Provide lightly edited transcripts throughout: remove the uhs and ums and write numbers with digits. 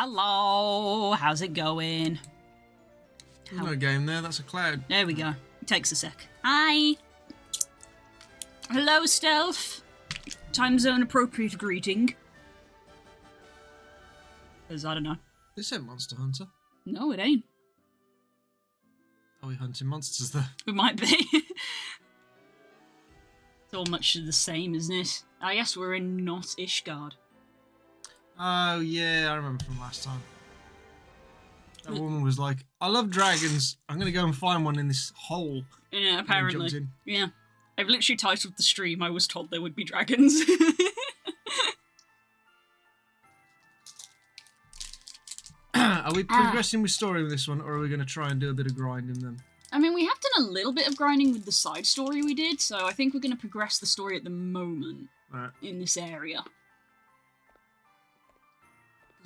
Hello, how's it going? There's no game there, that's a cloud. There we go. It takes a sec. Hi. Hello, Stealth. Time zone appropriate greeting. Because I don't know. They said Monster Hunter. No, it ain't. Are we hunting monsters though? We might be. It's all much the same, isn't it? I guess we're in not Ishgard. Oh yeah, I remember from last time. That woman was like, I love dragons. I'm going to go and find one in this hole. Yeah, And apparently. jumped in. Yeah. I've literally titled the stream, I was told there would be dragons. Are we progressing with story with this one, or are we going to try and do a bit of grinding then? I mean, we have done a little bit of grinding with the side story we did, so I think we're going to progress the story at the moment Alright. in this area.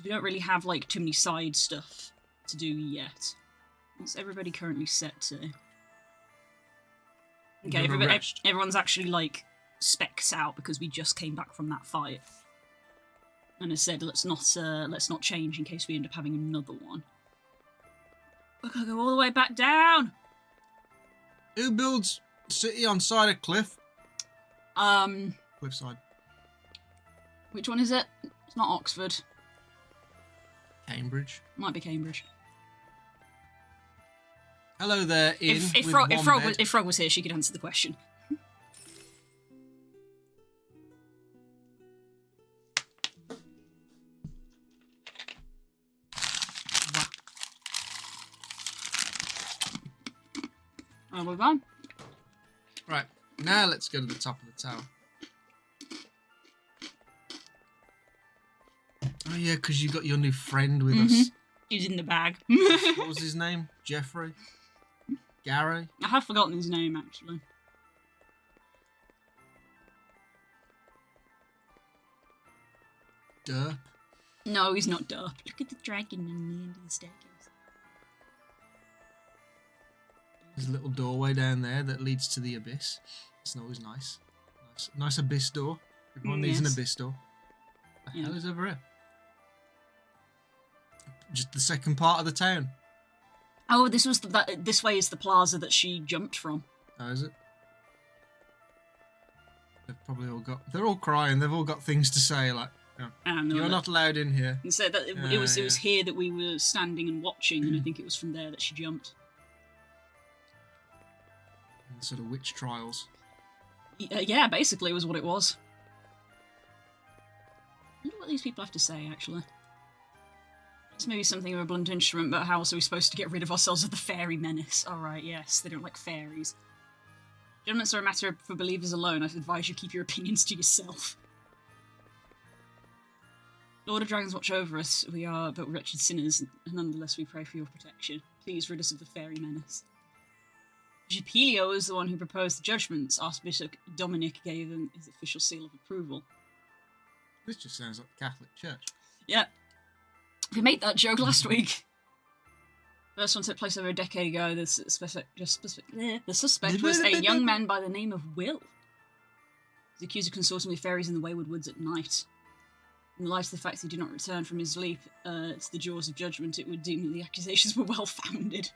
We don't really have, like, too many side stuff to do yet. What's everybody currently set to? Okay, everyone's actually, like, specced out because we just came back from that fight. And I said, let's not change in case we end up having another one. We're gonna go all the way back down! Who builds city on side of cliff? Cliffside. Which one is it? It's not Oxford. Cambridge. Might be Cambridge. Hello there, Ian. If Frog was here, she could answer the question. Oh, we're gone. Right, now let's go to the top of the tower. Oh yeah, because you got your new friend with us. He's in the bag. What was his name? Jeffrey? Gary? I have forgotten his name, actually. Derp? No, he's not Derp. Look at the dragon on the end of the staircase. There's a little doorway down there that leads to the abyss. It's always nice. Nice abyss door. Everyone needs an abyss door. The hell is over here? Just the second part of the town. Oh, this was this way is the plaza that she jumped from. Oh, is it? They've probably all got. They're all crying. They've all got things to say, like, "You're not allowed in here." And so that it was here that we were standing and watching, and I think it was from there that she jumped. And sort of witch trials. Yeah, basically was what it was. I wonder what these people have to say, actually. It's maybe something of a blunt instrument, but how else are we supposed to get rid of ourselves of the fairy menace? Alright, yes, they don't like fairies. Judgments are a matter for believers alone. I advise you keep your opinions to yourself. Lord of Dragons watch over us. We are but wretched sinners, and nonetheless we pray for your protection. Please rid us of the fairy menace. Gipelio is the one who proposed the judgments. Archbishop Dominic gave them his official seal of approval. This just sounds like the Catholic Church. Yeah. We made that joke last week. First one took place over a decade ago. The suspect was a young man by the name of Will. He's accused of consorting with fairies in the Wayward Woods at night. In light of the fact he did not return from his leap to the jaws of judgment, it would deem that the accusations were well-founded.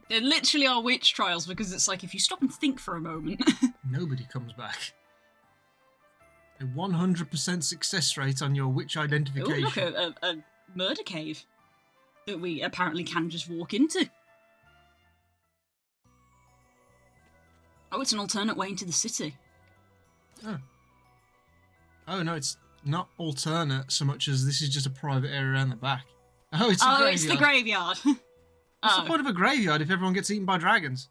There literally are witch trials because it's like, if you stop and think for a moment... Nobody comes back. A 100% success rate on your witch identification. Oh, look, a murder cave that we apparently can just walk into. Oh, it's an alternate way into the city. Oh. Oh, no, it's not alternate so much as this is just a private area around the back. Oh, it's a graveyard. It's the graveyard. What's the point of a graveyard if everyone gets eaten by dragons?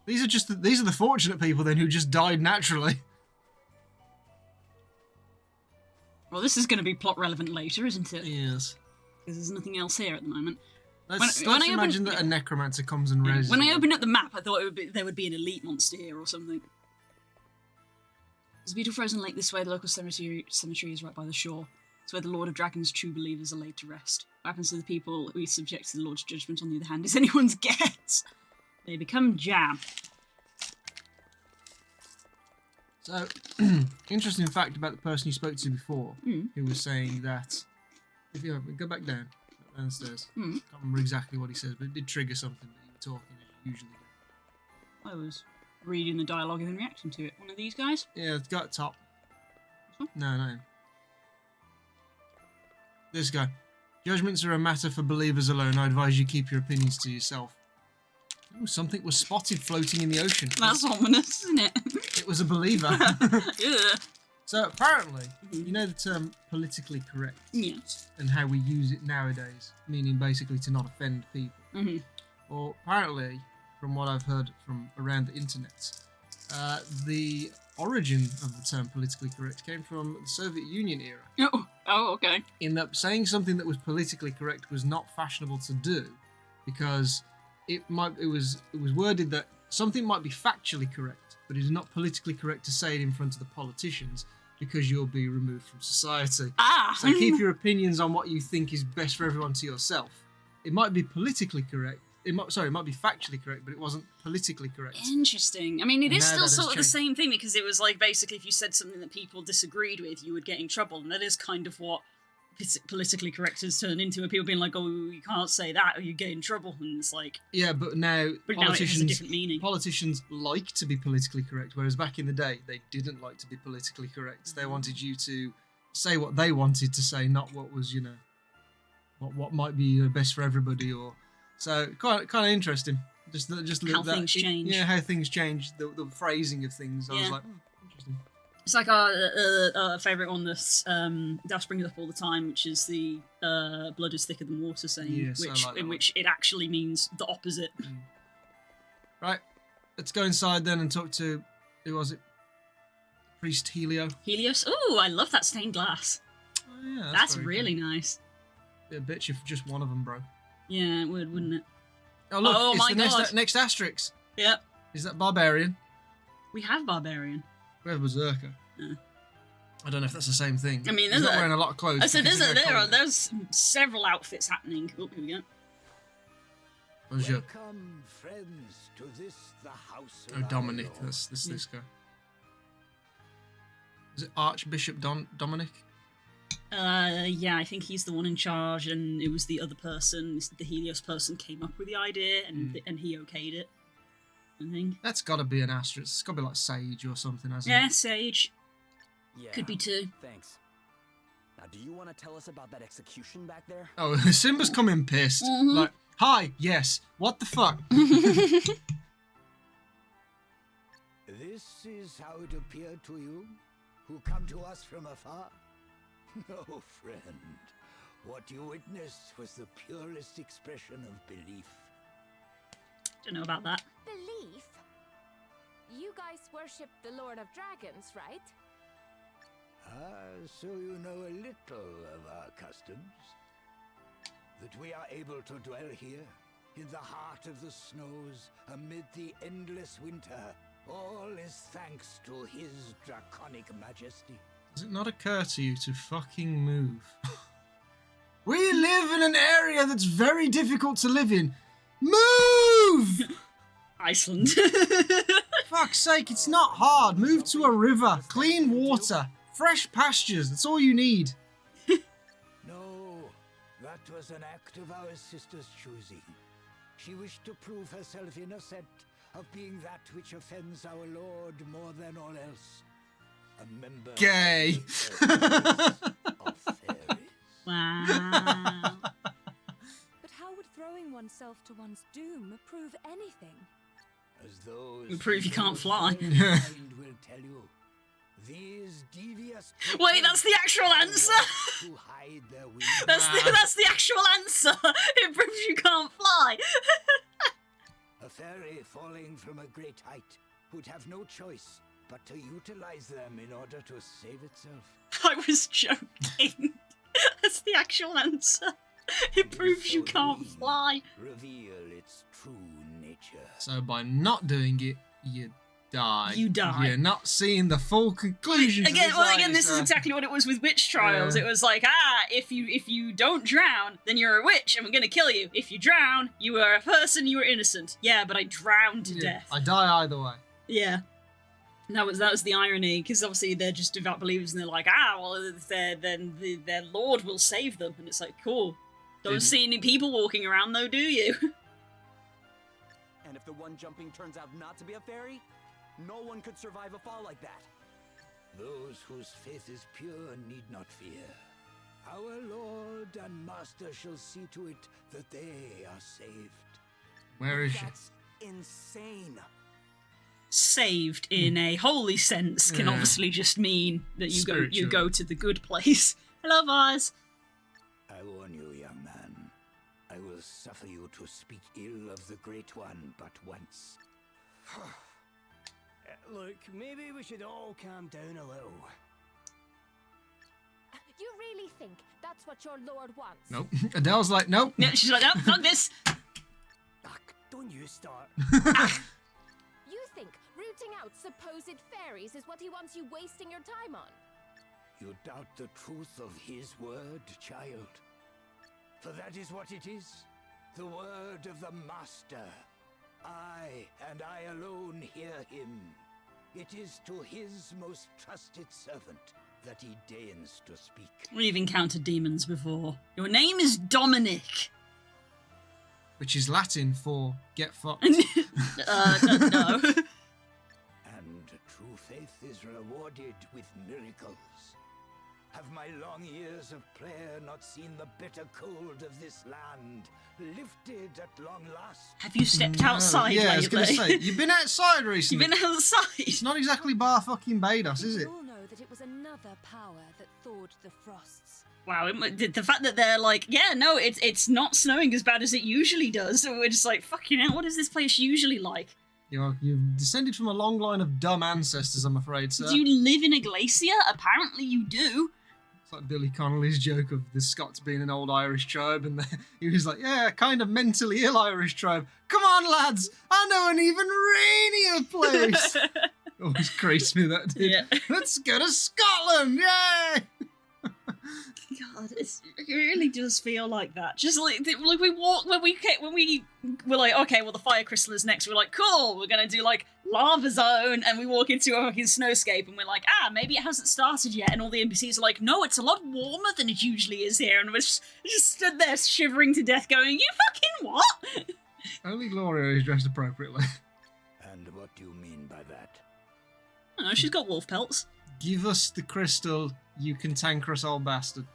These are the fortunate people then who just died naturally. Well, this is going to be plot relevant later, isn't it? Yes. Because there's nothing else here at the moment. Let's imagine that a necromancer comes and raises. When I opened up the map, I thought there would be an elite monster here or something. There's a beautiful frozen lake this way. The local cemetery is right by the shore. It's where the Lord of Dragons' true believers are laid to rest. What happens to the people we subject to the Lord's judgment, on the other hand, is anyone's guess. They become jam. So, interesting fact about the person you spoke to before, who was saying that if you go back downstairs, can't remember exactly what he says, but it did trigger something that you were talking as you usually do. I was reading the dialogue and then reacting to it. One of these guys? Yeah, it's got top. Huh? No, no. This guy. Judgments are a matter for believers alone. I advise you keep your opinions to yourself. Ooh, something was spotted floating in the ocean. That's ominous, isn't it? It was a believer. Yeah. So apparently, you know the term politically correct? Yes. And how we use it nowadays, meaning basically to not offend people. Mm-hmm. Well, apparently, from what I've heard from around the internet, the origin of the term politically correct came from the Soviet Union era. Oh, okay. In that saying something that was politically correct was not fashionable to do, because it was worded that something might be factually correct, but it is not politically correct to say it in front of the politicians because you'll be removed from society. So keep your opinions on what you think is best for everyone to yourself. It might be politically correct. It might be factually correct, but it wasn't politically correct. Interesting. I mean, it is Now still that has sort of the changed. same thing, because it was like basically if you said something that people disagreed with, you would get in trouble, and that is kind of what politically correct has turned into, people being like, oh, you can't say that or you get in trouble, and it's like, Yeah, but now but now it has a different meaning. politicians like to be politically correct, whereas back in the day they didn't like to be politically correct. They wanted you to say what they wanted to say, not what was, what might be best for everybody. Or so kind of interesting. Just How things change. Yeah, how things change. The phrasing of things. I was Yeah. like, interesting. It's like our favourite one that Das brings up all the time, which is the blood is thicker than water saying, Yes, I like that one. which it actually means the opposite. Right, let's go inside then and talk to, who was it? Priest Helio. Helios. Oh, I love that stained glass. Oh, yeah, That's very really cool. nice. Yeah, bet you for just one of them, bro. Yeah, it would, wouldn't it? Oh look, Oh it's my the God. next asterisk. Yep. Is that barbarian? We have barbarian. We have berserker. Yeah. I don't know if that's the same thing. I mean, he's there's not a- wearing a lot of clothes. I said because he's very cold. there's several outfits happening. Oh, here we go. Bonjour. Welcome, friends, to this, the house of Oh, our Dominic. Lord. That's this guy. Is it Archbishop Dominic? Yeah, I think he's the one in charge, and it was the other person, the Helios person, came up with the idea, and and he okayed it. I think. That's got to be an asterisk. It's got to be like Sage or something, hasn't Yeah, it? Sage. Yeah, Could be two. Thanks. Now, do you want to tell us about that execution back there? Oh, Simba's coming pissed. Mhm. Like, hi, yes. What the fuck? This is how it appeared to you, who come to us from afar? No, friend. What you witnessed was the purest expression of belief. Don't know about that. Belief? You guys worship the Lord of Dragons, right? Ah, so you know a little of our customs. That we are able to dwell here, in the heart of the snows, amid the endless winter. All is thanks to his draconic majesty. Does it not occur to you to fucking move? We live in an area that's very difficult to live in. Move! Iceland. Fuck's sake, it's not hard. Move to a river, clean water, fresh pastures. That's all you need. No, that was an act of our sister's choosing. She wished to prove herself innocent of being that which offends our Lord more than all else. A member of Gay. the race of fairies. Wow. But how would throwing oneself to one's doom prove anything? As those You prove you who can't know fly. the mind will tell you, these devious Wait, that's the actual answer. to hide their wings. That's the actual answer. It proves you can't fly. A fairy falling from a great height would have no choice but to utilize them in order to save itself. I was joking. That's the actual answer. It proves you can't fly. Reveal its true nature. So by not doing it, you die. You die. You're not seeing the full conclusion. Again, this is exactly what it was with witch trials. Yeah. It was like, if you don't drown, then you're a witch, and we're gonna kill you. If you drown, you are a person, you are innocent. Yeah, but I drowned to death. I die either way. Yeah. That was the irony, because obviously they're just devout believers, and they're like, well, if then their Lord will save them, and it's like, cool. Don't see any people walking around though, do you? And if the one jumping turns out not to be a fairy, no one could survive a fall like that. Those whose faith is pure need not fear. Our Lord and Master shall see to it that they are saved. Where is she? That's insane. Saved in a holy sense can Yeah. obviously just mean that you Spiritually. go to the good place. Hello, Vaz. I warn you, young man. I will suffer you to speak ill of the Great One but once. Look, maybe we should all calm down a little. You really think that's what your lord wants? Nope. Adele's like, nope. Yeah, she's like, no, fuck this. Ugh, don't you start. You think rooting out supposed fairies is what he wants you wasting your time on? You doubt the truth of his word, child? For that is what it is, the word of the Master. I, and I alone, hear him. It is to his most trusted servant that he deigns to speak. We've encountered demons before. Your name is Dominic. Which is Latin for get fucked. No. And true faith is rewarded with miracles. Have my long years of prayer not seen the bitter cold of this land lifted at long last? Have you stepped outside Yeah, lately? I was going to say, you've been outside You've recently. been outside. It's not exactly bar fucking Bados, is We it? all know that it was another power that thawed the frosts. Wow, the fact that they're like, yeah, no, it's not snowing as bad as it usually does. So we're just like, fucking hell, what is this place usually like? You've descended from a long line of dumb ancestors, I'm afraid, sir. Do you live in a glacier? Apparently you do. It's like Billy Connolly's joke of the Scots being an old Irish tribe, and he was like, yeah, kind of mentally ill Irish tribe. Come on, lads, I know an even rainier place. Always creased me, that did. Yeah. Let's go to Scotland, yay! God, it really does feel like that. Just like we walk when we're like, okay, well the fire crystal is next. We're like, cool, we're gonna do like lava zone, and we walk into a fucking snowscape, and we're like, maybe it hasn't started yet. And all the NPCs are like, no, it's a lot warmer than it usually is here, and we're just stood there shivering to death, going, you fucking what? Only Gloria is dressed appropriately. And what do you mean by that? I don't know, she's got wolf pelts. Give us the crystal, you cantankerous old bastard.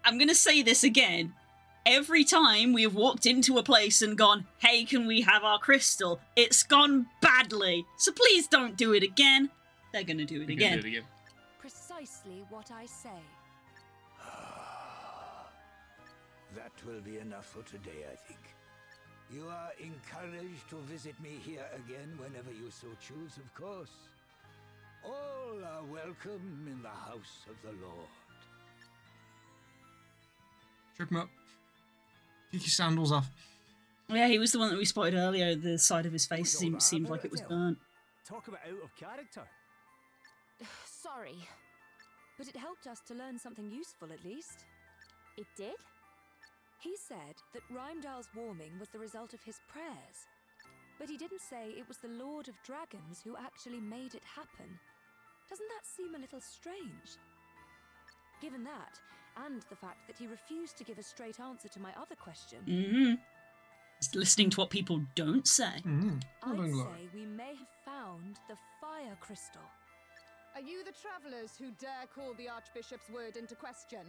I'm gonna say this again. Every time we have walked into a place and gone, hey, can we have our crystal? It's gone badly. So please don't do it again. They're gonna do it again. Precisely what I say. That will be enough for today, I think. You are encouraged to visit me here again whenever you so choose, of course. All are welcome in the house of the Lord. Trip him up. Kick your sandals off. Yeah, he was the one that we spotted earlier. The side of his face seemed like it was burnt. Talk about out of character. Sorry. But it helped us to learn something useful at least. It did? He said that Rheimdall's warming was the result of his prayers. But he didn't say it was the Lord of Dragons who actually made it happen. Doesn't that seem a little strange? Given that, and the fact that he refused to give a straight answer to my other question, Mm-hmm. Just listening to what people don't say. Mm-hmm. I'd say we may have found the fire crystal. Are you the travellers who dare call the Archbishop's word into question?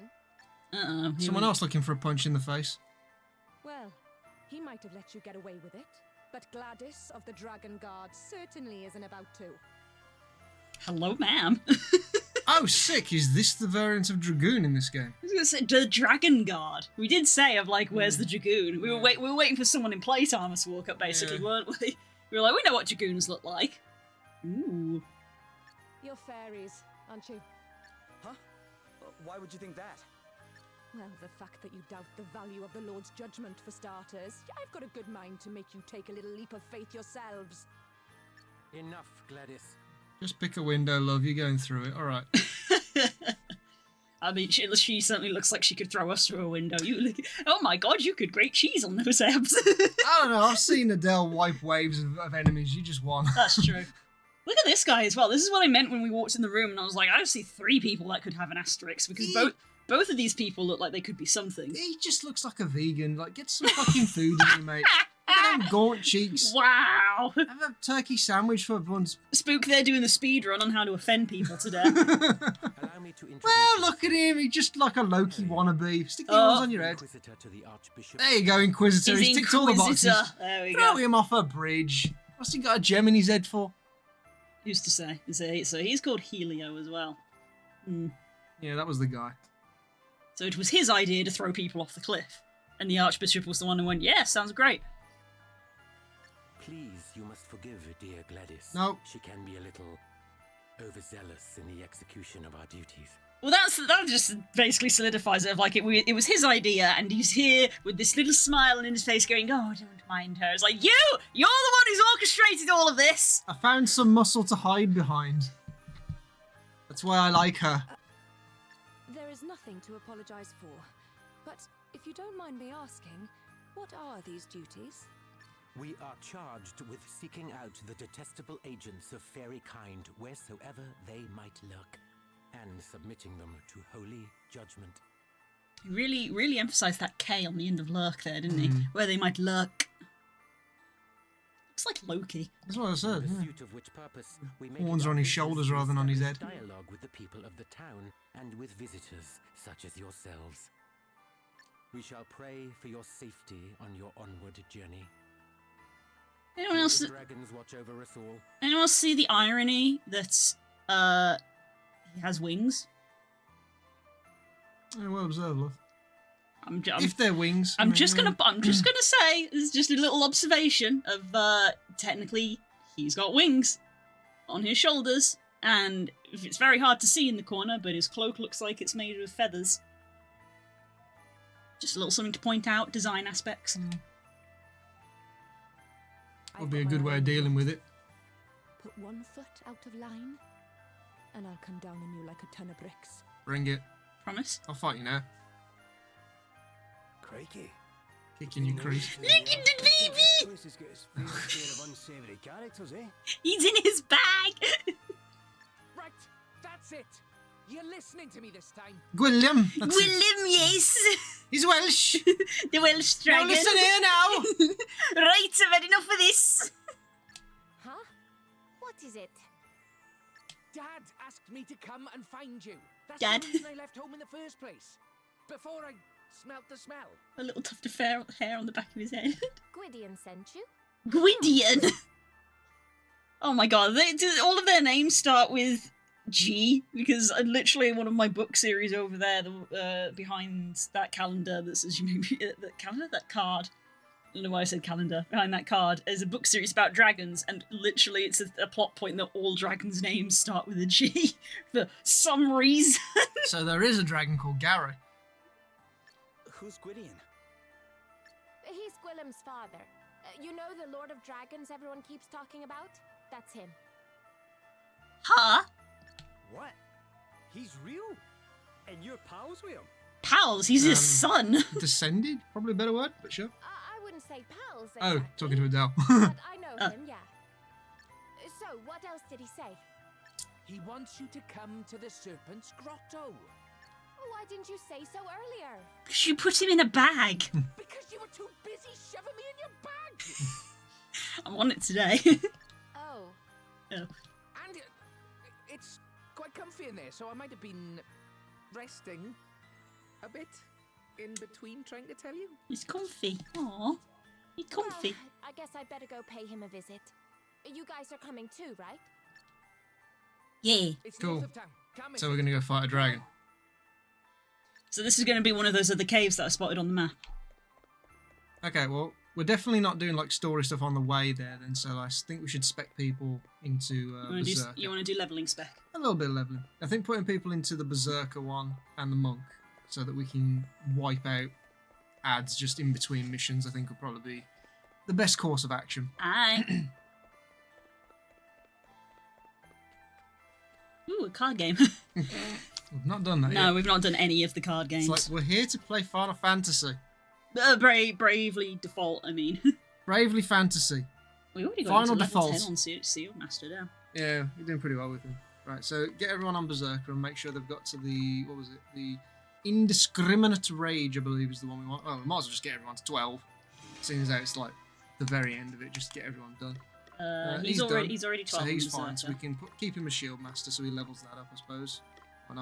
Uh-oh. Someone else looking for a punch in the face. Well, he might have let you get away with it, but Gladys of the Dragon Guard certainly isn't about to. Hello, ma'am. Oh, sick! Is this the variant of Dragoon in this game? I was gonna say the Dragon Guard. We did say of like, where's the Dragoon? We were waiting for someone in plate armor to walk up, basically, weren't we? We were like, we know what Dragoons look like. Ooh. You're fairies, aren't you? Huh? Why would you think that? Well, the fact that you doubt the value of the Lord's judgment, for starters. I've got a good mind to make you take a little leap of faith yourselves. Enough, Gladys. Just pick a window, love. You're going through it. All right. I mean, she certainly looks like she could throw us through a window. You look, oh my god, you could grate cheese on those abs. I don't know. I've seen Adele wipe waves of enemies. You just won. That's true. Look at this guy as well. This is what I meant when we walked in the room, and I was like, I see 3 people that could have an asterisk, because both of these people look like they could be something. He just looks like a vegan. Like, get some fucking food in you, mate. Look at them gaunt cheeks. Wow. Have a turkey sandwich for once. Spook, they're doing the speed run on how to offend people to death. Allow me to introduce Well, look at him. He's just like a Loki wannabe. Stick the yours on your head. Inquisitor to the Archbishop. There you go, Inquisitor. He's ticked all the boxes. Inquisitor. There we Throw go. him off a bridge. What's he got a gem in his head for? Who's to say? So he's called Helio as well. Hmm. Yeah, that was the guy. So it was his idea to throw people off the cliff. And the Archbishop was the one who went, yeah, sounds great. Please, you must forgive dear Gladys. No. She can be a little overzealous in the execution of our duties. Well, that just basically solidifies it. Of like it was his idea, and he's here with this little smile on his face, going, "Oh, don't mind her." It's like you're the one who's orchestrated all of this. I found some muscle to hide behind. That's why I like her. There is nothing to apologize for. But if you don't mind me asking, what are these duties? We are charged with seeking out the detestable agents of fairy kind wheresoever they might lurk, and submitting them to holy judgment. He really emphasised that K on the end of lurk there, didn't he? Where they might lurk. Looks like Loki. That's what I said. In Yeah. pursuit of which purpose we make Horns it are on our his business shoulders to rather than on his establish head. Dialogue with the people of the town and with visitors such as yourselves. We shall pray for your safety on your onward journey. Anyone else? The dragons watch over us all. Anyone else see the irony that he has wings? Yeah, well observed, love. I'm If they're wings. I I'm mean, just yeah. gonna say, it's just a little observation of technically he's got wings on his shoulders, and it's very hard to see in the corner, but his cloak looks like it's made of feathers. Just a little something to point out, design aspects. Would be a good way of dealing with it. Put 1 foot out of line, and I'll come down on you like a ton of bricks. Bring it. Promise. I'll fight you now. Crikey. Kick in your crease. Look at the baby! This has got its fair share of unsavoury characters, eh? He's in his bag! Right, that's it. You're listening to me this time. William. That's it. William, yes! He's Welsh. The Welsh Now dragon. listen here now. Right, I've had enough of this. Huh? What is it? Dad asked me to come and find you. That's Dad? the reason I left home in the first place. Before I smelt the smell. A little tuft of hair on the back of his head. Gwydion sent you? Gwydion! Oh my god, all of their names start with G, because literally one of my book series over there, behind that calendar that says you maybe that card. I don't know why I said calendar. Behind that card is a book series about dragons, and literally it's a plot point that all dragons' names start with a G for some reason. So there is a dragon called Gary. Who's Gwydion? He's Gwilym's father. You know the Lord of Dragons everyone keeps talking about? That's him. Huh? What? He's real? And you're pals with him? Pals, he's his son. Descended? Probably a better word, but sure. I wouldn't say pals. Oh, Exactly, talking to Adele. but I know him, yeah. So, what else did he say? He wants you to come to the Serpent's Grotto. Why didn't you say so earlier? Because you put him in a bag. Because you were too busy shoving me in your bag. I'm on it today. Oh. Oh. And it's quite comfy in there, so I might have been resting a bit in between trying to tell you. He's comfy. Aw. He's comfy. Well, I guess I'd better go pay him a visit. You guys are coming too, right? Yeah. It's Cool. north of town. Come So we're gonna go fight a dragon. So this is going to be one of those other caves that I spotted on the map. Okay, well, we're definitely not doing like story stuff on the way there then, so I think we should spec people into Berserker. You want to do leveling spec? A little bit of leveling. I think putting people into the Berserker one and the Monk so that we can wipe out ads just in between missions, I think would probably be the best course of action. Aye. Ooh, a card game. We've not done that yet. No, we've not done any of the card games. It's like, we're here to play Final Fantasy. Bravely Default, I mean. Bravely Fantasy. We already got Final into level Default. 10 on Sealed Master now. Yeah, you're doing pretty well with him. Right, so get everyone on Berserker and make sure they've got to the, what was it? The Indiscriminate Rage, I believe, is the one we want. Oh, we might as well just get everyone to 12. Seeing as how it's like the very end of it, just get everyone done. He's already 12. So he's on fine. Berserker. So we can keep him as Shield Master, so he levels that up, I suppose. Why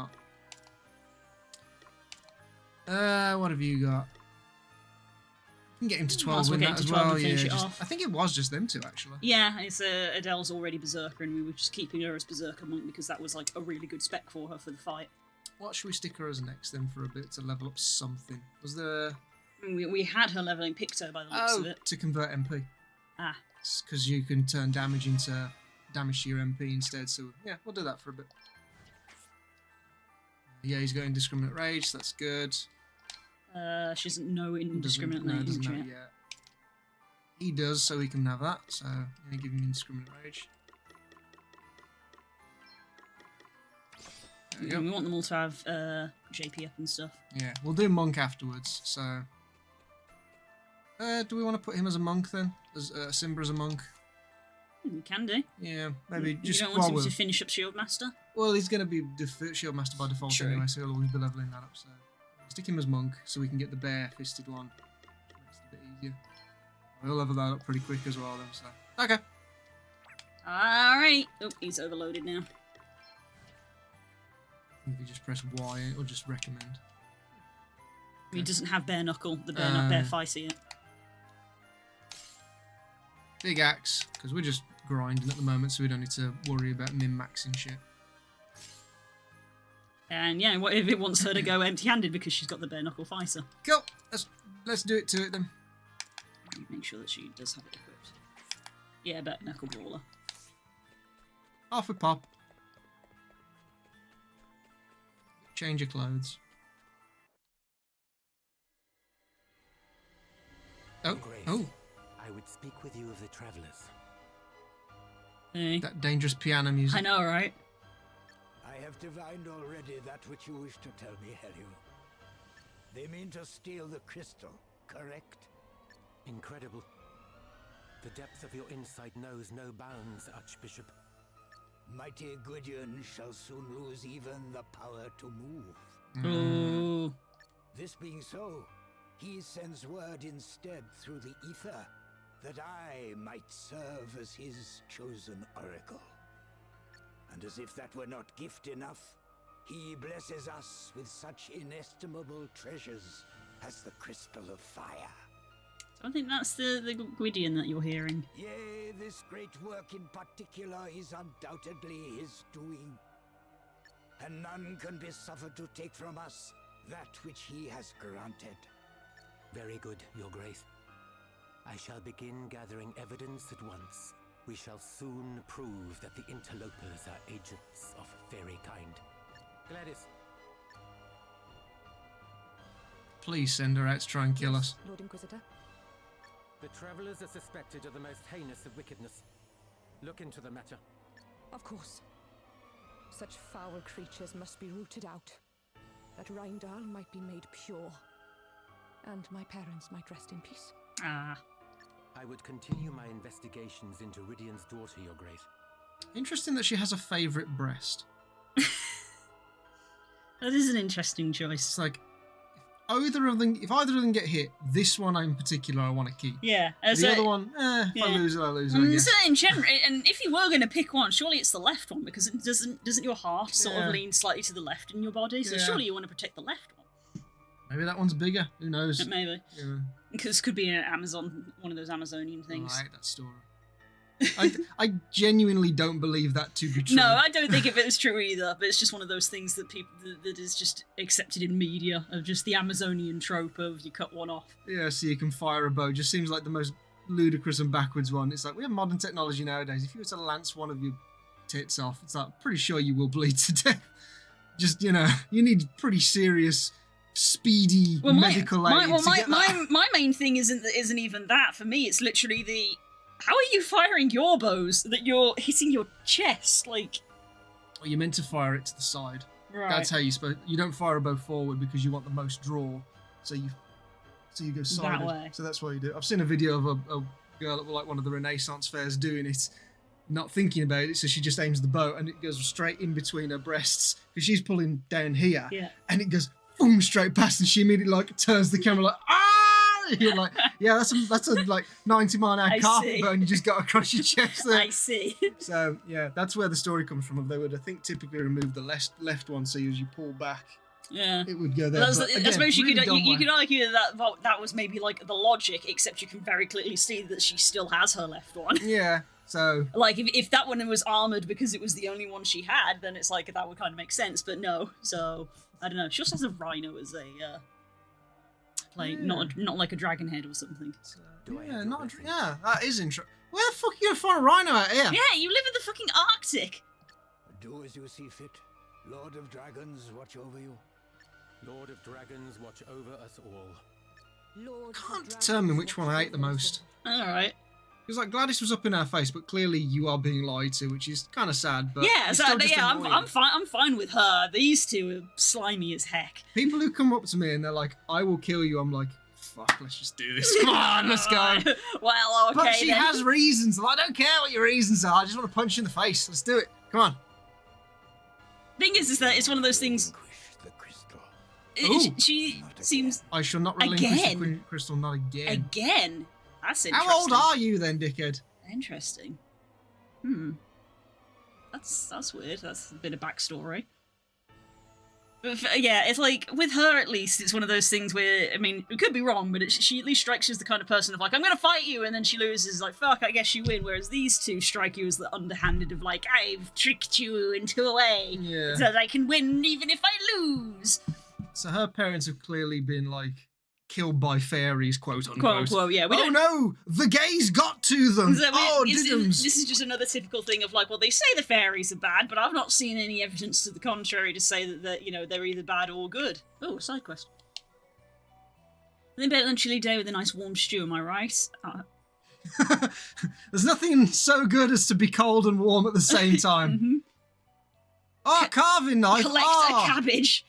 not? What have you got? You can get him to 12 with that as well. Yeah, I think it was just them two actually. Yeah, it's Adele's already Berserker, and we were just keeping her as Berserker Monk because that was like a really good spec for her for the fight. What should we stick her as next then for a bit to level up something? Was there? We had her leveling Picto by the looks of it. To convert MP. Ah. Because you can turn damage into damage to your MP instead. So yeah, we'll do that for a bit. Yeah, he's got Indiscriminate Rage. So that's good. She doesn't know Indiscriminate Rage doesn't know yet. yet. He does, so we can have that. So yeah, give him Indiscriminate Rage. Yeah, we want them all to have JP up and stuff. Yeah, we'll do Monk afterwards. So, do we want to put him as a monk then? As Simba as a monk? We can do. Yeah, maybe just. You don't want him to finish up Shield Master? Well, he's going to be Shield Master by default True. anyway, so he'll always be leveling that up. So, stick him as monk so we can get the bare-fisted one. Makes it a bit easier. We'll level that up pretty quick as well then. So, okay. All right. Oh, he's overloaded now. If you just press Y, it'll just recommend. He doesn't have bare knuckle, the bare fighter yet. Big axe, because we're just grinding at the moment, so we don't need to worry about min-maxing shit. And yeah, what if it wants her to go empty-handed because she's got the bare knuckle fighter? Cool. Let's do it to it then. Make sure that she does have it equipped. Yeah, bare knuckle brawler. Off with pop. Change your clothes. Oh, Grace, oh. I would speak with you of the travelers. Hey. That dangerous piano music. I know, right? I have divined already that which you wish to tell me, Helio. They mean to steal the crystal, correct? Incredible. The depth of your insight knows no bounds, Archbishop. Mighty Gwydion shall soon lose even the power to move. Ooh. This being so, he sends word instead through the ether that I might serve as his chosen oracle. And as if that were not gift enough, he blesses us with such inestimable treasures as the Crystal of Fire. I think that's the Gwydion that you're hearing. Yea, this great work in particular is undoubtedly his doing. And none can be suffered to take from us that which he has granted. Very good, Your Grace. I shall begin gathering evidence at once. We shall soon prove that the interlopers are agents of fairy kind. Gladys. Please send her out to try and kill us. Lord Inquisitor. The travelers are suspected of the most heinous of wickedness. Look into the matter. Of course. Such foul creatures must be rooted out, that Rheindal might be made pure, and my parents might rest in peace. Ah. I would continue my investigations into Rydian's daughter, Your Grace. Interesting that she has a favourite breast. That is an interesting choice. It's like, if either of them get hit, this one in particular I want to keep. Yeah. The other one, if I lose it, I lose it, I guess. So in general, and if you were going to pick one, surely it's the left one, because it doesn't your heart sort of lean slightly to the left in your body? So surely you want to protect the left one. Maybe that one's bigger. Who knows? Maybe. Yeah. Because it could be an Amazon, one of those Amazonian things. I hate that story. I genuinely don't believe that to be true. No, I don't think if it was true either, but it's just one of those things that people that is just accepted in media, of just the Amazonian trope of you cut one off. Yeah, so you can fire a bow. Just seems like the most ludicrous and backwards one. It's like, we have modern technology nowadays. If you were to lance one of your tits off, it's like, pretty sure you will bleed to death. Just, you need pretty serious, speedy medical aid. My main thing isn't even that. For me, it's literally the, how are you firing your bows that you're hitting your chest? Like, well, you're meant to fire it to the side. Right. That's how you don't fire a bow forward because you want the most draw. So you go sided. That way. So that's why you do it. I've seen a video of a girl at like one of the Renaissance fairs doing it, not thinking about it, so she just aims the bow and it goes straight in between her breasts because she's pulling down here, Yeah. and it goes boom straight past, and she immediately like turns the camera like You're like, yeah, that's a like 90-mile-an-hour I carpet see. burn you just got across your chest there. I see. So yeah, that's where the story comes from. They would, I think, typically remove the left one, so as you pull back, Yeah. it would go there. Well, But I again, suppose you really could dumb you way. could argue that was maybe like the logic, except you can very clearly see that she still has her left one. Yeah. So Like if that one was armored because it was the only one she had, then it's like that would kind of make sense. But no, so I don't know. She also has a rhino as a like not like a dragon head or something. yeah, that is interesting. Where the fuck are you gonna find a rhino out here? Yeah, you live in the fucking Arctic. Do as you see fit. Lord of Dragons, watch over you. Lord of Dragons, watch over us all. Lord Can't determine which one I hate the most. All right. Because like Gladys was up in our face, but clearly you are being lied to, which is kind of sad. But Yeah, it's so still just yeah, I'm annoying. fine. I'm fine with her. These two are slimy as heck. People who come up to me and they're like, "I will kill you," I'm like, "Fuck, let's just do this. Come on, let's go." Well, okay. But she then. has reasons. I don't care what your reasons are. I just want to punch you in the face. Let's do it. Come on. Thing is that it's one of those things. Relinquish the crystal. Ooh. She seems I shall not relinquish the Again? crystal, not again. again. That's interesting. How old are you then, dickhead? Interesting. That's weird. That's a bit of backstory. But yeah, it's like with her at least, it's one of those things where I mean, it could be wrong, but she at least strikes you as the kind of person of like, I'm gonna fight you, and then she loses, like, fuck, I guess you win. Whereas these two strike you as the underhanded of like, I've tricked you into a way Yeah. so that I can win even if I lose. So her parents have clearly been like killed by fairies, quote unquote. Quote unquote, yeah. We Oh don't. no, the gays got to them. So Diddums. this is just another typical thing of like, well, they say the fairies are bad, but I've not seen any evidence to the contrary to say that you know they're either bad or good. Oh, side quest. Then bet on chilly day with a nice warm stew. Am I right? There's nothing so good as to be cold and warm at the same time. Oh, carving knife. Collect Oh, a cabbage.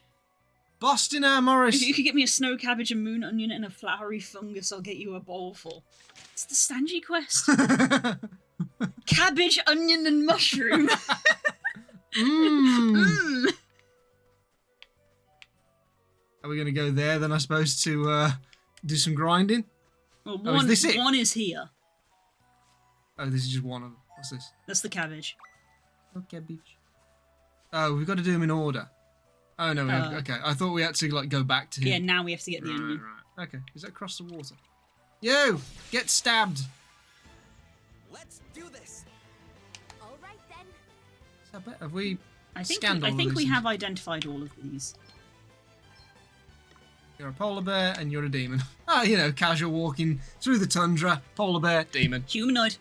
Boston Air Morris. If you could get me a snow cabbage, a moon onion, and a flowery fungus, I'll get you a bowl full. It's the Stangy quest. Cabbage, onion, and mushroom. Mm. Are we going to go there then, I suppose, to do some grinding? Well, Oh, is this it? one is here. Oh, this is just one of them. What's this? That's the cabbage. Oh, cabbage. Oh, we've got to do them in order. Oh, no. Okay. I thought we had to, like, go back to him. Yeah, now we have to get the onion. Right. Okay. Is that across the water? Yo! Get stabbed! Let's do this. All right then. So I bet, have we I think scanned all I of think these we things? have identified all of these. You're a polar bear and you're a demon. Ah, you know, casual walking through the tundra, polar bear, demon. Humanoid,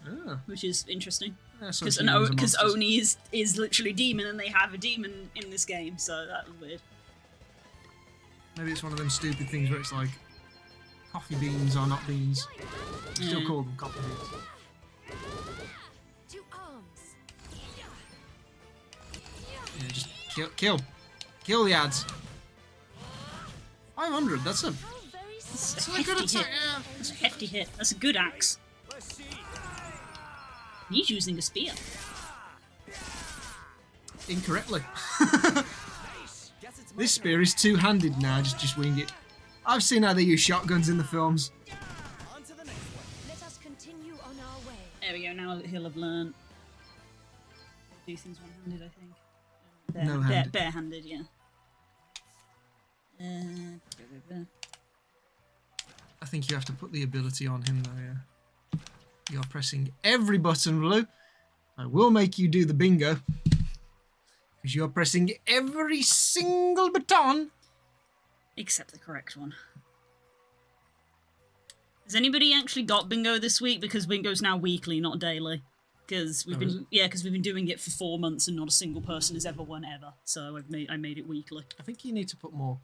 Ah, which is interesting. so Because humans are monsters. Oni is literally demon, and they have a demon in this game, so that was weird. Maybe it's one of them stupid things where it's like, coffee beans are not beans. You still Yeah. call them coffee beans. To arms. Yeah, just kill the ads. 500, that's a... How very That's a a good hefty hit. attack, yeah. That's a hefty hit. That's a good axe. He's using a spear. Incorrectly. This spear is two-handed now, just wing it. I've seen how they use shotguns in the films. Let us continue on our way. There we go. Now he'll have learned. Do things one-handed, I think. No-handed. Barehanded, yeah. I think you have to put the ability on him though, yeah. You're pressing every button, Blue. I will make you do the bingo. Because you're pressing every single button. Except the correct one. Has anybody actually got bingo this week? Because bingo's now weekly, not daily. Because we've is been it? because we've been doing it for 4 months and not a single person has ever won ever. So I made it weekly. I think you need to put more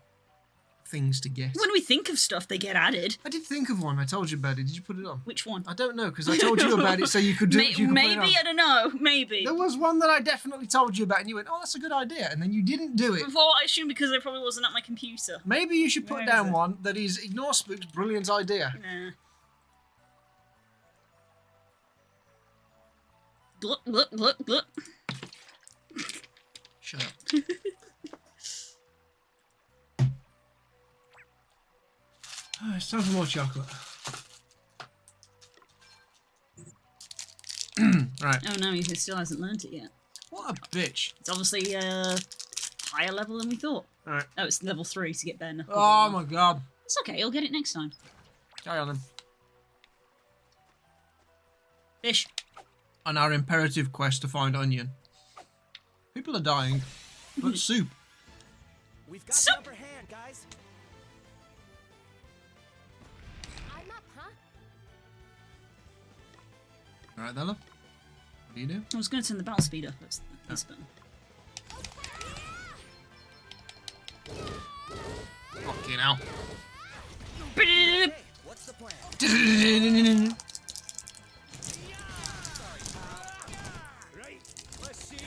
things to get. When we think of stuff, they get added. I did think of one. I told you about it. Did you put it on? Which one? I don't know, because I told you about it so you could do it. You could put it on. Maybe, I don't know. Maybe. There was one that I definitely told you about, and you went, "Oh, that's a good idea," and then you didn't do it. Before, I assume because I probably wasn't at my computer. Maybe you should put Where down is it? one that is Ignore Spook's brilliant idea. Nah. Gluck, gluck, gluck, gluck. Shut up. Oh, it's time for more chocolate. Right. Oh no, he still hasn't learnt it yet. What a bitch. It's obviously higher level than we thought. Alright. Oh, it's level 3 to get bare knuckle. Oh my god. It's okay, he'll get it next time. Carry on then. Fish. On our imperative quest to find onion. People are dying. But soup. We've got Soup. the upper hand, guys. I'm up, huh? Alright, Della. What do you do? I was going to turn the battle speed up. That's this button. Fucking hell. Hey, what's the plan? Right, let's see.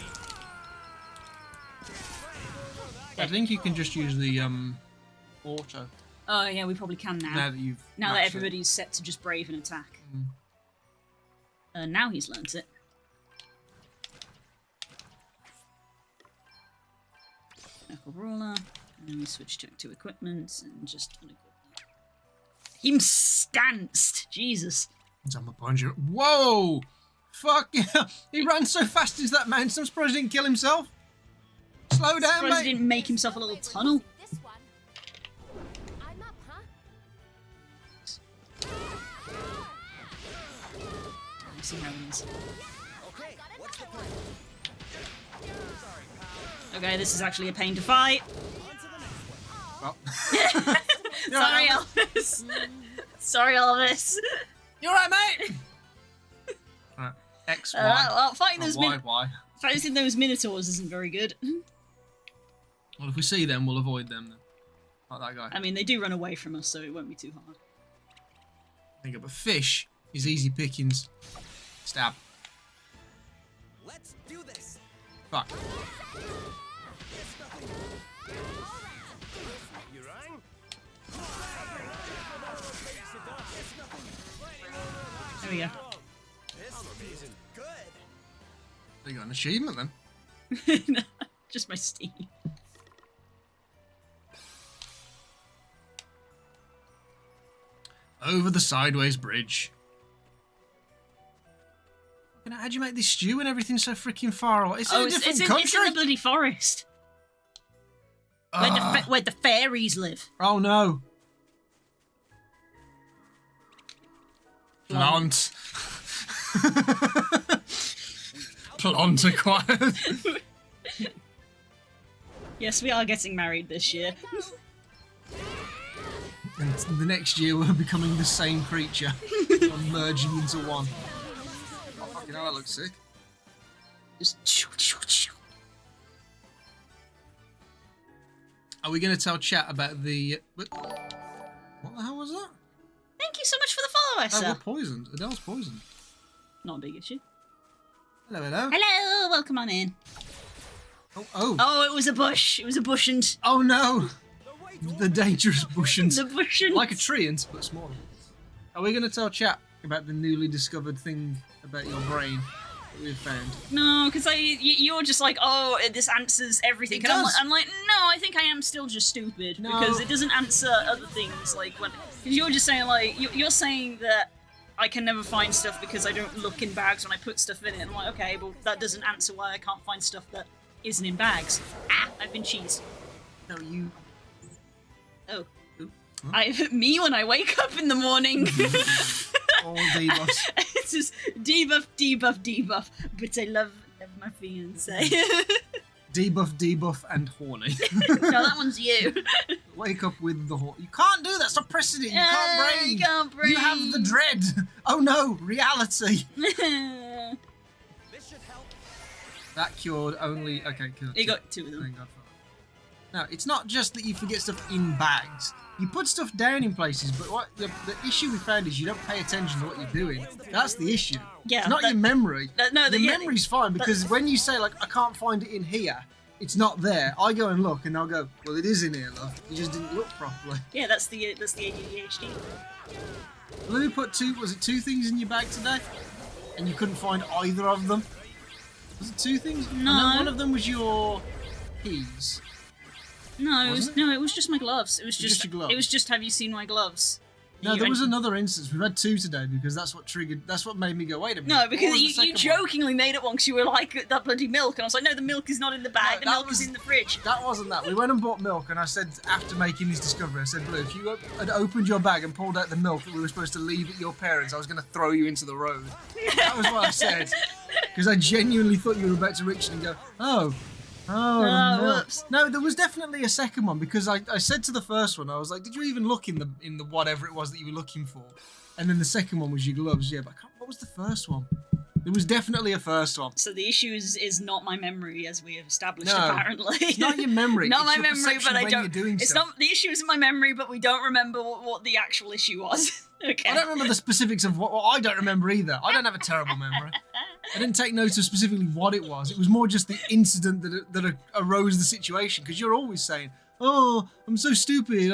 I think you can just use the auto Oh yeah, we probably can now. now that you've Now that maxed it. everybody's set to just brave and attack. Mm. Now he's learnt it. Knuckle Brawler, and then we switch to equipment and just him stanced. Jesus. He's on the plunger. Whoa! Fuck yeah! He ran so fast as that mountain. I'm surprised he didn't kill himself. Slow down, Surprised mate. he didn't make himself a little tunnel. This one. I'm up, huh? I see how it is. Okay, what's the plan? Okay, this is actually a pain to fight. Well, Sorry, Elvis. Sorry, Elvis. you alright, mate? Alright. X, Y. Well, fighting Not those Y. fighting those minotaurs isn't very good. Well, if we see them, we'll avoid them then. Like that guy. I mean, they do run away from us, so it won't be too hard. There you go. But fish is easy pickings. Stab. Let's do this. Fuck. You rang? There we go. This isn't good. You got an achievement then. No, just my steam. Over the sideways bridge. How'd you make this stew and everything's so freaking far away? It's in a different country. It's in the bloody forest. Where the fairies live. Oh no. Plant. Plant acquired. Yes, we are getting married this year. And the next year we're becoming the same creature. We're merging into one. Oh, fucking hell, that looks sick. Just choo, choo, choo. Are we going to tell chat about the... What the hell was that? Thank you so much for the follow, Oh, Essa. we're poisoned. Adele's poisoned. Not a big issue. Hello, hello. Hello, welcome on in. Oh. Oh, it was a bush. It was a bushant. Oh no! The dangerous bushant. The bushant. Like a treant, but smaller. Are we going to tell chat about the newly discovered thing about your brain that we've found? No, because you're just like, oh, this answers everything. It And does. I'm like, no, I think I am still just stupid No. because it doesn't answer other things. Like when, because you're just saying like you're saying that I can never find stuff because I don't look in bags when I put stuff in it. And I'm like, okay, but that doesn't answer why I can't find stuff that isn't in bags. Ah, I've been cheesed. No, you... Oh. Huh? Me when I wake up in the morning. All debuffs. It's just debuff, debuff, debuff. But I love my fiance. Debuff, and horny. No, that one's you. Wake up with the horn. You can't do that. Stop pressing it. You can't brain. You can't brain. You have the dread. Oh no, reality. This should help. That cured only... Okay, cool. You got two of them. Thank God for that. No, it's not just that you forget stuff in bags. You put stuff down in places, but what the issue we found is you don't pay attention to what you're doing. That's the issue. Yeah, It's not your memory. no, The memory's fine because when you say, like, I can't find it in here, it's not there. I go and look and I'll go, well, it is in here, love. You just didn't look properly. Yeah, that's the ADHD. Lou put two things in your bag today? And you couldn't find either of them? Was it 2 things? No. And then one of them was your keys. No, Wasn't it was just my gloves. It was Just just your gloves? It was just, have you seen my gloves? No, You- there was another instance. We've had 2 today because that's what made me go, wait a minute. No, what because was the you second one? jokingly made it one because you were like, that bloody milk. And I was like, no, the milk is not in the bag. No, the that milk was- is in the fridge. That wasn't that. We went and bought milk, and I said, after making this discovery, I said, Blue, if you had opened your bag and pulled out the milk that we were supposed to leave at your parents', I was going to throw you into the road. That was what I said. Because I genuinely thought you were about to reach it and go, oh, milk. whoops. No, there was definitely a second one, because I said to the first one, I was like, did you even look in the whatever it was that you were looking for? And then the second one was your gloves, yeah, but I can't, what was the first one? There was definitely a first one. So the issue is not my memory, as we have established, No, apparently. It's not your memory. Not it's my your memory, perception but I when don't. You're doing It's stuff. not the issue isn't my memory, but we don't remember what the actual issue was. Okay. I don't remember the specifics of what. Well, I don't remember either. I don't have a terrible memory. I didn't take note of specifically what it was. It was more just the incident that arose the situation. Because you're always saying, "Oh, I'm so stupid.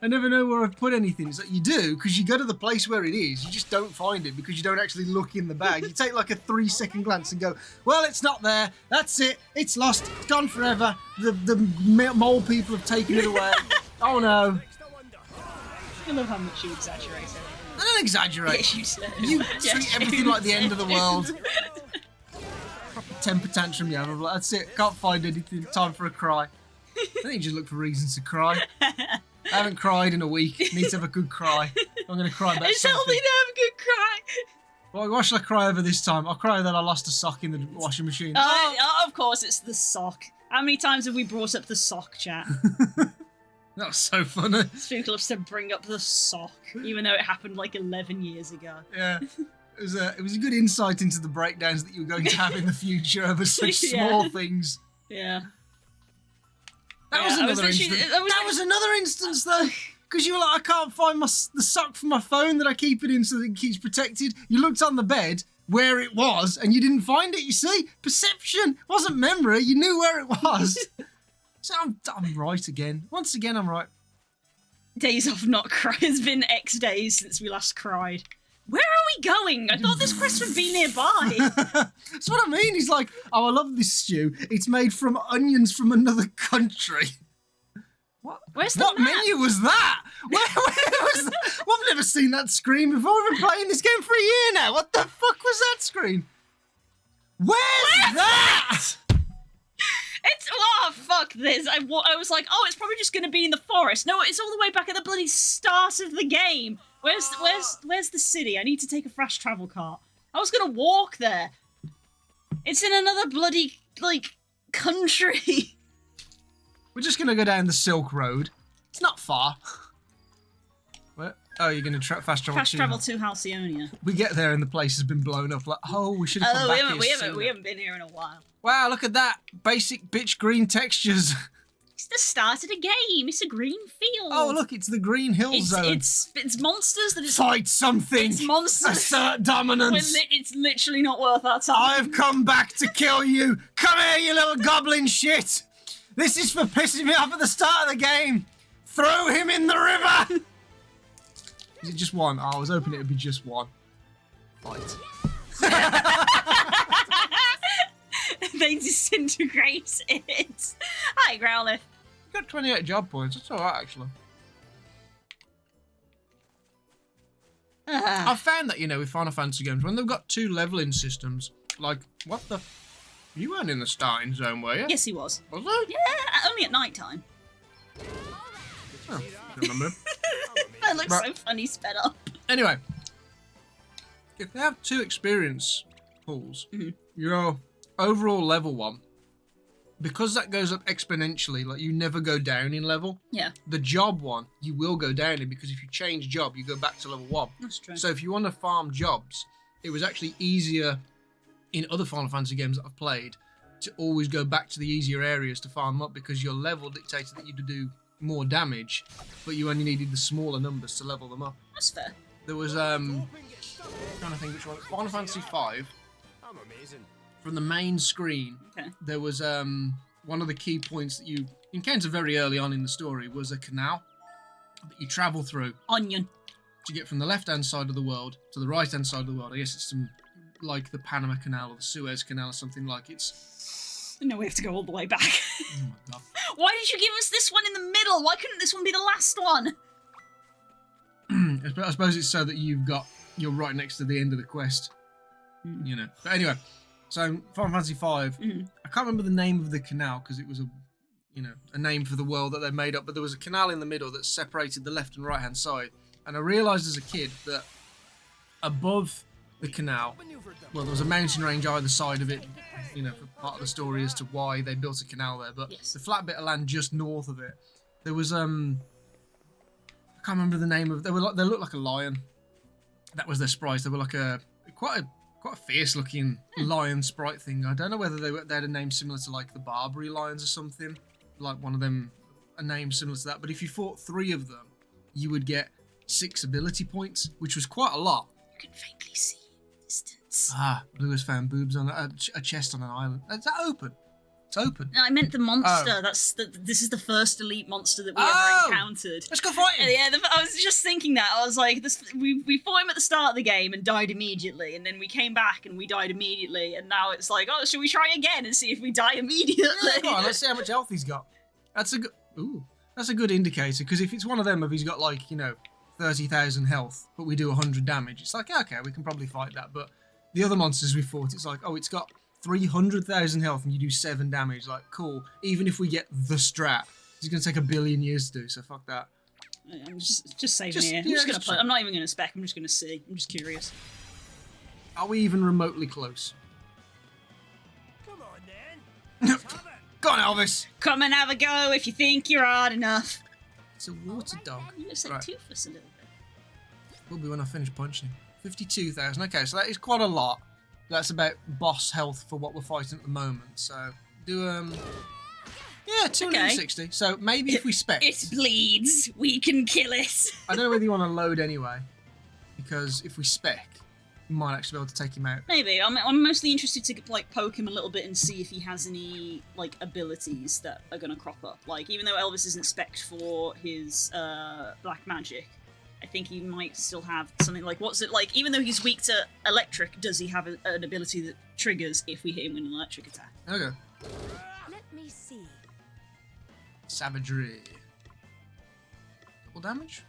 I never know where I've put anything." It's like you do, because you go to the place where it is. You just don't find it because you don't actually look in the bag. You take like a 3-second glance and go, "Well, it's not there. That's it. It's lost. It's gone forever. The mole people have taken it away. Oh no." I love how much you exaggerate it. I don't exaggerate. Yes, you said. You Yes, treat you everything like the said. end of the world. Proper temper tantrum, yeah. I'm like, that's it. Can't find anything. Time for a cry. I think you just look for reasons to cry. I haven't cried in a week. Need to have a good cry. I'm going to cry about It's something. healthy to have a good cry. Well, what shall I cry over this time? I'll cry that I lost a sock in the washing machine. Of course, it's the sock. How many times have we brought up the sock chat? That was so funny. People have said bring up the sock, even though it happened like 11 years ago. Yeah. It was a good insight into the breakdowns that you were going to have in the future over such Yeah. small things. Yeah. That was Yeah, I was another literally- instance. I was- That was another instance, though. Because you were like, I can't find the sock for my phone that I keep it in so that it keeps protected. You looked on the bed where it was and you didn't find it. You see? Perception wasn't memory. You knew where it was. So I'm right again. Once again, I'm right. Days off not cry. It's been X days since we last cried. Where are we going? I thought this quest would be nearby. That's what I mean. He's like, oh, I love this stew. It's made from onions from another country. Where's the What map? menu was that? Where was that? Well, I've never seen that screen before. We've been playing this game for a year now. What the fuck was that screen? Where's that? It's fuck this. I was like, oh, it's probably just going to be in the forest. No, it's all the way back at the bloody start of the game. Where's the city? I need to take a fast travel cart. I was going to walk there. It's in another bloody country. We're just going to go down the Silk Road. It's not far. Where? Oh, you're going to fast travel. Fast travel to Halcyonia. We get there and the place has been blown up. Like, oh, we should have come Oh, back we here haven't sooner. been here in a while. Wow, look at that. Basic bitch green textures. It's the start of the game. It's a green field. Oh, look, it's the Green Hill Zone. It's monsters that it's Fight something. It's monsters. Assert dominance. It's literally not worth our time. I've come back to kill you. Come here, you little goblin shit. This is for pissing me off at the start of the game. Throw him in the river. Is it just one? Oh, I was hoping it would be just one. Fight. They disintegrate it. Hi, Growlithe. You got 28 job points. That's alright, actually. I've found that, with Final Fantasy games, when they've got 2 leveling systems, like, what the... You weren't in the starting zone, were you? Yes, he was. Was it? Yeah, only at night time. Oh, don't remember. That looks Right. so funny sped up. Anyway, if they have 2 experience pools, your overall level 1, because that goes up exponentially, like you never go down in level. Yeah, The job one, you will go down in, because if you change job, you go back to level 1. that's true. So if you want to farm jobs, it was actually easier in other Final Fantasy games that I've played to always go back to the easier areas to farm them up, because your level dictated that you could do more damage, but you only needed the smaller numbers to level them up. That's fair. There was trying to think which one. Final Fantasy V. I'm amazing. From the main screen, Okay. there was one of the key points that you encounter very early on in the story was a canal that you travel through Onion. to get from the left-hand side of the world to the right-hand side of the world. I guess it's some like the Panama Canal or the Suez Canal or something like it's. No, we have to go all the way back. Oh my god. Why did you give us this one in the middle? Why couldn't this one be the last one? I suppose it's so that you're right next to the end of the quest. You know. But anyway, so Final Fantasy V. I can't remember the name of the canal because it was a name for the world that they made up. But there was a canal in the middle that separated the left and right hand side. And I realised as a kid that above the canal, well, there was a mountain range either side of it. You know, for part of the story as to why they built a canal there. But the flat bit of land just north of it, there was I can't remember the name of. They looked like a lion. That was their sprites. They were like quite a fierce looking lion sprite thing. I don't know whether they had a name similar to like the Barbary lions or something, like one of them, a name similar to that. But if you fought 3 of them, you would get 6 ability points, which was quite a lot. You can faintly see distance. Blue has found boobs on a chest on an island. Is that open? It's open. No, I meant the monster. Oh. This is the first elite monster that we ever encountered. Let's go fight him. Yeah, I was just thinking that. I was like, we fought him at the start of the game and died immediately, and then we came back and we died immediately, and now it's like, oh, should we try again and see if we die immediately? Yeah, go on, let's see how much health he's got. That's a good indicator, because if it's one of them, if he's got like 30,000 health, but we do 100 damage, it's like, okay, we can probably fight that. But the other monsters we fought, it's like, oh, it's got 300,000 health and you do 7 damage. Like, cool. Even if we get the strat, it's going to take 1 billion years to do, so fuck that. I'm just saving here. I'm just going to play. I'm not even going to spec. I'm just going to see. I'm just curious. Are we even remotely close? Come on, then. Go on, Elvis. Come and have a go if you think you're hard enough. It's a water dog. You looks like Toothless a little bit. Will be when I finish punching him. 52,000. Okay, so that is quite a lot. That's about boss health for what we're fighting at the moment. So do 260. Okay. So maybe if we spec, it bleeds. We can kill it. I don't know whether you want to load anyway, because if we spec, we might actually be able to take him out. Maybe. I'm mostly interested to like poke him a little bit and see if he has any like abilities that are gonna crop up. Like even though Elvis isn't spec'd for his black magic, I think he might still have something like, what's it like? Even though he's weak to electric, does he have an ability that triggers if we hit him with an electric attack? Okay. Let me see. Savagery. Double damage?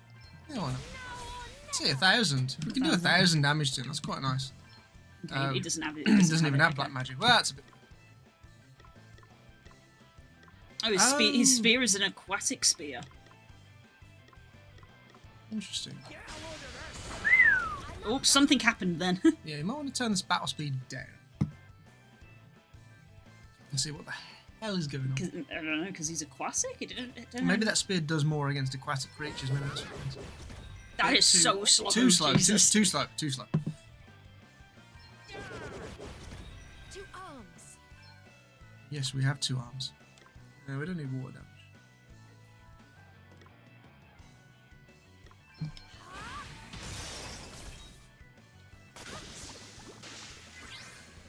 Yeah, why not? Say 1,000. If we can do 1,000 damage to him, that's quite nice. Okay, he doesn't have it. He doesn't even have black magic. Well, that's a bit. Oh, his spear is an aquatic spear. Interesting. Oh, something happened then. Yeah, you might want to turn this battle speed down. And see what the hell is going on. I don't know, because he's aquatic? Maybe that spear does more against aquatic creatures. Maybe that's what it is. That is so slow. Too slow. Too slow. 2 arms. Yes, we have 2 arms. No, we don't need water damage.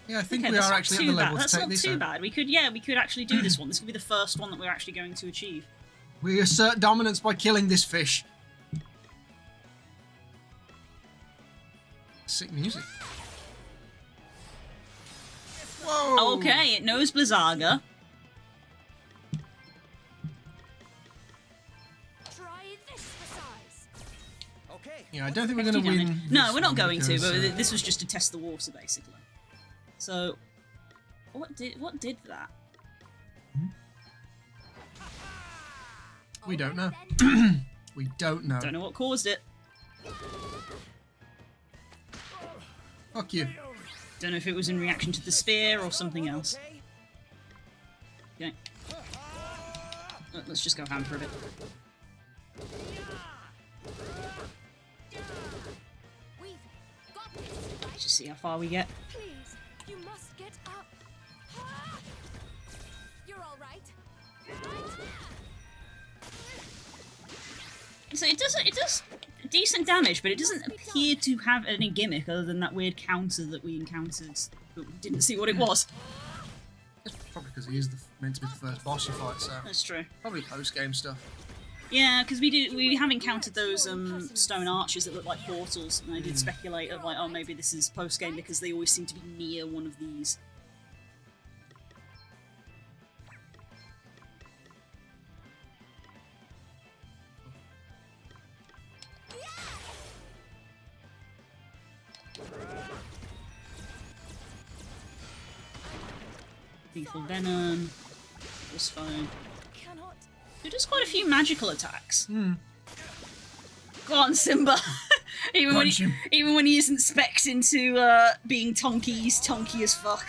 Yeah, I think we are actually at the level to take this. That's not too bad. We could actually do this one. This could be the first one that we're actually going to achieve. We assert dominance by killing this fish. Sick music. Whoa! Okay, it knows Blizzaga. Yeah, I don't think we're going to win. No, we're not going to, but this was just to test the water, basically. So, what did that? We don't know. We don't know. Don't know what caused it. Fuck you. Don't know if it was in reaction to the spear or something else. Okay. Let's just go ham for a bit. Let's just see how far we get. Please, you must get up. You're all right. So it does decent damage, but it doesn't appear to have any gimmick other than that weird counter that we encountered, but we didn't see what it was. It's probably because he is meant to be the first boss you fight, so... That's true. Probably post-game stuff. Yeah, because we have encountered those stone arches that look like portals, and I did speculate of like, oh, maybe this is post game because they always seem to be near one of these. Lethal Venom, Force Foam. Cannot. It does quite a few magical attacks. Go on, Simba. even when he isn't spec'd into being Tonky, he's Tonky as fuck.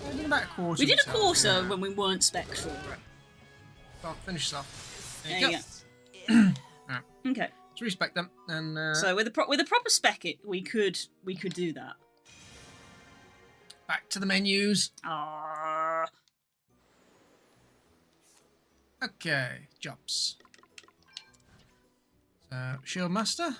I did about a quarter. We did a myself, quarter yeah. when we weren't spec'd for it. Well, finish this off. There There you you go. go. Okay. Let's respect them. And So with a proper spec, we could do that. back to the menus. Ah. Okay, jobs. So, Shield Master.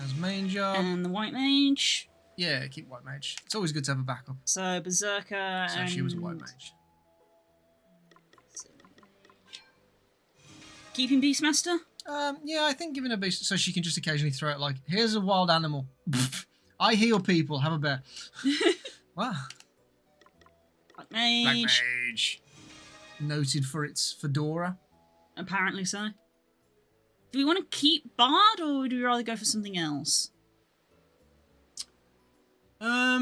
As main job. And the White Mage. Yeah, keep White Mage. It's always good to have a backup. So Berserker So and... she was a White Mage. Keeping Beastmaster? Yeah, I think giving her beast so she can just occasionally throw it like, here's a wild animal. I heal people, have a bear. Wow. Black Mage. Black Mage. Noted for its fedora. Apparently so. Do we want to keep Bard, or would we rather go for something else? I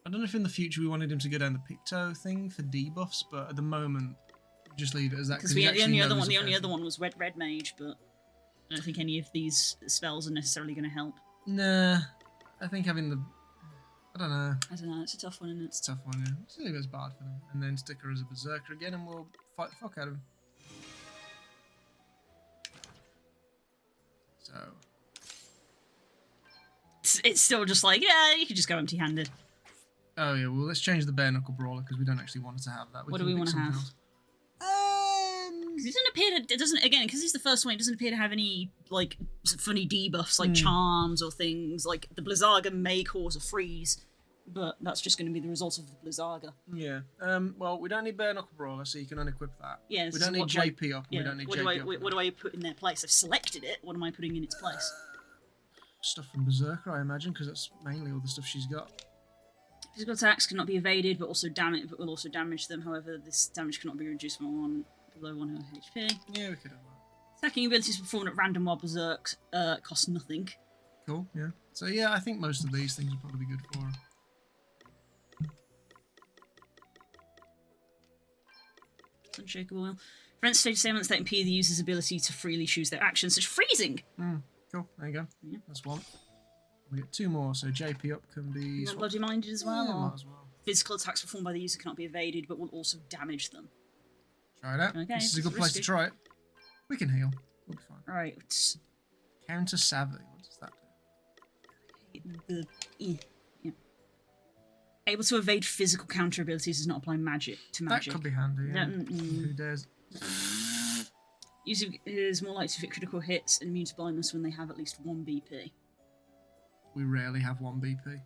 don't know if in the future we wanted him to go down the Picto thing for debuffs, but at the moment, just leave it as that. Because the only other one was Red Mage, but I don't think any of these spells are necessarily going to help. Nah, I think having the... I don't know. I don't know, it's a tough one, isn't it? It's a tough one, yeah. Just leave it as Bard for now. And then stick her as a Berserker again and we'll fight the fuck out of him. So... It's still just like, yeah, you could just go empty-handed. Oh yeah, well let's change the Bare Knuckle Brawler because we don't actually want it to have that. What do we want to have? Because it doesn't appear to, it doesn't, again, because it's the first one, it doesn't appear to have any, like, funny debuffs, like charms or things. Like, the Blizzaga may cause a freeze, but that's just going to be the result of the Blizzaga. Yeah. Well, we don't need Bare Knuckle Brawler, so you can unequip that. Yeah, we don't need JP up, and we don't need JP up. What do I put in their place? I've selected it, what am I putting in its place? Stuff from Berserker, I imagine, because that's mainly all the stuff she's got. Physical attacks cannot be evaded, but will also damage them. However, this damage cannot be reduced below 1 HP. Yeah, we could have that. Attacking abilities performed at random while Berserk cost nothing. Cool, yeah. So yeah, I think most of these things would probably be good for her. Unshakable will. Prevents stage ailments that impede the user's ability to freely choose their actions, such as freezing. Cool, there you go. Yeah. That's one. We get 2 more, so JP up can be... You want Bloody Minded as well? Yeah, or might as well. physical attacks performed by the user cannot be evaded, but will also damage them. Try it out. Okay, This is a good place to risky. try it. We can heal. We'll be fine. Right. Counter Savvy. What does that do? Yeah. Able to evade physical counter abilities does not apply magic to magic. That could be handy, yeah. Mm. Who dares? User is more likely to hit critical hits and immune to blindness when they have at least 1 BP. We rarely have 1 BP.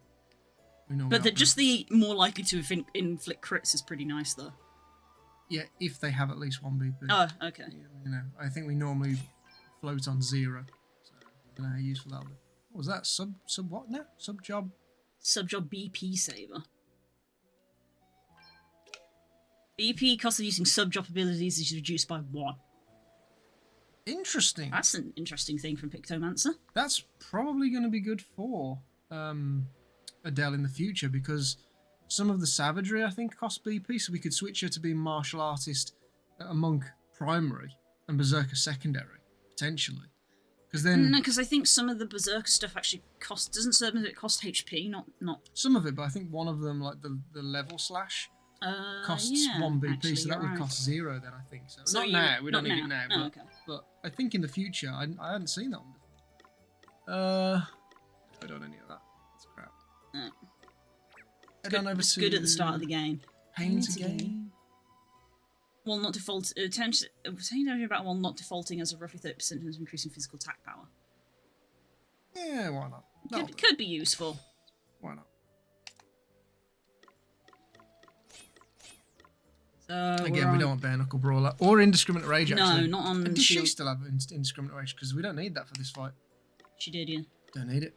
We normally But have just the more likely to inflict crits is pretty nice, though. Yeah, if they have at least 1 BP. Oh, okay. You know, I think we normally float on 0. So I don't know how useful that'll be. What was that? Sub what now? Subjob? Subjob BP saver. BP cost of using subjob abilities is reduced by 1. Interesting. That's an interesting thing from Pictomancer. That's probably going to be good for Adele in the future because some of the savagery, I think, cost BP, so we could switch her to being martial artist, a monk primary, and berserker secondary, potentially. Because then... No, because I think some of the berserker stuff actually cost... Doesn't some of it cost HP, not... Some of it, but I think one of them, like the level slash, costs yeah, 1 BP, actually, so that would you're cost 0 then, I think. So not you- now, we don't not need it now, Oh, but, okay. but I think in the future, I hadn't seen that one before. I don't know any of that. That's crap. No. Head on over It's to good at the start of the game. Pains again. While not default... Attention about while not defaulting as a roughly 30% of increasing physical attack power. Yeah, why not? That'll do. Could be useful. Why not? Again, we don't want bare knuckle brawler or indiscriminate rage. No, Actually, not on And does she shield. still have indiscriminate rage? Because we don't need that for this fight. She did, yeah. Don't need it.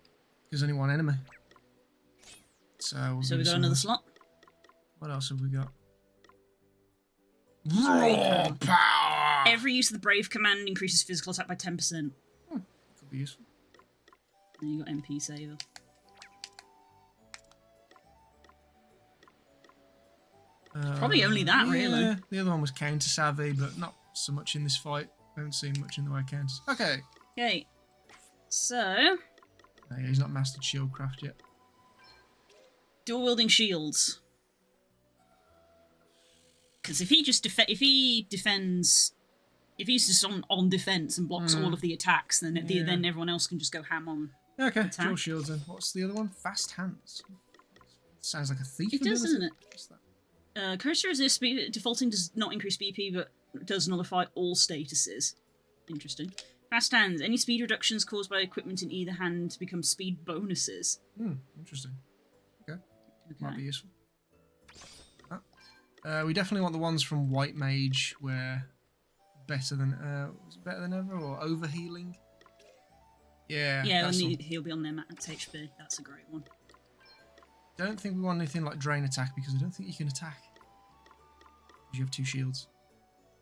There's only one enemy. So we'll So give we you got some another more. slot. What else have we got? Raw power. Every use of the Brave command increases physical attack by 10%. Could be useful. Then you got MP saver. Probably only that, really. Yeah, the other one was counter savvy, but not so much in this fight. I haven't seen much in the way of counters. Okay. Okay. So, No, yeah, he's not mastered shieldcraft yet. dual wielding shields. Because if he just defends, if he's just on defense and blocks all of the attacks, then then everyone else can just go ham on. Okay, Attack. dual shields then. What's the other one? Fast hands. Sounds like a thief. It does, doesn't it? What's that? Cursor resist defaulting does not increase BP, but does nullify all statuses. Interesting. Fast hands. Any speed reductions caused by equipment in either hand become speed bonuses. Interesting. Okay. Might be useful. We definitely want the ones from White Mage where better than was it better than ever or overhealing? Yeah. Yeah, that's and one. he'll be on their max HP. That's a great one. Don't think we want anything like drain attack because I don't think you can attack. Because you have 2 shields.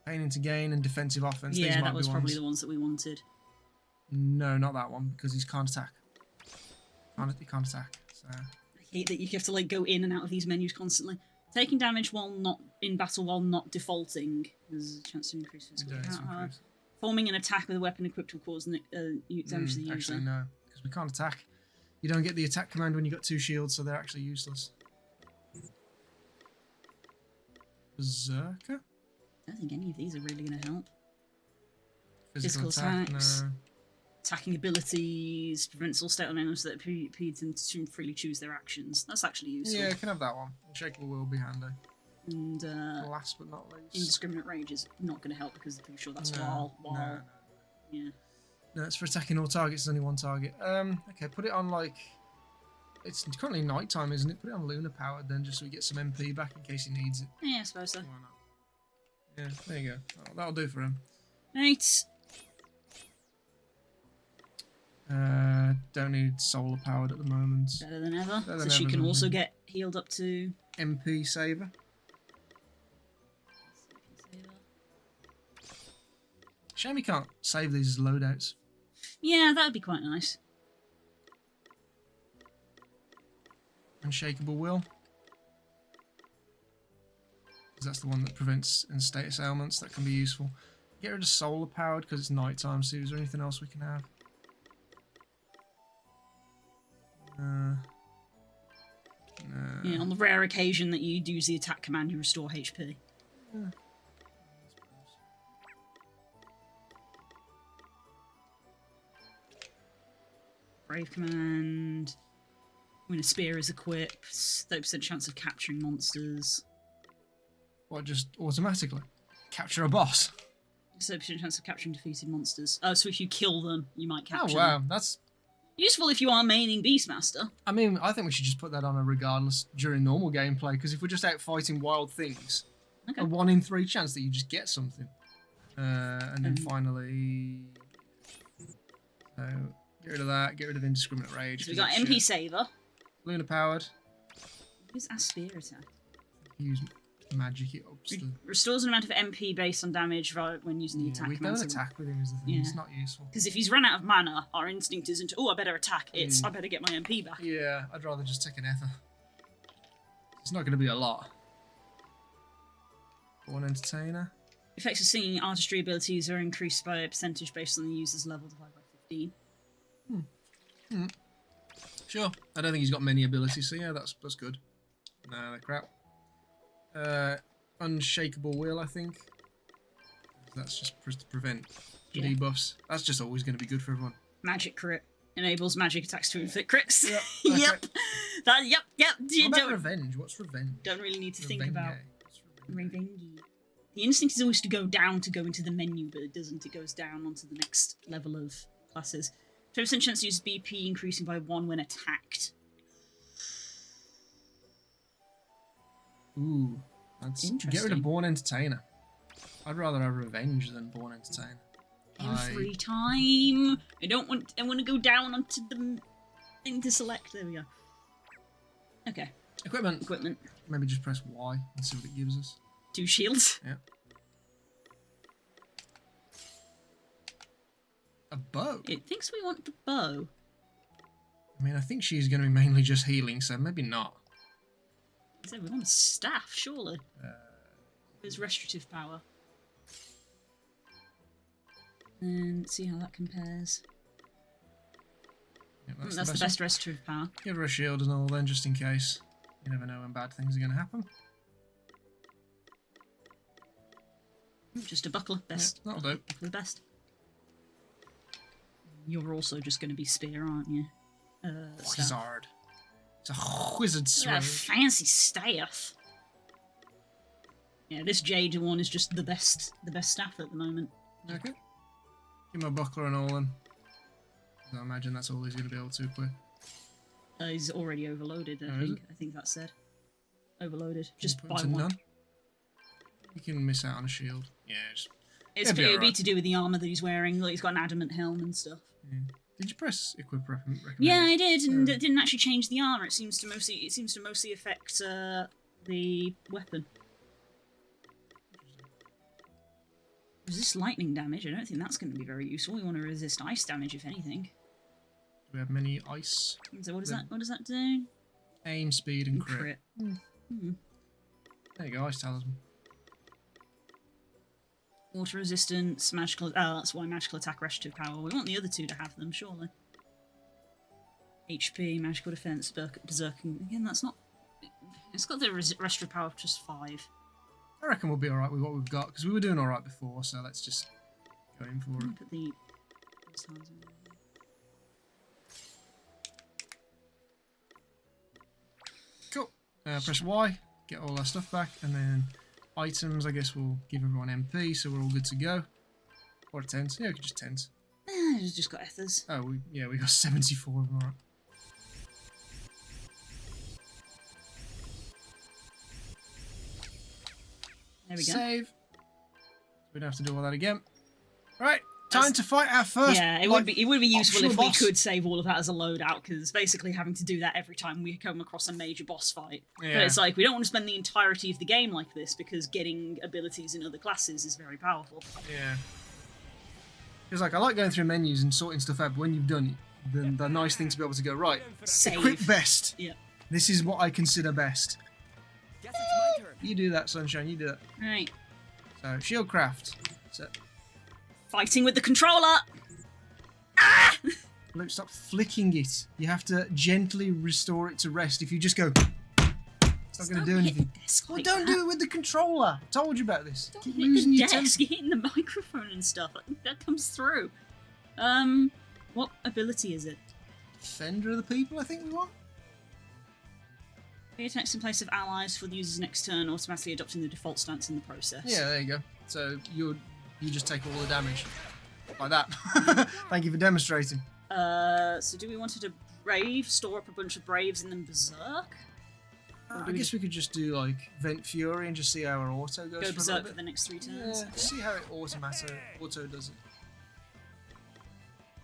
Pain into gain and defensive offense. These Yeah, might that was be probably ones. the ones that we wanted. No, not that one because he can't attack. He can't attack. So I hate that you have to like go in and out of these menus constantly. Taking damage while not in battle while not defaulting. There's a chance to increase physical It does attack. increase. Forming an attack with a weapon equipped will cause damage to the user. Actually, no, because we can't attack. You don't get the attack command when you've got 2 shields, so they're actually useless. Berserker? I don't think any of these are really going to help. Physical Physical attack? attacks. No. Attacking abilities, prevents all state elements that appear to freely choose their actions. That's actually useful. Yeah, you can have that one. Unshakable will be handy. And Last but not least. indiscriminate rage is not going to help because I'm pretty sure that's No, while. Yeah. No, it's for attacking all targets. There's only one target. Okay, put it on like... It's currently nighttime, isn't it? Put it on lunar powered then, just so we get some MP back in case he needs it. Yeah, I suppose so. Why not? Yeah, there you go. That'll do for him. Right. Don't need solar powered at the moment. Better than ever. Better So than she ever, can doesn't also it? get healed up to. MP saver. Shame we can't save these as loadouts. Yeah, that would be quite nice. Unshakable will. Because that's the one that prevents and status ailments. That can be useful. Get rid of solar powered because it's nighttime. So is there anything else we can have? No. Yeah, on the rare occasion that you use the attack command, you restore HP. Brave command. When a spear is equipped, 30% chance of capturing monsters. What, just automatically? Capture a boss? 30% chance of capturing defeated monsters. Oh, so if you kill them, you might Oh capture wow, them. that's... Useful if you are maining Beastmaster. I mean, I think we should just put that on a regardless during normal gameplay, because if we're just out fighting wild things, Okay. a 1 in 3 chance that you just get something. And then finally... So, get rid of that, get rid of indiscriminate rage. So we 'cause got it's MP shit. Saver. Lunar powered. Use a spear attack. Use magic, it ups the... Restores an amount of MP based on damage when using the attack we command. don't attack with him is the thing, Yeah. it's not useful. Because if he's run out of mana, our instinct isn't, oh, I better attack. It's, I better get my MP back. Yeah, I'd rather just take an ether. It's not going to be a lot. One entertainer. Effects of singing artistry abilities are increased by a percentage based on the user's level divided by 15. Sure. I don't think he's got many abilities, so yeah, that's good. No, they're crap. Unshakable will, I think. That's just to prevent Yeah. debuffs. That's just always going to be good for everyone. Magic crit. Enables magic attacks to inflict crits. Yep. Yep. Yep. You What about don't, revenge? What's revenge? don't really need to think Revenge. about What's revenge? revenge. The instinct is always to go down to go into the menu, but it doesn't. It goes down onto the next level of classes. 20% chance to use BP increasing by 1 when attacked. Ooh, Let's get rid Interesting. of Born Entertainer. I'd rather have Revenge than Born Entertainer. Every time. I want to go down onto the thing to select. There we go. Okay. Equipment. Maybe just press Y and see what it gives us. 2 shields. Yeah. A bow. It thinks we want the bow. I mean, I think she's going to be mainly just healing, so maybe not. So we want a staff, surely. There's restorative power. And see how that compares. Yeah, That's the best restorative power. Give her a shield and all then, just in case. You never know when bad things are going to happen. Just a buckler, best. Yeah, that'll do. Buckler, best. You're also just going to be spear, aren't you? Staff. Wizard. It's a wizard Look at that sword. fancy staff. Yeah, this Jade one is just the best staff at the moment. Okay. Give him a buckler and all then. I imagine that's all he's going to be able to equip. He's already overloaded, Oh, is it? I think that said. Overloaded. Just Put by him to one. none. You can miss out on a shield. Yeah, just... It It'll be would be alright. to do with the armour that he's wearing. Like, he's got an adamant helm and stuff. Yeah. Did you press equip recommend? Yeah, I did, and Oh. it didn't actually change the armour. It seems to mostly affect the weapon. Resist lightning damage. I don't think that's going to be very useful. We want to resist ice damage, if anything. Do we have many ice? So what does The- that? What does that do? Aim, speed, and crit. Hmm. There you go, ice talisman. Water resistance, magical. Oh, that's why magical attack, restorative power. We want the other two to have them, surely. HP, magical defense, berserking. Again, that's not. It's got the restorative power of just 5. I reckon we'll be alright with what we've got, because we were doing alright before, so let's just go in for it. Put the. Cool. Press Y, get all our stuff back, and then items, I guess we'll give everyone MP, so we're all good to go. Or a tent. Yeah, we could just tent. It's just got ethers. Oh, we got 74 of them, alright. There we go. Save. We don't have to do all that again. Right, time to fight our first. Yeah, it would be useful if optional we boss. could save all of that as a loadout, because basically having to do that every time we come across a major boss fight. Yeah. But it's like, we don't want to spend the entirety of the game like this, because getting abilities in other classes is very powerful. Yeah. Because like I like going through menus and sorting stuff out, but when you've done it, then the nice thing to be able to go right. Save. Equip best. Yeah. This is what I consider best. Guess it's my turn. You do that, Sunshine. You do that. Right. So shieldcraft. So Fighting with the controller! Luke, stop flicking it. You have to gently restore it to rest. If you just go, it's not going to do hit anything. the desk Well, like don't that. do it with the controller. I told you about this. Don't Keep hit losing the your desk, temper. you're hitting the microphone and stuff. I think that comes through. What ability is it? Defender of the people, I think we want. He attacks in place of allies for the user's next turn, automatically adopting the default stance in the process. Yeah, there you go. So you just take all the damage. Like that. Thank you for demonstrating. So do we want to brave, store up a bunch of braves and then berserk? I guess we could just do like Vent Fury and just see how our auto goes Go for a little berserk bit. for the next 3 turns? Yeah, see how it auto does it.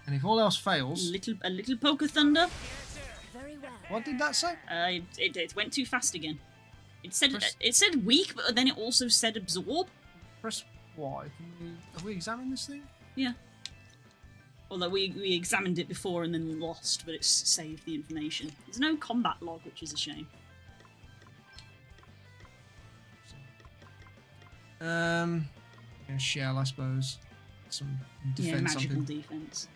And if all else fails, A little poke of thunder. Very well. what did that say? It went too fast again. It said Press- weak, but then it also said absorb. Press Y. Have we examined this thing? Yeah. Although we examined it before and then lost, but it's saved the information. There's no combat log, which is a shame. Yeah, shell, I suppose. Some defense Yeah, magical something. defense.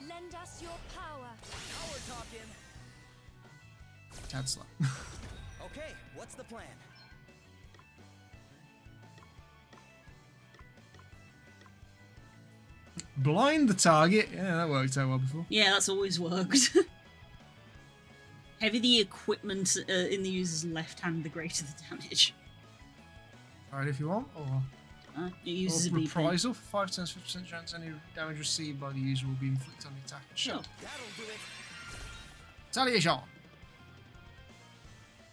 Lend us your power. Now we're talking. Tad slap. Okay, what's the plan? Blind the target. Yeah, that worked out well before. Yeah, that's always worked. Heavy the equipment in the user's left hand, the greater the damage. Alright, if you want, or It uses a BP. reprisal for 5 turns, 50% chance any damage received by the user will be inflicted on the attack. Sure. That'll do it. Retaliation.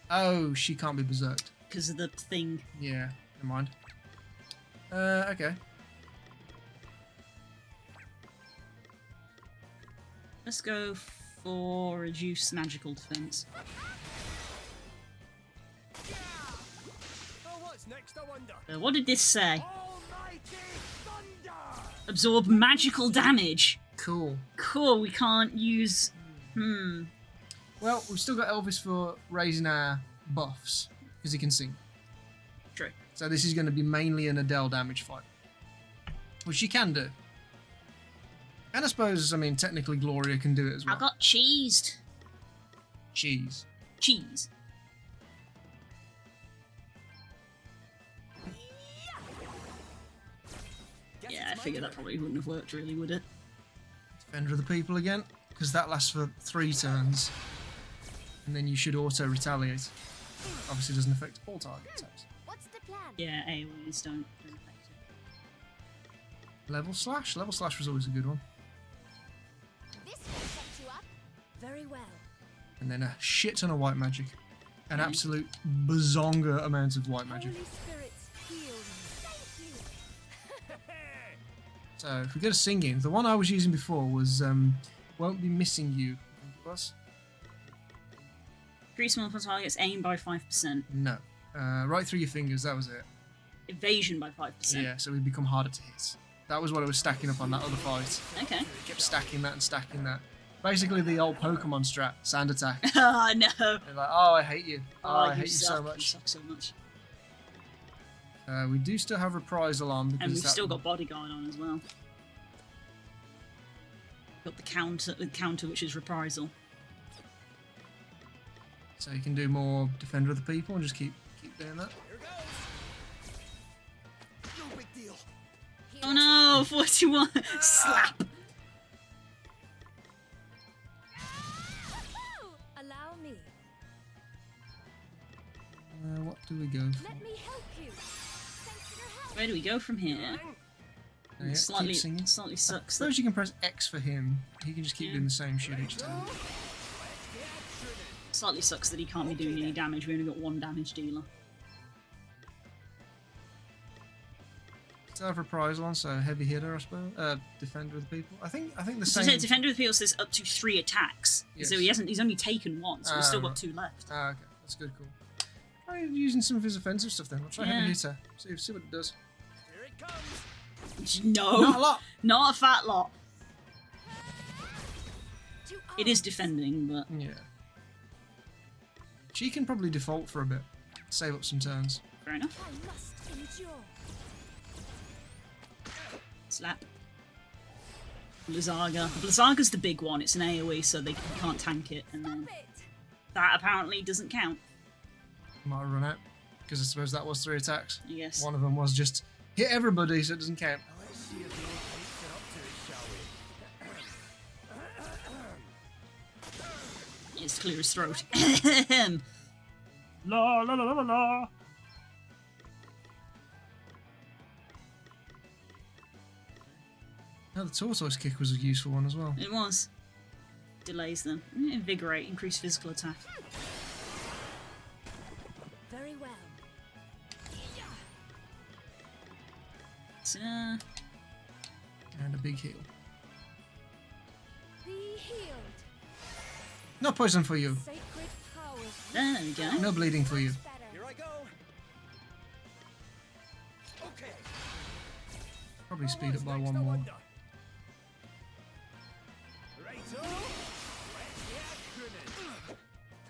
Oh, she can't be berserked. because of the thing. Yeah, never mind. Okay. Let's go for reduce magical defense. Oh, what's next, I wonder? What did this say? Almighty thunder! Absorb magical damage. Cool. Cool, we can't use... Well, we've still got Elvis for raising our buffs, because he can sing. True. So this is going to be mainly an Adele damage fight. Which she can do. And I suppose, I mean, technically Gloria can do it as well. I got cheesed. Cheese. Cheese. Yeah, I figured that probably wouldn't have worked really, would it? Defender of the people again, because that lasts for 3 turns. And then you should auto retaliate. Obviously doesn't affect all target attacks. What's the plan? Yeah, AoEs don't affect it. Level slash? Level slash was always a good one. This will set you up. Very well. And then a shit ton of white magic. An absolute bazonga amount of white magic. Holy spirits, heal me. Thank you. So if we go to singing, the one I was using before was Won't Be Missing You. I think it was. Increase multiple targets, aim by 5%. No. Right through your fingers, that was it. Evasion by 5%. Yeah, so we become harder to hit. That was what I was stacking up on that other fight. Okay. Kept stacking that and stacking that. Basically the old Pokemon strat, sand attack. Oh no. They're like, oh, I hate you. Oh, I you hate you so suck. much. You suck so much. We do still have Reprisal on. Because And we've that still got Bodyguard on as well. Got the counter which is Reprisal. So you can do more Defender of the People and just keep doing that. Here goes. No big deal. Oh no, 41! Slap! Allow me. What do we go for? Let me help you. Thanks for your help. Where do we go from here? Yeah, keep Slightly singing. I sucks that... suppose you can press X for him. He can just keep doing the same shit each time. Slightly sucks that he can't be doing any damage. We only got 1 damage dealer. Still have Reprisal on, so heavy hitter, I suppose. Defender of the People. I think the same. Defender of the Field says up to 3 attacks. Yes. So he's only taken 1, so we've still got right. 2 left. Ah, okay, that's good. Cool. Try using some of his offensive stuff then. I'll try heavy Yeah. hitter. See what it does. Here it comes. No, Not a lot. not a fat lot. To It is defending, but Yeah. She can probably default for a bit. Save up some turns. fair enough. I must endure. Slap. Blizzaga. Blizzaga's the big one. It's an AoE, so you can't tank it, and then Stop it. that apparently doesn't count. Might have run out. Because I suppose that was 3 attacks. I guess. One of them was just hit everybody, so it doesn't count. Let's see if the old mates are up to it, shall we? It's to clear his throat. La la la la la. Now the tortoise kick was a useful one as well. It was. Delays them. Invigorate. Increase physical attack. Very well. So, And a big heal. Be healed. No poison for you. Sacred powers. there we go. No bleeding for you. Better. Here I go. Okay. Probably speed What's up by next, 1 I more. wonder? Righto. Let's get grinning.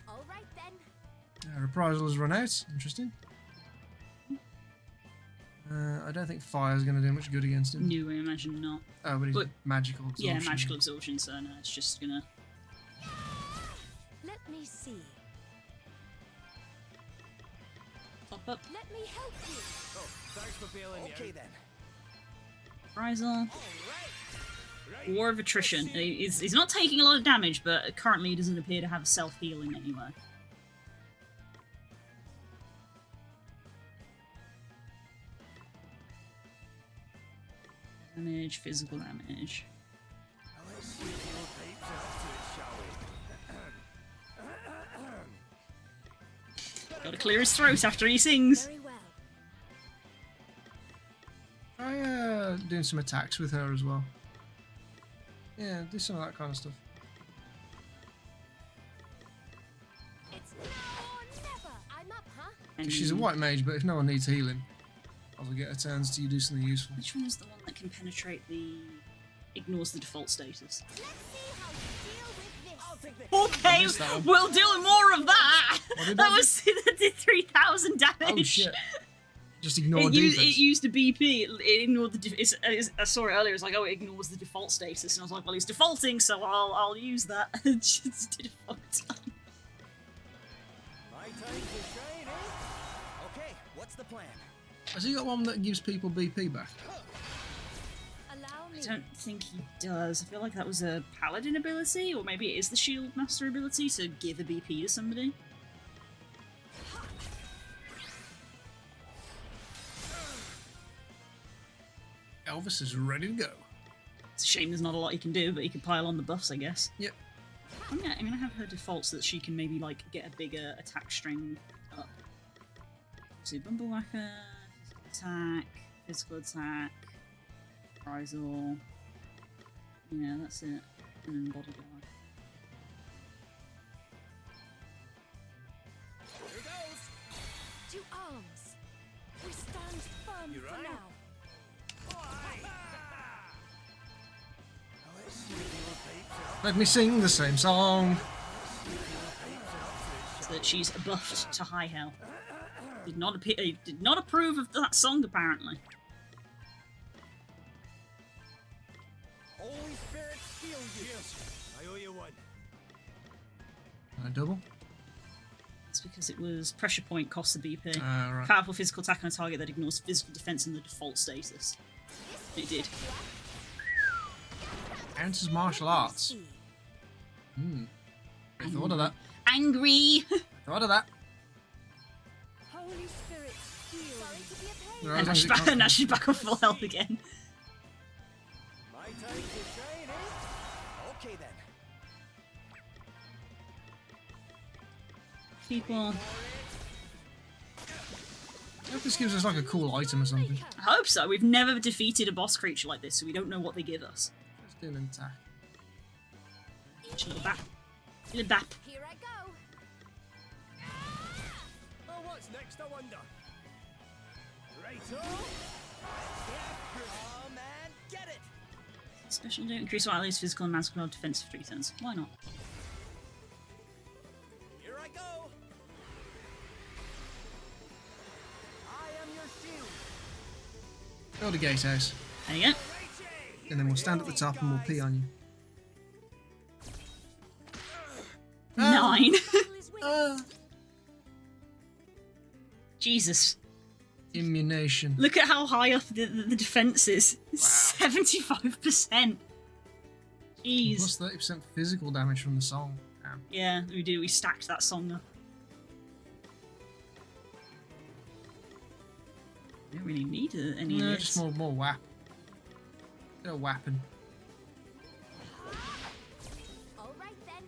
All right then. Reprisal has run out. Interesting. I don't think fire's going to do much good against him. New, I imagine not. Oh, but he's But- magical absorption. Yeah, magical absorption, so no, it's just gonna... Let me see. Pop up. Let me help you. Oh, thanks for bailing me Okay out. then. Reprisal. Right. War of Attrition. He's not taking a lot of damage, but currently he doesn't appear to have self-healing anywhere. Damage, physical damage. Let's see if the old mates are up to it, shall we? Better Gotta clear his throat after he sings. Very well. Try doing some attacks with her as well. Yeah, do some of that kind of stuff. It's now or never. I'm up, huh? And She's a white mage, but if no one needs healing, I'll get her turns to you do something useful. Which one is the one that can penetrate the... ignores the default status? Let's see how you deal with this. I'll take this. Okay, missed that one. we'll do more of that! What did That that was... that did 3,000 damage! Oh shit. Just ignore It used, defense. it used a BP. It ignored the. I saw it earlier. It's like, oh, it ignores the default status, and I was like, well, he's defaulting, so I'll use that. Just did a fuck ton. My time to shine, eh? Okay, what's the plan? Has he got one that gives people BP back? Allow me. I don't think he does. I feel like that was a paladin ability, or maybe it is the shield master ability to give a BP to somebody. Elvis is ready to go. It's a shame there's not a lot you can do, but you can pile on the buffs, I guess. Yep. I'm gonna have her default so that she can maybe like get a bigger attack string up. So Bumblewhacker, physical attack, Rizal. Yeah, that's it. And then bodyguard. Here goes! To arms. We stand firm You for right? now. Let me sing the same song. So that she's buffed to high hell. Did not approve of that song apparently. Holy Spirit, heal you! I owe you one. A double. It's because it was pressure point costs a BP. Right. Powerful physical attack on a target that ignores physical defense in the default status. It did. Counts as martial arts. Hmm. I thought of that. Angry. Thought of that. Holy Spirit, heal. Sorry to be a pain. There And are now she's, things back, that now can't- she's back on full health again. My time to shine, eh? Okay then. Keep on. I hope this gives us like a cool item or something. I hope so. We've never defeated a boss creature like this, so we don't know what they give us. Let's do an attack. Little bap. Little bap. Here I go. Oh, what's next, I wonder? Right-o! Oh, man, get it! Special do increase Riley's physical and magical defense for 3 turns. Why not? Here I go! I am your shield! Build a gatehouse. There you go. And then we'll stand at the top and we'll pee on you. 9. Ah. Jesus. Immunation. Look at how high up the defense is. 75%. Jeez. Plus 30% physical damage from the song. Damn. Yeah, we do. We stacked that song up. We don't really need any No, of just this. more whap. Bit of whapping. All right then.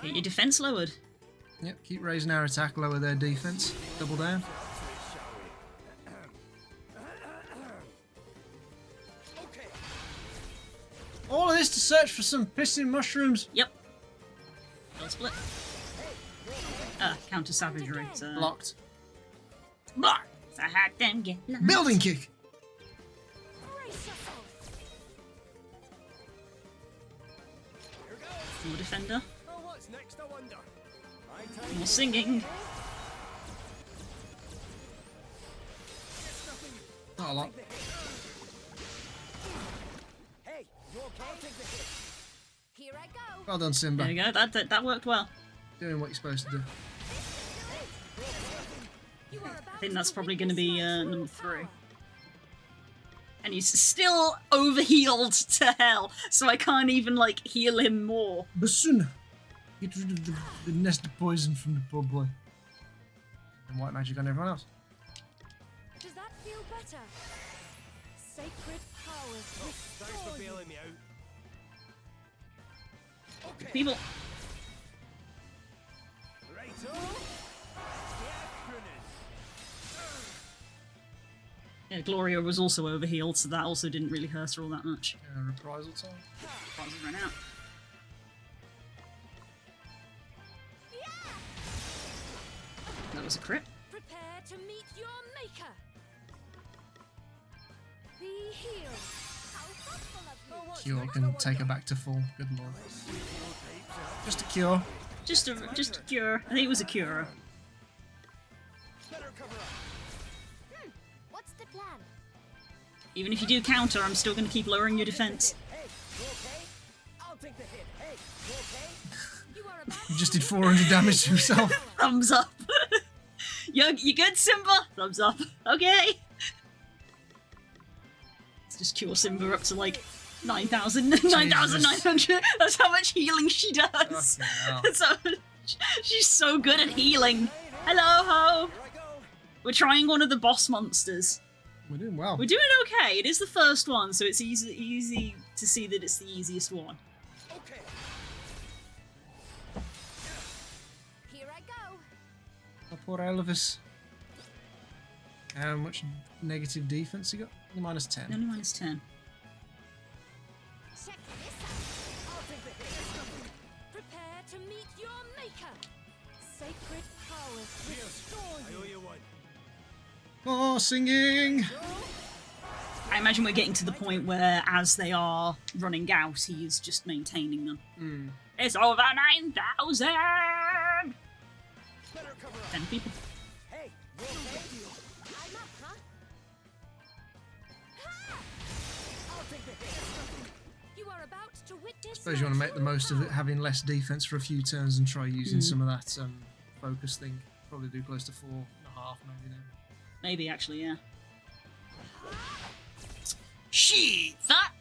Get your defense lowered. Yep, keep raising our attack, lower their defense. Double down. Okay, All of this to search for some pissing mushrooms. Yep. Well split. Counter savagery. So. Blocked. Blah! So I had them get lost. Building kick. Brace yourself. here goes! More defender. Oh, what's next, I wonder? My time More singing. Not a lot. Hey, you okay? I'll take the hit. Here I go. Well done, There Simba. you go. That worked well. Doing what you're supposed to do. You are I about think to that's probably going witness to be my true number 3. power. And he's still overhealed to hell, so I can't even like heal him more. Basuna. Get rid of the nest of poison from the poor boy. And white magic on everyone else. Does that feel better? Sacred powers Thanks restore for you. bailing me out. Okay. People. Righto. Yeah, Gloria was also overhealed, so that also didn't really hurt her all that much. Reprisal time. Prizes ran out. That was a crit. Prepare to meet your maker. Be healed. How thoughtful of you. Cure can take her back to full. Good lord. Just a cure. Just a cure. I think it was a cure. Better cover up. What's the plan? Even if you do counter, I'm still going to keep lowering your defense. Hey, you okay? I'll take the hit. Hey, you okay? You are about He just did 400 damage to himself. Thumbs up. You good, Simba? Thumbs up. Okay. Let's just cure Simba up to like 9,900. That's how much healing she does. Fucking hell. That's how much, she's so good at healing. Hello, ho. Here I go. We're trying one of the boss monsters. We're doing well. We're doing okay. It is the first one, so it's easy to see that it's the easiest one. Okay. Here I go. Oh, poor Elvis. How much negative defense he got? Only -10. Only -10. Check this out. I'll take the hit. prepare to meet your maker. Sacred powers restore I you. owe you one. Oh, singing! I imagine we're getting to the point where, as they are running out, he is just maintaining them. It's over 9,000! Better cover up. 10 people. Hey, you okay? I'm up, huh? I'll take the hit. You are about to witness. I suppose you want to make the most of it, having less defense for a few turns and try using some of that focus thing. Probably do close to 4.5 maybe then. Maybe, actually, yeah. Shit! That!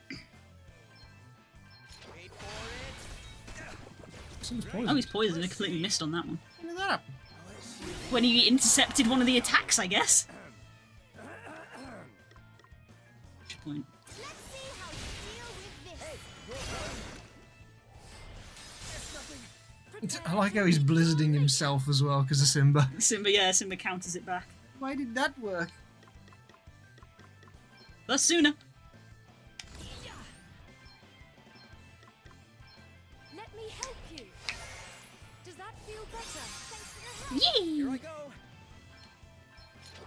Wait for it. Someone's poisoned. Oh, he's poisoned. I completely missed on that one. When did that happen? When he intercepted one of the attacks, I guess. Good point. Let's see how you deal with this. I like how he's blizzarding himself as well because of Simba. Simba counters it back. Why did that work? But sooner. Let me help you. Does that feel better? Thanks for the help. Here I Yay! go.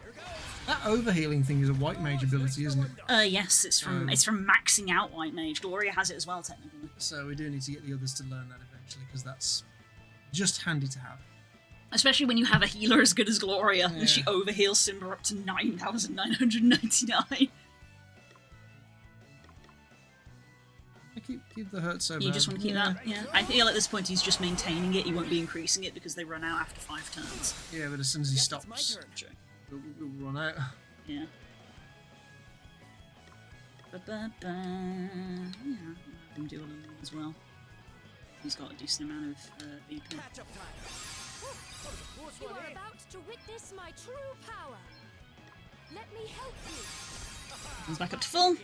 Here goes. That overhealing thing is a white mage ability, isn't it? Yes, it's from maxing out White Mage. Gloria has it as well, technically. So we do need to get the others to learn that eventually because that's just handy to have. Especially when you have a healer as good as Gloria, Yeah. and she overheals Simba up to 9,999. Keep the hurt so bad. You just want to keep that? Yeah. I feel at this point he's just maintaining it. He won't be increasing it because they run out after 5 turns. Yeah, but as soon as he Guess it's my stops, turn. we'll run out. Yeah. Ba-ba-ba. Yeah, I'll have him do a little as well. He's got a decent amount of BP. Catch up time. Close You one, are eh? about to witness my true power. Let me help you. He's back up to full. Game.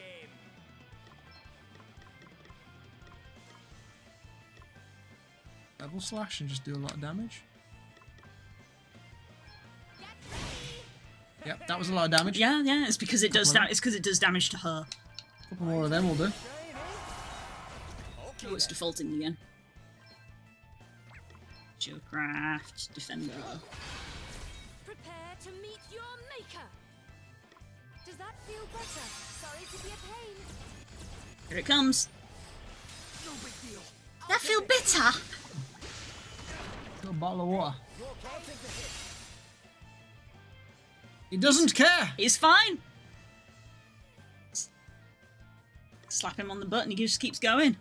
Level slash and just do a lot of damage. Get ready. Yep, that was a lot of damage. Yeah, it's because it does. Couple of It's because it does damage to her. A couple more of them will do. Oh, it's defaulting again. Geocraft, Defender. Prepare to meet your maker. Does that feel better? Sorry to be a pain. Here it comes. No big deal. That feel bitter. Got a bottle of water. You okay? I'll take the hit. He doesn't care. He's fine. Slap him on the butt and he just keeps going.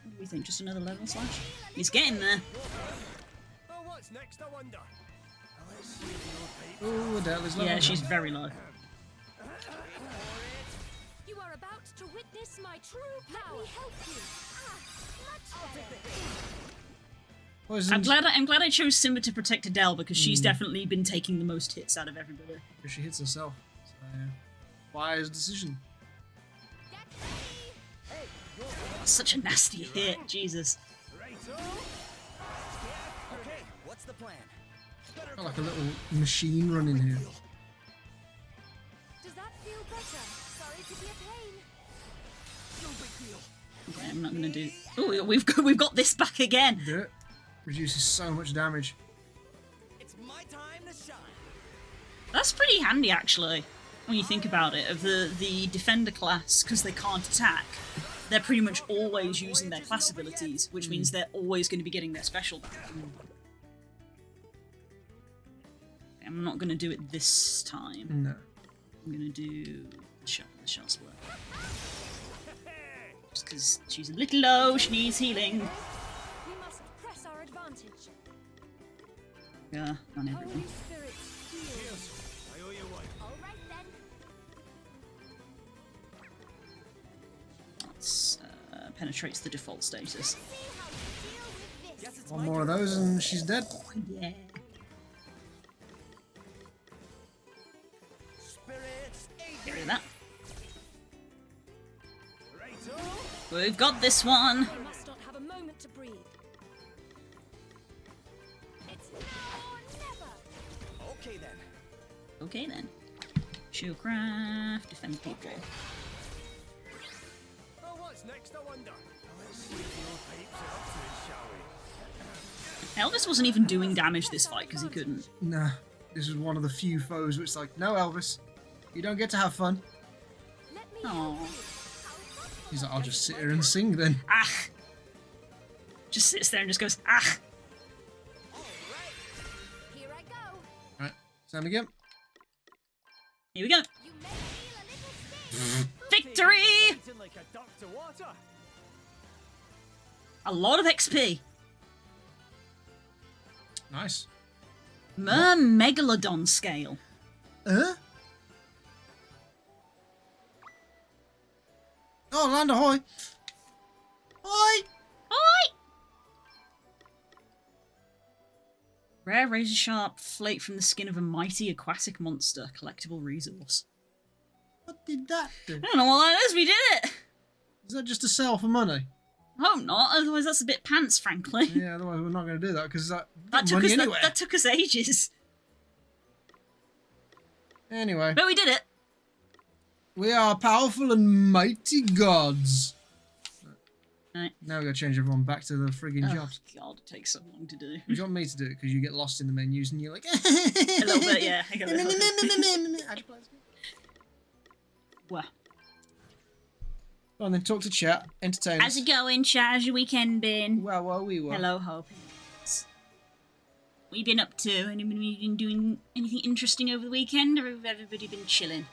What do we think? Just another level slash? He's getting there. Oh, what's next? I wonder. Oh, Adele is level. Yeah, she's very low. You are about to witness my true power. Let me help you. Much better. Poisoned. I'm glad I chose Simba to protect Adele because she's definitely been taking the most hits out of everybody. She hits herself. So, yeah. Wise decision. That's such a nasty hit, Jesus. Okay, what's the plan? Got like a little machine running here. Does that feel better? Sorry to be a pain. Okay, I'm not gonna do. Oh, we've got this back again. Do it. Reduces so much damage. It's my time to shine. That's pretty handy, actually, when you think about it. Of the defender class, because they can't attack, they're pretty much always using their class abilities, which means they're always going to be getting their special back. I'm not going to do it this time. No. I'm going to do the shot split. Just because she's a little low, she needs healing. We must press our advantage. Yeah, not everyone. Holy Spirit, heal. I owe you one. All right then. That's penetrates the default status. See how we deal with this. Guess it's One my more of turn. those and she's dead. Yeah. Spirits, Get rid of that. Righto. We've got this one. We must not have a moment to breathe. It's now or never. Okay then. Okay then. Shieldcraft, defend people. Oh, what's next? I wonder. Let's see if the old pipes are up to it, shall we? Elvis wasn't even doing damage this fight because he couldn't. Nah. This was one of the few foes which like, no Elvis, you don't get to have fun. Let me Aww. help you. He's like, I'll just sit here and sing then. Ah! Just sits there and just goes, ah! All right. Here I go. Right, Sam again. Here we go. You may feel a little sting. Victory! Eating like a duck to water. A lot of XP. Nice. Megalodon scale. Huh? Oh, land ahoy! Ahoy! Oi! Rare razor sharp flake from the skin of a mighty aquatic monster. Collectible resource. What did that do? I don't know what that is, we did it! Is that just to sell for money? I hope not, otherwise that's a bit pants, frankly. Yeah, otherwise we're not going to do that because that That money took us anyway. that took us ages. Anyway, But we did it. we are powerful and mighty gods. Right. Now we got to change everyone back to the frigging Oh, jobs. God, it takes so long to do. Do you want me to do it? Because you get lost in the menus and you're like... A little bit, yeah. I get a little bit. How'd you play this game? Well, Go on then, talk to chat, entertain how's us. it going, chat? How's your weekend been? Well, we were. Hello, Hope. What you been up to? Anybody been doing anything interesting over the weekend, or have everybody been chilling?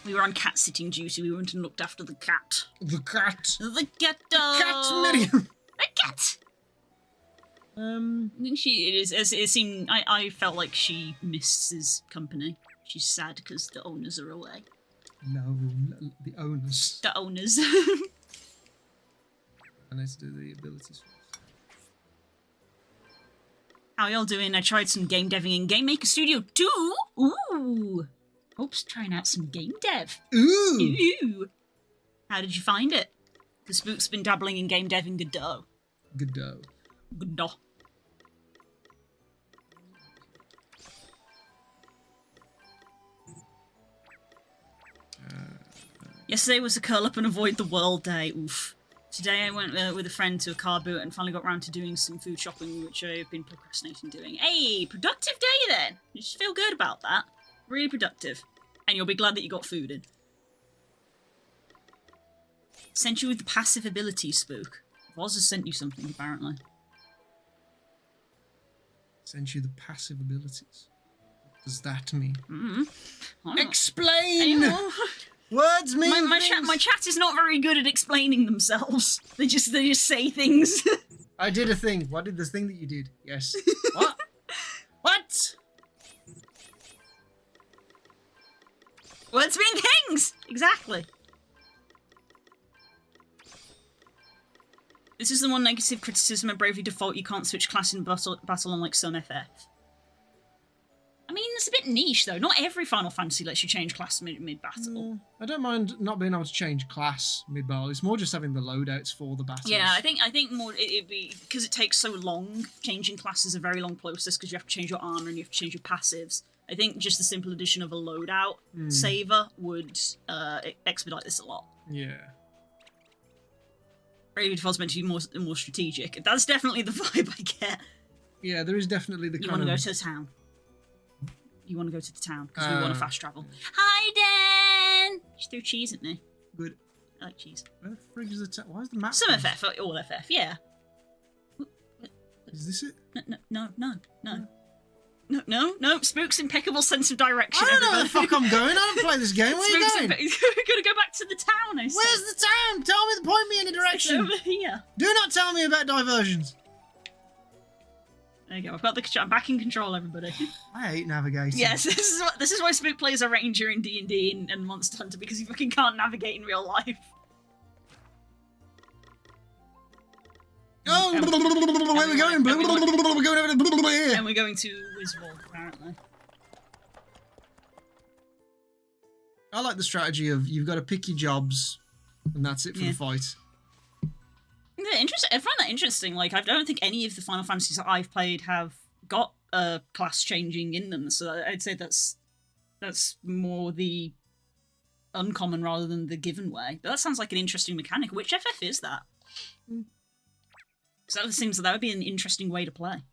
We were on cat sitting duty. We went and looked after the cat. The cat. The cat. Cat, Miriam. The cat. It seemed. I felt like she misses company. She's sad because the owners are away. No, the owners. The owners. I need to do the abilities first. How y'all doing? I tried some game deving in Game Maker Studio 2. Ooh. Hope's trying out some game dev. Ooh! Ooh. How did you find it? Because Spook's been dabbling in game dev in Godot. Godot. Godot. Yesterday was a curl up and avoid the world day. Oof. Today I went with a friend to a car boot and finally got round to doing some food shopping, which I've been procrastinating doing. Hey, productive day then. You should feel good about that. Really productive. And you'll be glad that you got food in. Sent you with the passive ability, Spook. Voz has sent you something, apparently. Sends you the passive abilities. What does that mean? Mm-hmm. Explain! Words mean my things. chat is not very good at explaining themselves. They just say things. I did a thing. What did this thing that you did? Yes. What? What? Words mean things! Exactly. This is the one negative criticism of Bravely Default. You can't switch class in battle unlike some FF. I mean, it's a bit niche though. Not every Final Fantasy lets you change class mid battle. I don't mind not being able to change class mid-battle. It's more just having the loadouts for the battles. Yeah, I think more it'd be because it takes so long. Changing class is a very long process because you have to change your armor and you have to change your passives. I think just the simple addition of a loadout saver would expedite this a lot. Yeah. Brave Default's meant to be more strategic. That's definitely the vibe I get. Yeah, there is definitely the You kind want of... to go to the town. You want to go to the town because we want to fast travel. Hi, Dan! She threw cheese at me. Good. I like cheese. Where the frig is the... Why is the map... Some FF, all FF, yeah. Is this it? No. Spook's impeccable sense of direction. I don't know where the everybody. fuck I'm going. I don't play this game. Where are you going? We're going to go back to the town, I said. Where's the town? Tell me, point me in a It's direction. over here. Do not tell me about diversions. There you go. I've got I'm back in control, everybody. I hate navigating. Yes, this is why Spook plays a ranger in D&D and Monster Hunter, because he fucking can't navigate in real life. Oh, where are we going? We're going over here. And we're going to Wiswall, apparently. I like the strategy of you've got to pick your jobs, and that's it for the fight. Yeah, interesting. I find that interesting. Like, I don't think any of the Final Fantasies that I've played have got class changing in them, so I'd say that's more the uncommon rather than the given way. But that sounds like an interesting mechanic. Which FF is that? Because that seems that would be an interesting way to play.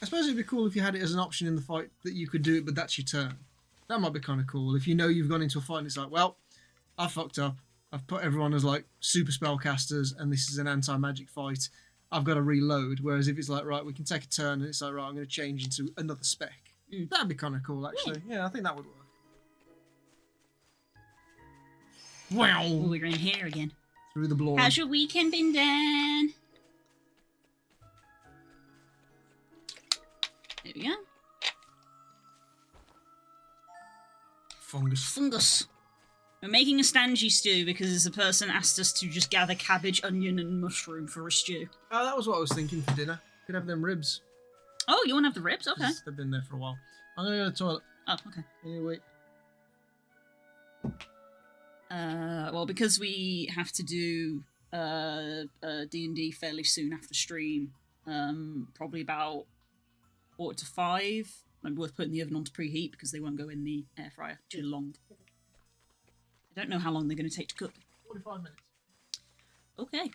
I suppose it'd be cool if you had it as an option in the fight that you could do it, but that's your turn. That might be kind of cool. If you know you've gone into a fight and it's like, well, I fucked up. I've put everyone as like super spellcasters and this is an anti-magic fight. I've got to reload. Whereas if it's like, right, we can take a turn and it's like, right, I'm going to change into another spec. That'd be kind of cool, actually. Yeah, I think that would work. Wow. Oh, we're in here again. Through the blood. How's your weekend been, Dan? There we go. Fungus. We're making a stangy stew because a person asked us to just gather cabbage, onion, and mushroom for a stew. Oh, that was what I was thinking for dinner. Could have them ribs. Oh, you want to have the ribs? Okay. They've been there for a while. I'm going to go to the toilet. Oh, okay. Anyway. Well, because we have to do D&D fairly soon after stream, probably about 4:45. Might be worth putting the oven on to preheat because they won't go in the air fryer too long. I don't know how long they're going to take to cook. 45 minutes. Okay.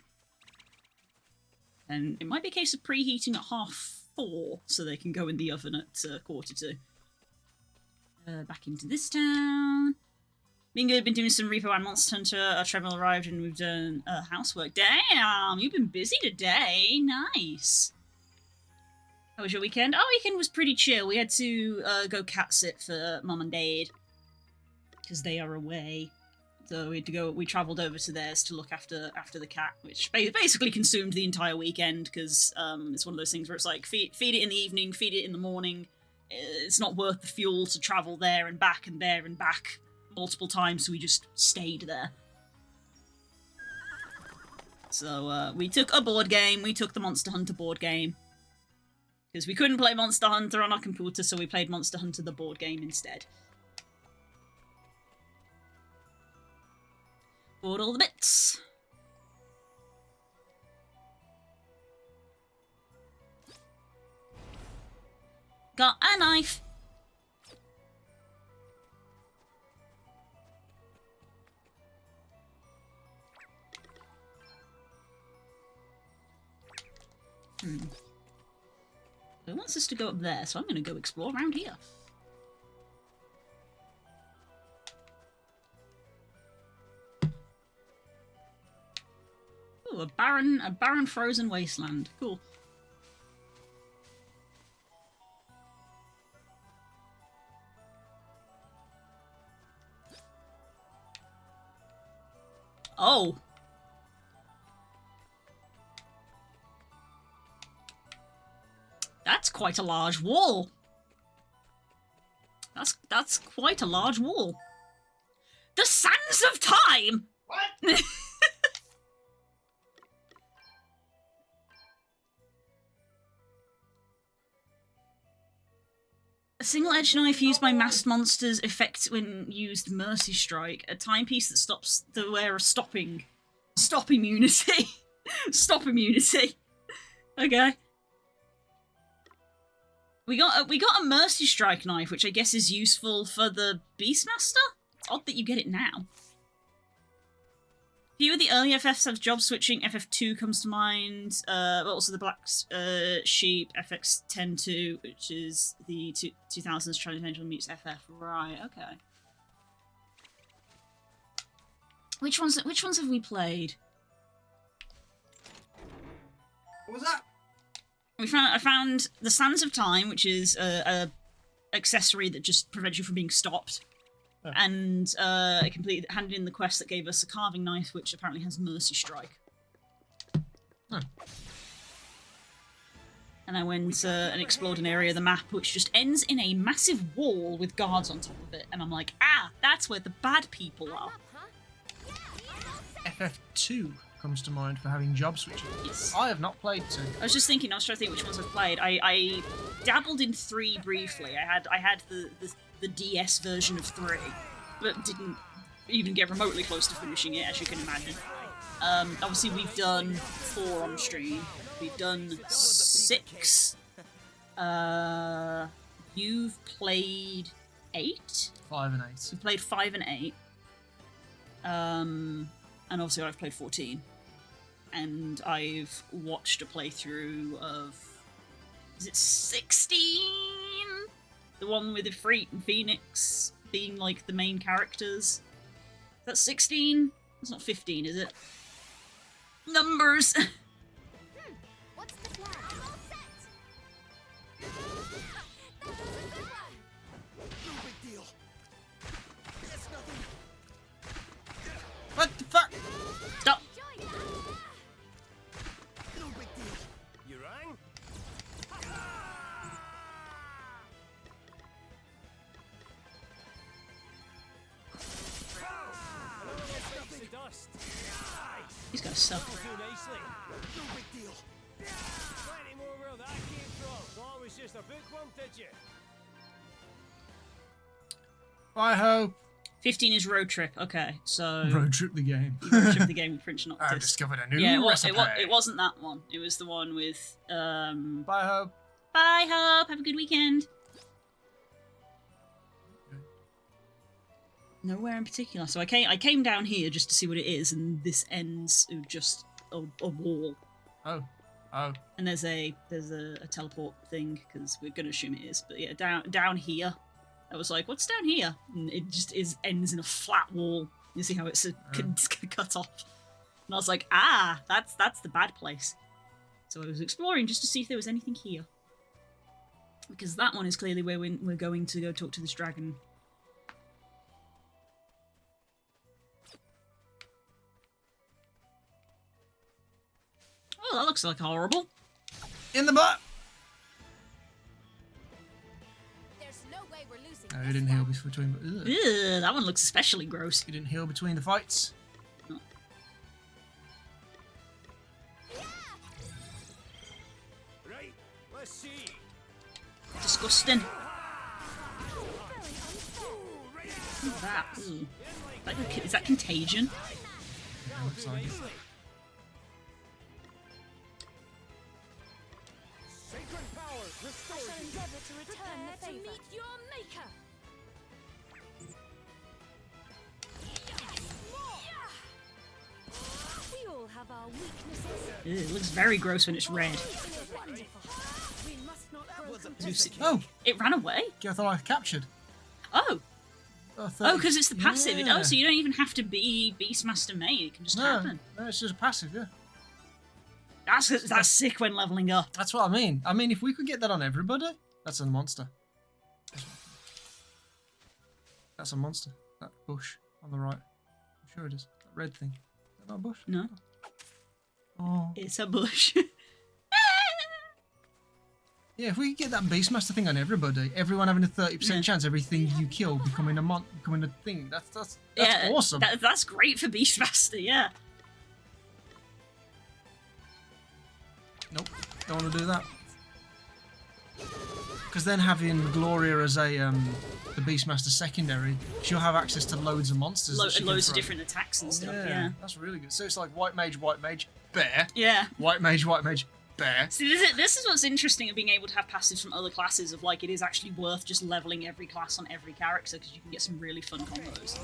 And it might be a case of preheating at 4:30 so they can go in the oven at 1:45. Back into this town. Me and Good have been doing some Reaper and Monster Hunter. Our Trevor arrived and we've done housework. Damn, you've been busy today. Nice. How was your weekend? Our weekend was pretty chill. We had to go cat sit for Mum and Dad because they are away. So we travelled over to theirs to look after the cat, which basically consumed the entire weekend because it's one of those things where it's like feed it in the evening, feed it in the morning. It's not worth the fuel to travel there and back multiple times, so we just stayed there. So we took a board game. We took the Monster Hunter board game because we couldn't play Monster Hunter on our computer, so we played Monster Hunter the board game instead. Bought all the bits. Got a knife. It wants us to go up there, so I'm going to go explore around here. Ooh, a barren frozen wasteland. Cool. Oh. That's quite a large wall. That's quite a large wall. The Sands of Time! What? single-edged knife used by masked monsters effects when used Mercy Strike. A timepiece that stops the wearer stopping. Stop immunity. Stop immunity. Okay. We got a Mercy Strike knife, which I guess is useful for the Beastmaster? It's odd that you get it now. Few of the early FFs have job switching. FF2 comes to mind, but also the Black Sheep, FX102, which is the 2000s Charlie's Angel meets FF. Right, okay. Which ones have we played? What was that? I found the Sands of Time, which is a accessory that just prevents you from being stopped. Oh. And I handed in the quest that gave us a carving knife, which apparently has Mercy Strike. Oh. And I went and explored an area of the map which just ends in a massive wall with guards on top of it. And I'm like, that's where the bad people are. FF2 comes to mind for having job switching. Yes. I have not played 2. I was just thinking, I was trying to think which ones I've played. I dabbled in 3 briefly. I had the DS version of 3, but didn't even get remotely close to finishing it, as you can imagine. Obviously, we've done 4 on stream. We've done 6. You've played 8? 5 and 8. You've played 5 and 8. And obviously I've played 14. And I've watched a playthrough of... Is it 16? The one with Ifrit and Phoenix being, like, the main characters. That's 16? That's not 15, is it? Numbers! What's the plan? I'm all set! That was a good one! No big deal. That's nothing. What the fuck? Stop! No big deal. You rang? These guys suck. No big deal. Plenty more where that came from. Thought it was just a bookworm, did you? I hope. 15 is Road Trip. Okay, so... Road Trip the game. Road Trip the game with Prince Noctis. I've discovered a new recipe. recipe. It wasn't that one. It was the one with... Bye, Hope. Bye, Hope. Have a good weekend. Nowhere in particular. So I came down here just to see what it is, and this ends with just a wall. Oh. And there's a teleport thing, because we're gonna assume it is. But yeah, down here, I was like, what's down here? And it just ends in a flat wall. You see how it's cut off. And I was like, that's the bad place. So I was exploring just to see if there was anything here. Because that one is clearly where we're going to go talk to this dragon. Oh, that looks like horrible. In the butt! There's no way we're losing. No, he didn't heal between... Ugh. Ew, that one looks especially gross. He didn't heal between the fights. No. Right, let's see. Disgusting. Look at that. Ooh. Is that contagion? Yeah, looks like it. Sacred power, I restore shall you. endeavor to return the favor. meet your maker. We all have our weaknesses. Ew, it looks very gross when it's red. We must not grow Oh, It ran away? I thought I captured. Oh. Oh, Because it's the passive. Yeah. Oh, so you don't even have to be Beastmaster made. It can just happen. No, it's just a passive, yeah. That's sick when leveling up. That's what I mean. I mean, if we could get that on everybody, that's a monster. That's a monster. That bush on the right. I'm sure it is. That red thing. Is that not a bush? No. Oh. It's a bush. Yeah, if we could get that Beastmaster thing on everybody, everyone having a 30% chance, everything you kill becoming a thing. That's awesome. That's great for Beastmaster, yeah. Nope, don't want to do that. Because then having Gloria as a the Beastmaster secondary, she'll have access to loads of monsters. that she can Loads of throw. different attacks and stuff. Yeah. That's really good. So it's like white mage, bear. Yeah. White mage, bear. See, this is what's interesting of being able to have passives from other classes. Of like, it is actually worth just leveling every class on every character because you can get some really fun combos.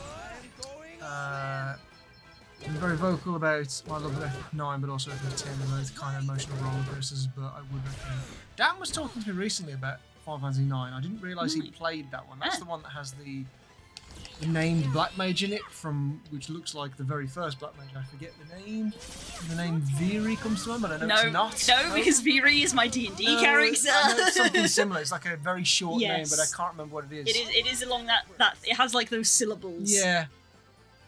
I'm very vocal about my love of F9, but also F10 and those kind of emotional roller coasters. But I would recommend. Dan was talking to me recently about Final Fantasy 9. I didn't realise he played that one. That's the one that has the named Black Mage in it, from which looks like the very first Black Mage. I forget the name. The name Viri comes to mind, but I know it's not. No, because Viri is my D&D character. I know it's something similar. It's like a very short name, Yes. but I can't remember what it is. It is along that it has like those syllables. Yeah.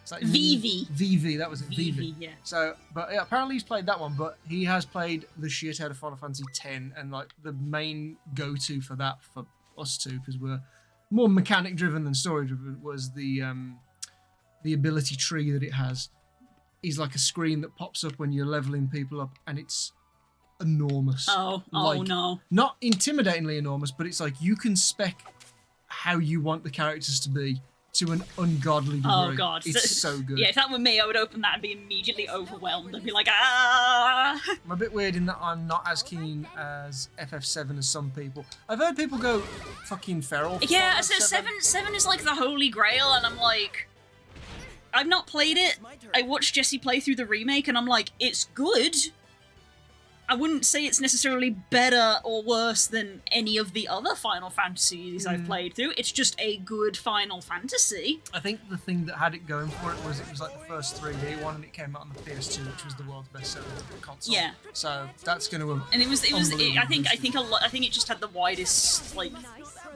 It's like VV. VV, that was it. VV, yeah. So, but yeah, apparently he's played that one, but he has played the shit out of Final Fantasy X, and like the main go-to for that for us two, because we're more mechanic-driven than story-driven, was the ability tree that it has. Is like a screen that pops up when you're leveling people up, and it's enormous. Oh no. Not intimidatingly enormous, but it's like you can spec how you want the characters to be to an ungodly degree. Oh god, It's so good. Yeah, if that were me, I would open that and be immediately overwhelmed. I'd be like, ah. I'm a bit weird in that I'm not as keen as FF7 as some people. I've heard people go fucking feral. for Yeah, Final so seven is like the holy grail, and I'm like, I've not played it. I watched Jesse play through the remake, and I'm like, it's good. I wouldn't say it's necessarily better or worse than any of the other Final Fantasies I've played through. It's just a good Final Fantasy. I think the thing that had it going for it was like the first 3D one, and it came out on the PS2, which was the world's best-selling console. Yeah. So that's going to. And I think it just had the widest like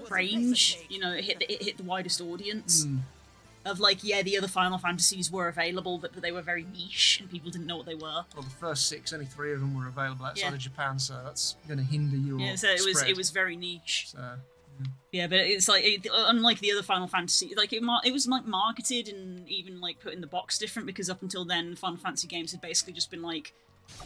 range. You know, it hit the widest audience. Of like, yeah, the other Final Fantasies were available, but they were very niche and people didn't know what they were. Well, the first 6, only 3 of them were available outside Yeah. of Japan, so that's going to hinder your Yeah, so it spread. was very niche. So, Yeah, but it's like unlike the other Final Fantasy, like it was like marketed and even like put in the box different, because up until then, Final Fantasy games had basically just been like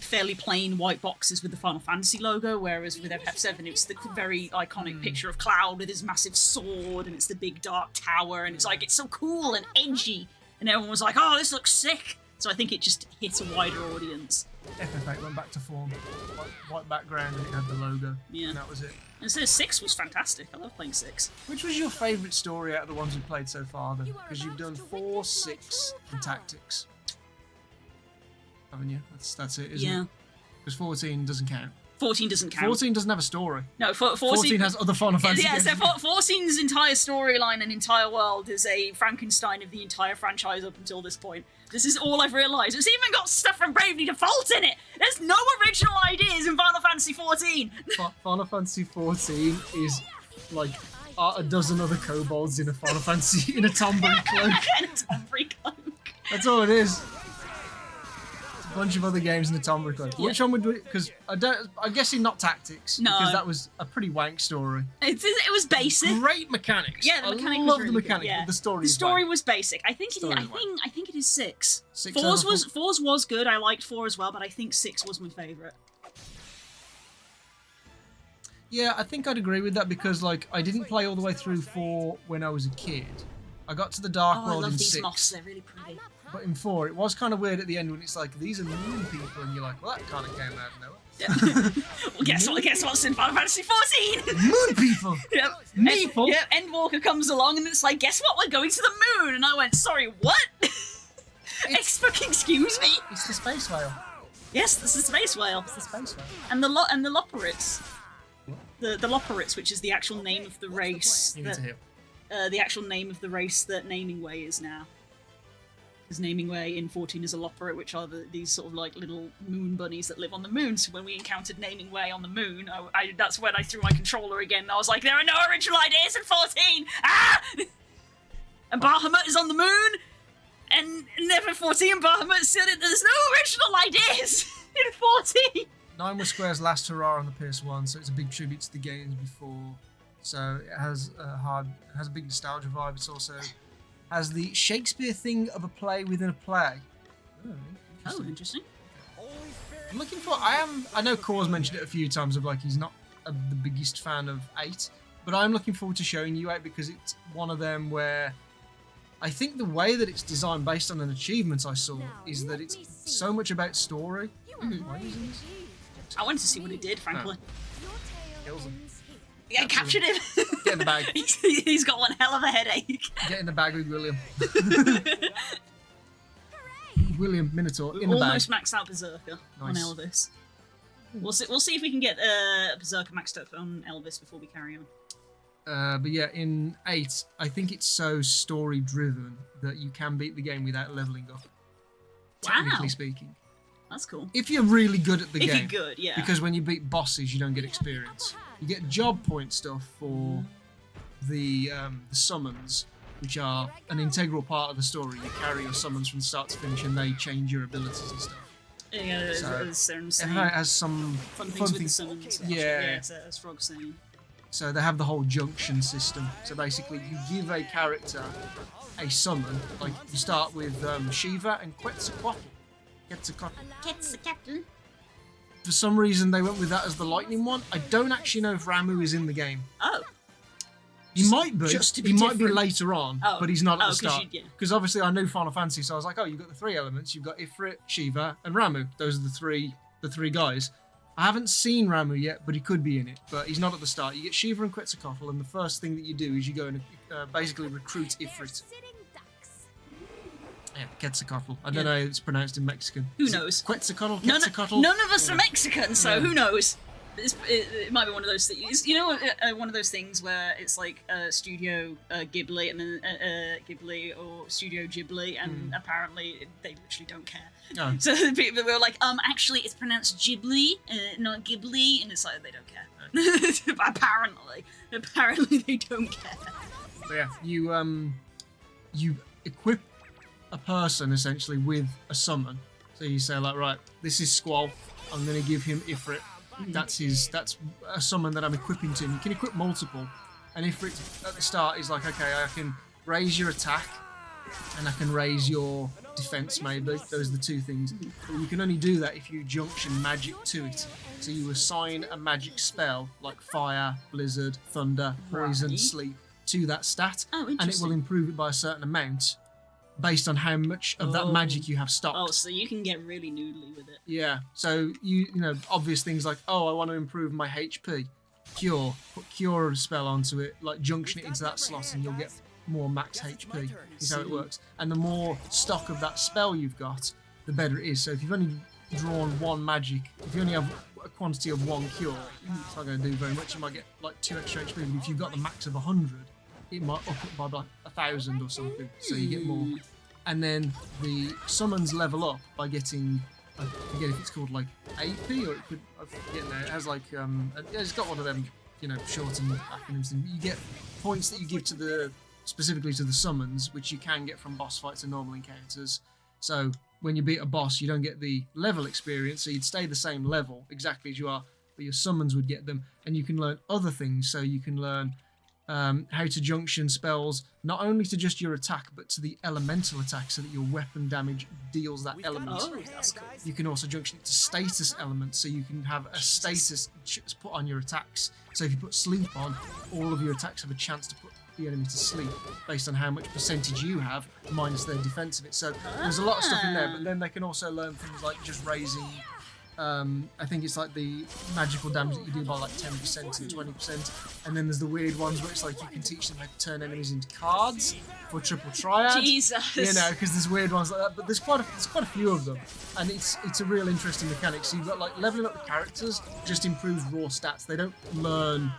fairly plain white boxes with the Final Fantasy logo, whereas with FF7 it's the very iconic picture of Cloud with his massive sword, and it's the big dark tower, and it's like, it's so cool and edgy, and everyone was like, oh, this looks sick. So I think it just hit a wider audience. FF8 went back to form. White background, and it had the logo. Yeah. And that was it. And so 6 was fantastic. I love playing 6. Which was your favourite story out of the ones you've played so far, then? Because you've done 4, 6, and Tactics. Haven't you? That's it, isn't it? Because 14 doesn't count. 14 doesn't count. 14 doesn't have a story. No, 14 has other Final Fantasy Yeah, games. so 14's entire storyline and entire world is a Frankenstein of the entire franchise up until this point. This is all I've realised. It's even got stuff from Bravely Default in it! There's no original ideas in Final Fantasy 14! Final Fantasy 14 is like a dozen other kobolds in a Final Fantasy, in a Tombury cloak. And a Tombury cloak. That's all it is. It's a bunch of other games in the Tombury cloak. Which one would we... Because I'm guessing not Tactics. No. Because that was a pretty wank story. It was basic. Great mechanics. Yeah, the mechanic I was love really the mechanics, good, yeah. but the story The is story wank. was basic. I think Story is I think it is 6. 6 Four's out of was good. I liked 4 as well, but I think 6 was my favourite. Yeah, I think I'd agree with that, because like I didn't play all the way through 4 when I was a kid. I got to the Dark I World love in these 6. moths. They're really pretty. But in 4, it was kind of weird at the end when it's like, these are moon people, and you're like, well, that kind of came out of nowhere. Well, guess what's in Final Fantasy 14? Moon people! Yep. Meeple? Yep, Endwalker comes along and it's like, guess what? We're going to the moon! And I went, sorry, what? Excuse me? It's the space whale. Yes, this is Space Whale. It's the space whale. And the Loporrits. The Loporrits, which is the actual name of the race. You need to hear. The actual name of the race that Naming Way is now. Because Naming Way in 14 is a Loporrit, which are these sort of like little moon bunnies that live on the moon. So when we encountered Naming Way on the moon, that's when I threw my controller again. I was like, there are no original ideas in 14! Ah! And Bahamut is on the moon! And never 14 Bahamut said it, there's no original ideas in 14! 9 was Square's last hurrah on the PS1, so it's a big tribute to the games before. So it has a big nostalgia vibe. It's also has the Shakespeare thing of a play within a play. Oh, interesting. I'm looking for. I know Core's mentioned it a few times of like he's not the biggest fan of 8. But I'm looking forward to showing you 8 because it's one of them where I think the way that it's designed based on an achievement I saw is that it's so much about story. Why using this? I wanted to see what he did, frankly. Kills him. Yeah, I captured him. Get in the bag. He's got one hell of a headache. Get in the bag with William. William Minotaur in the bag. Almost maxed out Berserker on Nice. Elvis. We'll see if we can get Berserker maxed up on Elvis before we carry on. But yeah, in 8, I think it's so story driven that you can beat the game without leveling up. Technically speaking. That's cool. If you're really good at the If game. you're good, yeah. Because when you beat bosses, you don't get experience. You get job point stuff for the summons, which are an integral part of the story. You carry your summons from start to finish, and they change your abilities and stuff. Yeah, So, it Everyone has some fun things with the summons. Yeah. As Frog's saying. So they have the whole junction system. So basically, you give a character a summon. Like you start with Shiva and Quetzalcoatl. Quetzalcoatl. For some reason, they went with that as the lightning one. I don't actually know if Ramu is in the game. Oh. He might be. Just to be He might be different. later on, Oh. but he's not at Oh, the 'cause start. yeah. Because obviously, I knew Final Fantasy, so I was like, "Oh, you've got the 3 elements. You've got Ifrit, Shiva, and Ramu. Those are the three guys." I haven't seen Ramu yet, but he could be in it. But he's not at the start. You get Shiva and Quetzalcoatl, and the first thing that you do is you go and basically recruit Ifrit. Yeah, Quetzalcoatl. I don't know if it's pronounced in Mexican. Who Is it knows? Quetzalcoatl, None Quetzalcoatl. of us are Mexican, so Yeah. who knows? It might be one of those things. You know, one of those things where it's like Studio Ghibli and then Ghibli or Studio Ghibli, and apparently they literally don't care. Oh. So the people were like, actually it's pronounced Ghibli, not Ghibli, and it's like they don't care. Apparently they don't care. But yeah, you equip a person essentially with a summon. So you say like, right, this is Squall. I'm going to give him Ifrit. That's a summon that I'm equipping to him. You can equip multiple, and Ifrit at the start is like, okay, I can raise your attack, and I can raise your defense. Maybe those are the 2 things. But you can only do that if you junction magic to it. So you assign a magic spell like fire, blizzard, thunder, poison, Right. sleep to that stat, Oh, and it will interesting. improve it by a certain amount based on how much of that magic you have stocked. Oh, so you can get really noodly with it. Yeah, so you know, obvious things like, oh, I want to improve my HP. Cure, put cure spell onto it, like junction it into that slot and you'll get more max HP, is how it works. And the more stock of that spell you've got, the better it is. So if you've only drawn 1 magic, if you only have a quantity of 1 cure, it's not going to do very much. You might get like 2 extra HP, but if you've got the max of 100, it might up it by like 1,000 or something, so you get more. And then the summons level up by getting, I forget if it's called like AP or it could, I forget now, it has like, it's got one of them, you know, shortened acronyms. And you get points that you give to the, specifically to the summons, which you can get from boss fights and normal encounters. So when you beat a boss, you don't get the level experience, so you'd stay the same level exactly as you are, but your summons would get them. And you can learn other things, so you can learn how to junction spells not only to just your attack but to the elemental attack so that your weapon damage deals that element. Oh, that's cool. You can also junction it to status elements, so you can have a status put on your attacks. So if you put sleep on, all of your attacks have a chance to put the enemy to sleep based on how much percentage you have minus their defense of it. So there's a lot of stuff in there, but then they can also learn things like just raising I think it's like the magical damage that you do by like 10% and 20%, and then there's the weird ones where it's like you can teach them how to turn enemies into cards for triple triad. Jesus. You know, because there's weird ones like that, but there's quite a few of them, and it's a real interesting mechanic. So you've got like leveling up the characters just improves raw stats. They don't learn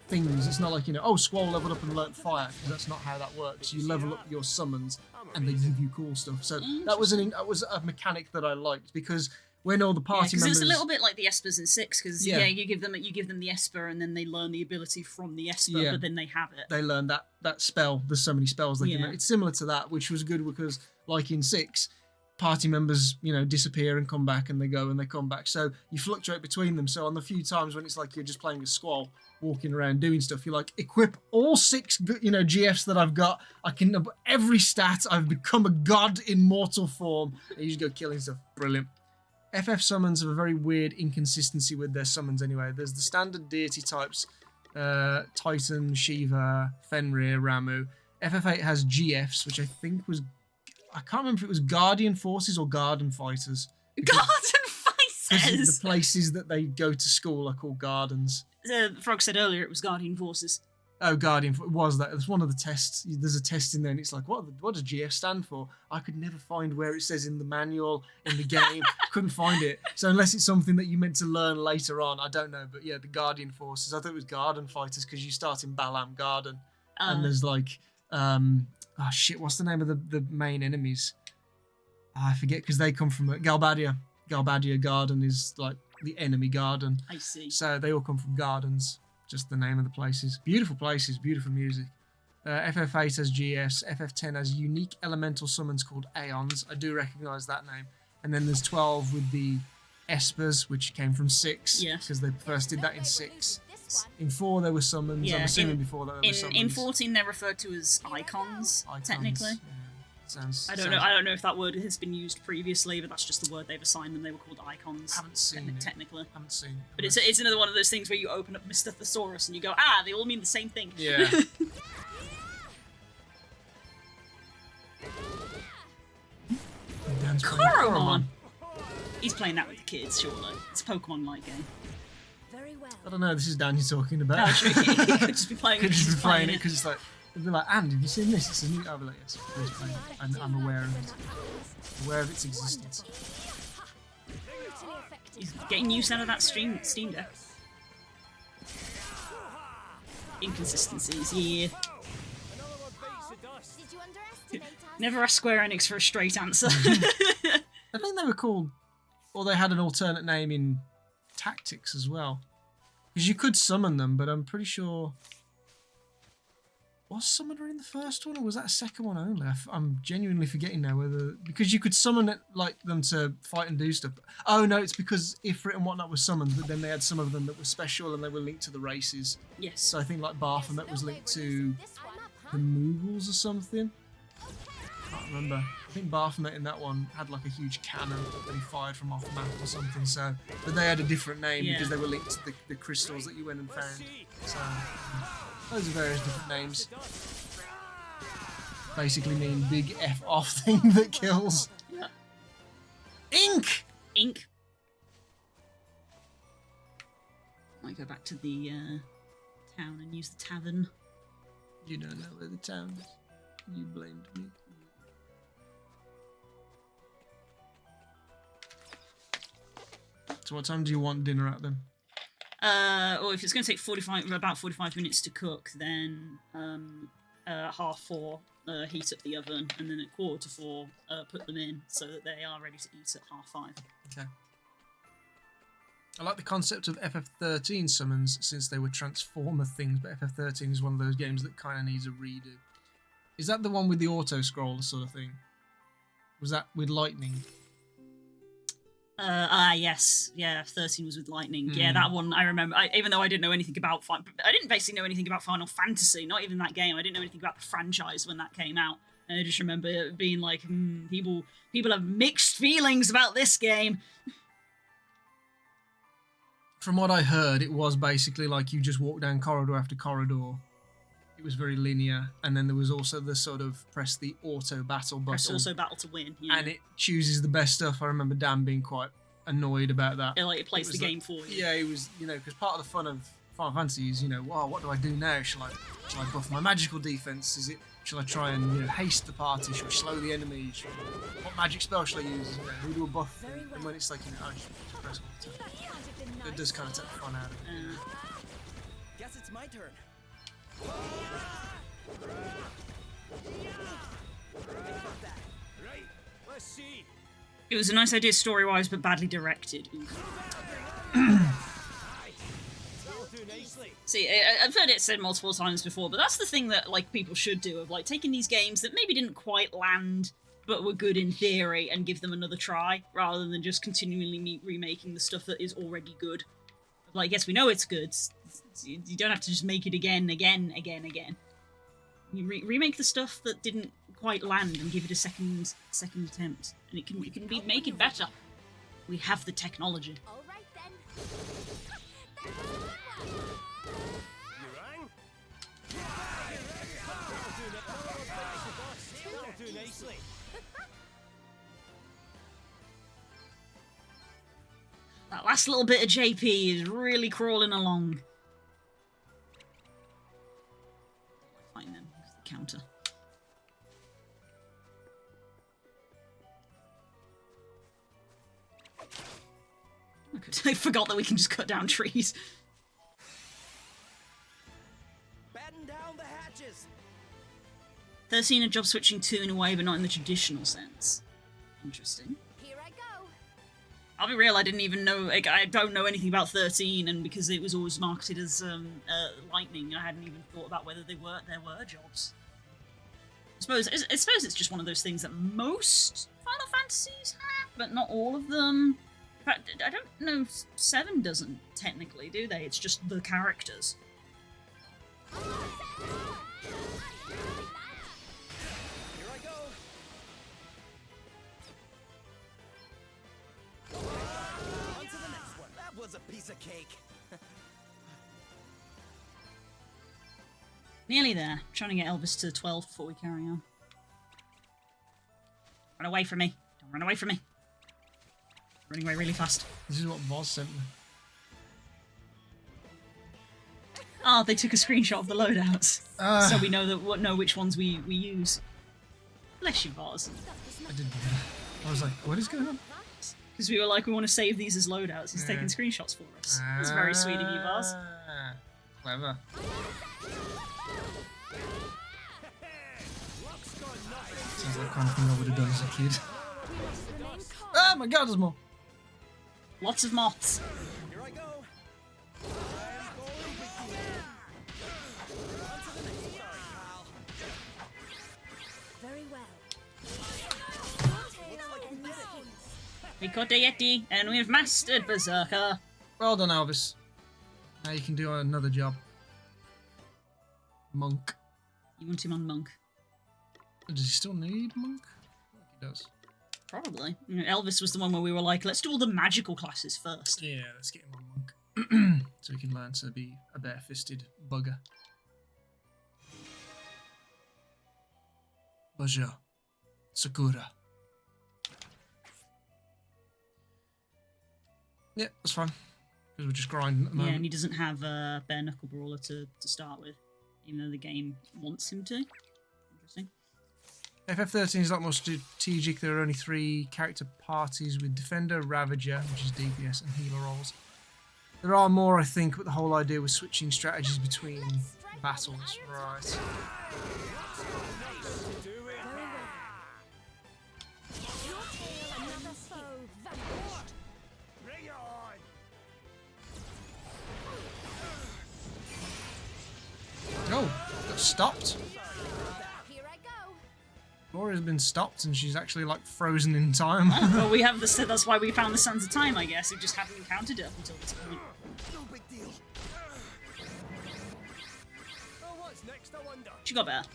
things. It's not like, you know, oh, Squall leveled up and learnt fire, because that's not how that works. You level up your summons and they give you cool stuff. So that was a mechanic that I liked, because when all the party members, it's a little bit like the Espers in 6, because Yeah. you give them the Esper and then they learn the ability from the Esper, Yeah. but then they have it. they learn that spell. There's so many spells they can Yeah. make. It's similar to that, which was good because, like in 6, party members, you know, disappear and come back, and they go and they come back. So you fluctuate between them. So on the few times when it's like you're just playing a Squall, walking around doing stuff, you're like, equip all 6, you know, GFs that I've got. I can every stat. I've become a god in mortal form. And you just go killing stuff. Brilliant. FF summons have a very weird inconsistency with their summons anyway. There's the standard deity types, Titan, Shiva, Fenrir, Ramu. FF8 has GFs, which I think was... I can't remember if it was Guardian Forces or Garden Fighters. Garden Because Fighters! the places that they go to school are called gardens. Frog said earlier it was Guardian Forces. Oh, Guardian, it was that. It's one of the tests. There's a test in there, and it's like, what does GF stand for? I could never find where it says in the manual, in the game. Couldn't find it. So unless it's something that you meant to learn later on, I don't know. But yeah, the Guardian Forces. I thought it was Garden Fighters because you start in Balam Garden. And there's like, oh shit, what's the name of the main enemies? I forget, because they come from Galbadia. Galbadia Garden is like the enemy garden. I see. So they all come from gardens. Just the name of the places. Beautiful places, beautiful music. FF8 has GFs. FF10 has unique elemental summons called Aeons. I do recognise that name. And then there's 12 with the Espers, which came from 6. Yes. Because they first did that in 6. In 4 there were summons. Yeah, I'm assuming before that there were summons. In 14 they're referred to as icons, technically. Yeah. I don't know if that word has been used previously, but that's just the word they've assigned them. They were called icons. Haven't seen it. Technically. Haven't seen it. But it's another one of those things where you open up Mr. Thesaurus and you go, they all mean the same thing. Yeah. Koromon! He's playing that with the kids, surely. It's a Pokemon-like game. Very well. I don't know, this is Dan you're talking about. No, true. He could just be playing it. Could just be playing it because it's like, they'd be like, Anne, have you seen this? It's a new... I'll be like, yes, please play it. I'm aware of it. Aware of its existence. He's getting use out of that Steam Deck. Inconsistencies, yeah. Did you underestimate us? Never ask Square Enix for a straight answer. I think they were called... Or they had an alternate name in Tactics as well. Because you could summon them, but I'm pretty sure... Was Summoner in the first one, or was that a second one only? I'm genuinely forgetting now whether... Because you could summon it, like them to fight and do stuff. Oh no, it's because Ifrit and whatnot were summoned, but then they had some of them that were special and they were linked to the races. Yes. So I think like Baphomet was linked to the Moogles or something. Can't remember. I think Baphomet in that one had like a huge cannon that he fired from off the map or something. So, but they had a different name because they were linked to the crystals that you went and found. So those are various different names. Basically mean big F off thing that kills. Yeah. Ink. Ink. Might go back to the town and use the tavern. You don't know where the town is. You blamed me. So what time do you want dinner at then? Or if it's going to take about 45 minutes to cook, then 4:30 heat up the oven, and then at 4:45 put them in so that they are ready to eat at 5:30. Okay. I like the concept of FF13 summons since they were Transformer things, but FF13 is one of those games that kind of needs a redo. Is that the one with the auto scroll sort of thing? Was that with lightning? Yes. Yeah, 13 was with lightning. Yeah, that one I remember. Even though I didn't know anything about... I didn't basically know anything about Final Fantasy, not even that game. I didn't know anything about the franchise when that came out. And I just remember it being like, people have mixed feelings about this game. From what I heard, it was basically like you just walk down corridor after corridor. It was very linear, and then there was also the sort of press the auto battle button. Press auto battle to win, yeah. And it chooses the best stuff. I remember Dan being quite annoyed about that. Yeah, like it plays the game for you. Yeah, it was, because part of the fun of Final Fantasy is, what do I do now? Shall I buff my magical defense? Shall I try and haste the party? Shall I slow the enemy? What magic spell shall I use? Who do a buff? And when it's like, I should press auto. It does kind of take the fun out of it. Guess it's my turn. Right, let's see. It was a nice idea story-wise, but badly directed. See, I've heard it said multiple times before, but that's the thing that people should do, of taking these games that maybe didn't quite land but were good in theory and give them another try, rather than just continually remaking the stuff that is already good. Yes, we know it's good. You don't have to just make it again. You remake the stuff that didn't quite land and give it a second attempt, and it can be make it better. We have the technology. All right then. last little bit of JP is really crawling along. Fine then, the counter. I forgot that we can just cut down trees. Batten down the hatches. 13 are job switching to in a way, but not in the traditional sense. Interesting. Here I go. I'll be real, I didn't even know, like, I don't know anything about 13, and because it was always marketed as Lightning, I hadn't even thought about whether there were jobs. I suppose it's just one of those things that most Final Fantasies have, but not all of them. In fact, I don't know if 7 doesn't technically, do they? It's just the characters. Here I go. On to the next one. That was a piece of cake. Nearly there. Trying to get Elvis to 12 before we carry on. Run away from me. Don't run away from me. Running away really fast. This is what Voz sent me. Oh, they took a screenshot of the loadouts. So we know which ones we use. Bless you, Voz. I didn't bother. I was like, what is going on? Because we were like, we want to save these as loadouts. He's taking screenshots for us. That's very sweet of you, Voz. Clever. Sounds like the kind of thing I would have done as a kid. Oh my god, there's more. Lots of moths. Here I go. Very well. We caught a Yeti, and we've mastered Berserker. Well done, Elvis. Now you can do another job. Monk. You want him on Monk? Does he still need Monk? I think he does. Probably. You know, Elvis was the one where we were like, let's do all the magical classes first. Yeah, let's get him on Monk. So he can learn to be a bare-fisted bugger. Baja. Sakura. Yeah, that's fine. Because we're just grinding at the Yeah, moment. and he doesn't have a bare knuckle brawler to start with, even though the game wants him to. Interesting. FF13 is a lot more strategic. There are only 3 character parties with Defender, Ravager, which is DPS, and Healer roles. There are more, I think, but the whole idea was switching strategies between battles. Right. Another foe vanquished. Bring it on! Oh, got stopped. Here I go. Laura's been stopped and she's actually like frozen in time. Well, we have the. That's why we found the Sands of Time, I guess. We just haven't encountered it up until this point. No big deal. Oh, what's next, I wonder? She got better.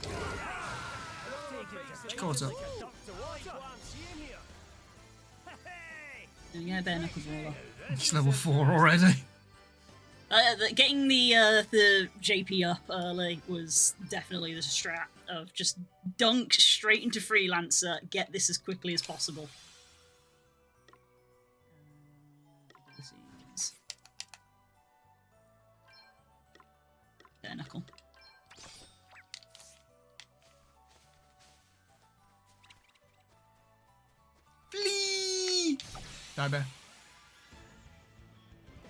She caught up. Dr. White, what I'm seeing here. Hey! Yeah, bare knuckle brawler. She's level 4 already. Getting the JP up early was definitely the strat of just dunk straight into Freelancer, get this as quickly as possible. Bare knuckle. Flee! Die bear.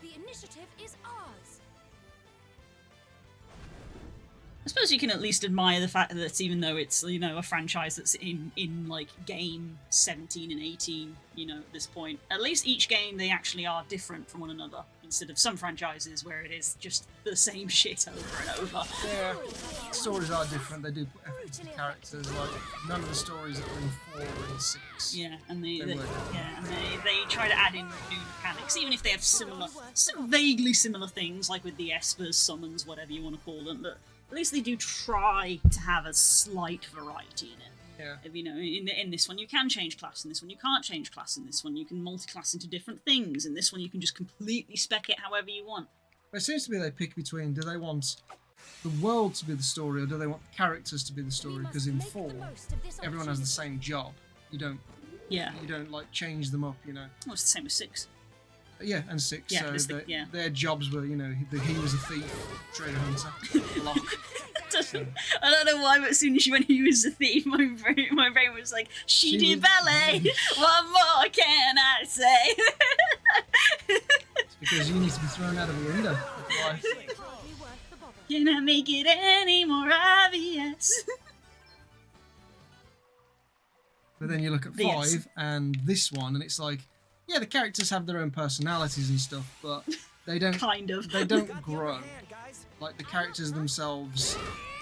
The initiative is ours. I suppose you can at least admire the fact that even though it's, you know, a franchise that's in like game 17 and 18, you know, at this point, at least each game they actually are different from one another instead of some franchises where it is just the same shit over and over. Yeah, stories are different. They do put effort into the characters. Like none of the stories that were in 4 and 6. Yeah, and They they work. they try to add in new mechanics, even if they have similar, some vaguely similar things, like with the espers, summons, whatever you want to call them. But at least they do try to have a slight variety in it. Yeah. If, you know, in this one you can change class, in this one you can't change class, in this one you can multi-class into different things, in this one you can just completely spec it however you want. It seems to be they pick between, do they want the world to be the story or do they want the characters to be the story? Because in 4, everyone has the same job. You don't Yeah. like change them up, you know. Well, it's the same with 6. Yeah, and 6. Yeah, so it's the- their jobs were, he was a thief, treasure hunter, lock. I don't know why, but as soon as you went, he was a thief, my brain was like, she did ballet. What more can I say? It's because you need to be thrown out of a window. That's why. Can I make it any more obvious? But then you look at 5 Yes. and this one, and it's like, yeah, the characters have their own personalities and stuff, but they don't kind of. They don't grow. Like the characters themselves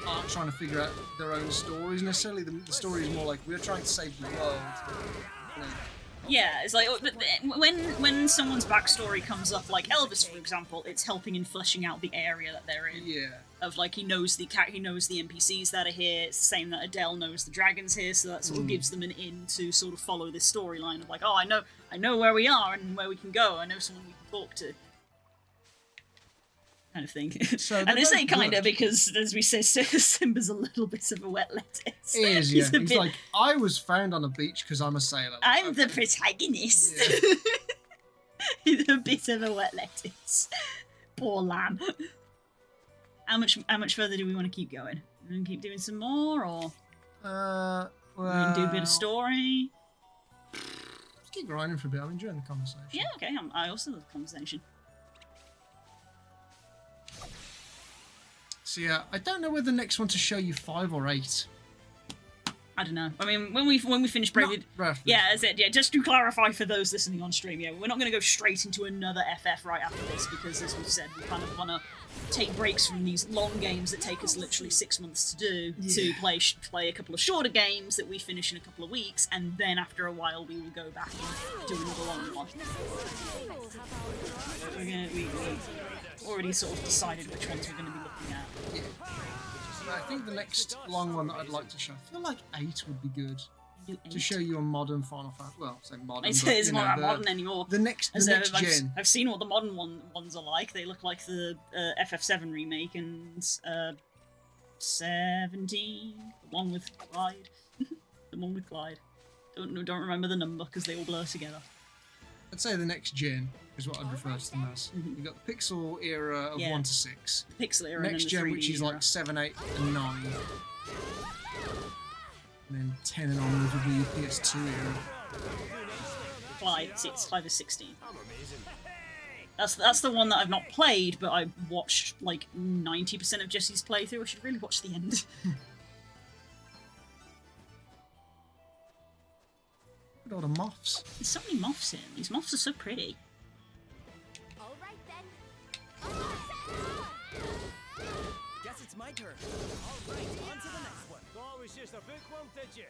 aren't trying to figure out their own stories necessarily. The story is more like we're trying to save the world. You know. Yeah, it's like when someone's backstory comes up, like Elvis, for example, it's helping in fleshing out the area that they're in. Yeah. Of like he knows the NPCs that are here. It's the same that Adele knows the dragons here, so that sort of gives them an in to sort of follow this storyline of like, oh, I know where we are and where we can go. I know someone we can talk to. Kind of thing. So and I say kind of because, as we say, Simba's a little bit of a wet lettuce. He is, yeah. He's bit... like, I was found on a beach because I'm a sailor. I'm the protagonist. Yeah. He's a bit of a wet lettuce. Poor lamb. How much further do we want to keep going? We want to keep doing some more, or well, we can do a bit of story? Let's keep grinding for a bit. I'm enjoying the conversation. Yeah, okay. I also love the conversation. So yeah, I don't know whether the next one to show you 5 or 8. I don't know. I mean, when we finish Bravely... Yeah, that's it. Yeah, just to clarify for those listening on stream, yeah, we're not going to go straight into another FF right after this because, as we've said, we kind of want to take breaks from these long games that take us literally 6 months to do to play a couple of shorter games that we finish in a couple of weeks, and then after a while we will go back and do another long one. We've already sort of decided which ones we're going to be looking at. Yeah. I think the next long one that I'd like to show, I feel like 8 would be good. To show you a modern Final Fantasy. Well, say modern. It's not that modern anymore. The next gen. I've seen what the modern ones are like. They look like the FF7 remake and 17, the one with Clyde. The one with Clyde. Don't remember the number because they all blur together. I'd say the next gen is what I'd refer to them as. You've got the Pixel era of 1 to 6. The Pixel era. Next and gen, the 3D which is era. like 7, 8, and 9. And then 10 and onwards would be the PS2 era. Clyde is 16. That's the one that I've not played, but I watched like 90% of Jesse's playthrough. I should really watch the end. Look at all the moths. There's so many moths in. These moths are so pretty. All right then. Guess it's my turn. All right, on to the next one. Thought it was just a book one, did you?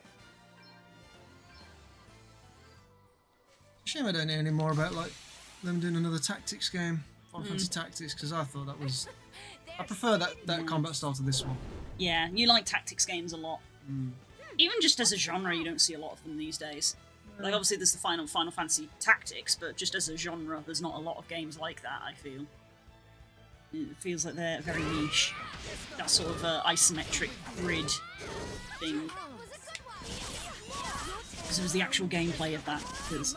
Shame I don't know any more about like them doing another tactics game, Final Fantasy Tactics, because I thought that was. I prefer that combat style to this one. Yeah, you like tactics games a lot. Even just as a genre, you don't see a lot of them these days. Like, obviously, there's the Final Fantasy Tactics, but just as a genre, there's not a lot of games like that, I feel. It feels like they're very niche. That sort of isometric grid thing. This was the actual gameplay of that, because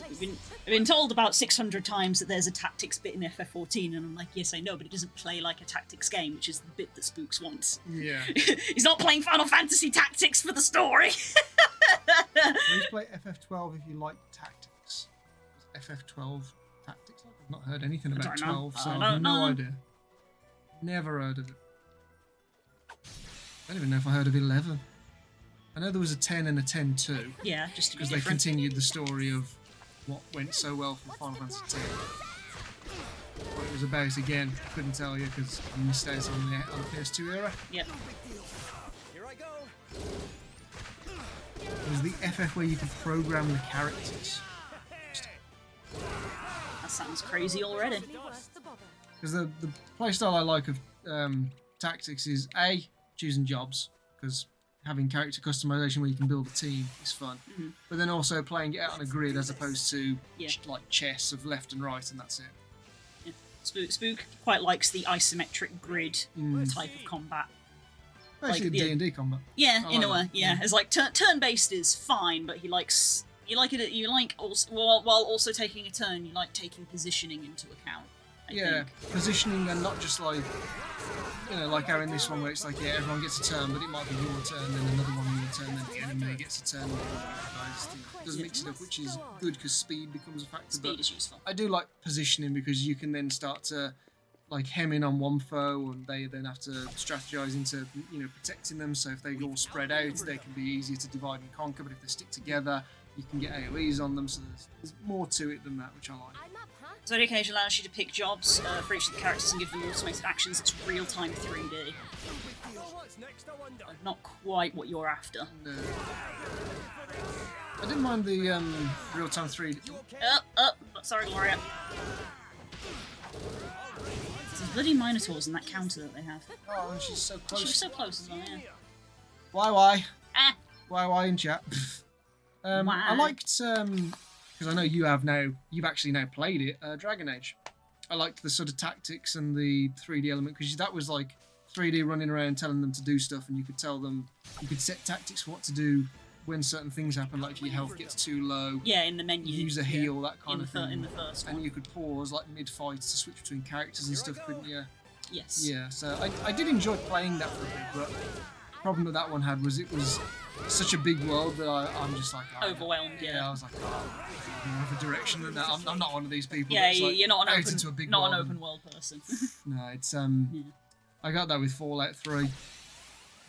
I've been told about 600 times that there's a tactics bit in FF14, and I'm like, yes, I know, but it doesn't play like a tactics game, which is the bit that Spooks wants. Yeah. He's not playing Final Fantasy Tactics for the story! Please play FF12 if you like tactics. FF12 Tactics? I've not heard anything about 12, so I have no idea. Never heard of it. I don't even know if I heard of 11. I know there was a 10 and a 10 too. Yeah, just because they continued the story of what went so well from Final Fantasy X. What it was about again, I couldn't tell you because I missed out on the PS2 era. Yep. Here I go. It was the FF where you could program the characters. That sounds crazy already. Because the playstyle I like of tactics is A, choosing jobs, because having character customization where you can build a team is fun. But then also playing it out on a grid as opposed to like chess of left and right, and that's it. Yeah. Spook quite likes the isometric grid type of combat. Basically like D&D combat. Yeah, I in like a way, that. yeah. It's like turn-based is fine, but he likes You like it. You like also while also taking a turn. You like taking positioning into account. I think. Positioning and not just like, like how in this one where it's like, everyone gets a turn, but it might be your turn, then another one your turn, then the enemy gets a turn. It does mix it up, which is good because speed becomes a factor. Speed is useful. I do like positioning because you can then start to like hem in on one foe, and they then have to strategize into protecting them. So if they all spread out, they can be easier to divide and conquer. But if they stick together, you can get AoEs on them. So there's more to it than that, which I like. Zodiac Age allows you to pick jobs for each of the characters and give them automated actions. It's real-time 3D. Not quite what you're after. No. I didn't mind the real-time 3D. Sorry, Gloria. There's bloody Minotaurs in that counter that they have. Oh, and she's so close. She was so close as well, yeah. Why? Ah. Why in chat? I liked, because I know you've actually now played it, Dragon Age. I liked the sort of tactics and the 3D element, because that was like 3D running around telling them to do stuff, and you could set tactics for what to do when certain things happen, like if your health gets too low. Yeah, in the menu. Use a heal, that kind of thing. In the first one. And you could pause, like mid-fights, to switch between characters and stuff, couldn't you? Yes. Yeah, so I did enjoy playing that for a bit, but the problem that one had was it was such a big world that I'm just like... overwhelmed, yeah. I was like, more of a direction than that. I'm not one of these people. Yeah, that's, like, you're not an world open world person. No, it's I got that with Fallout 3.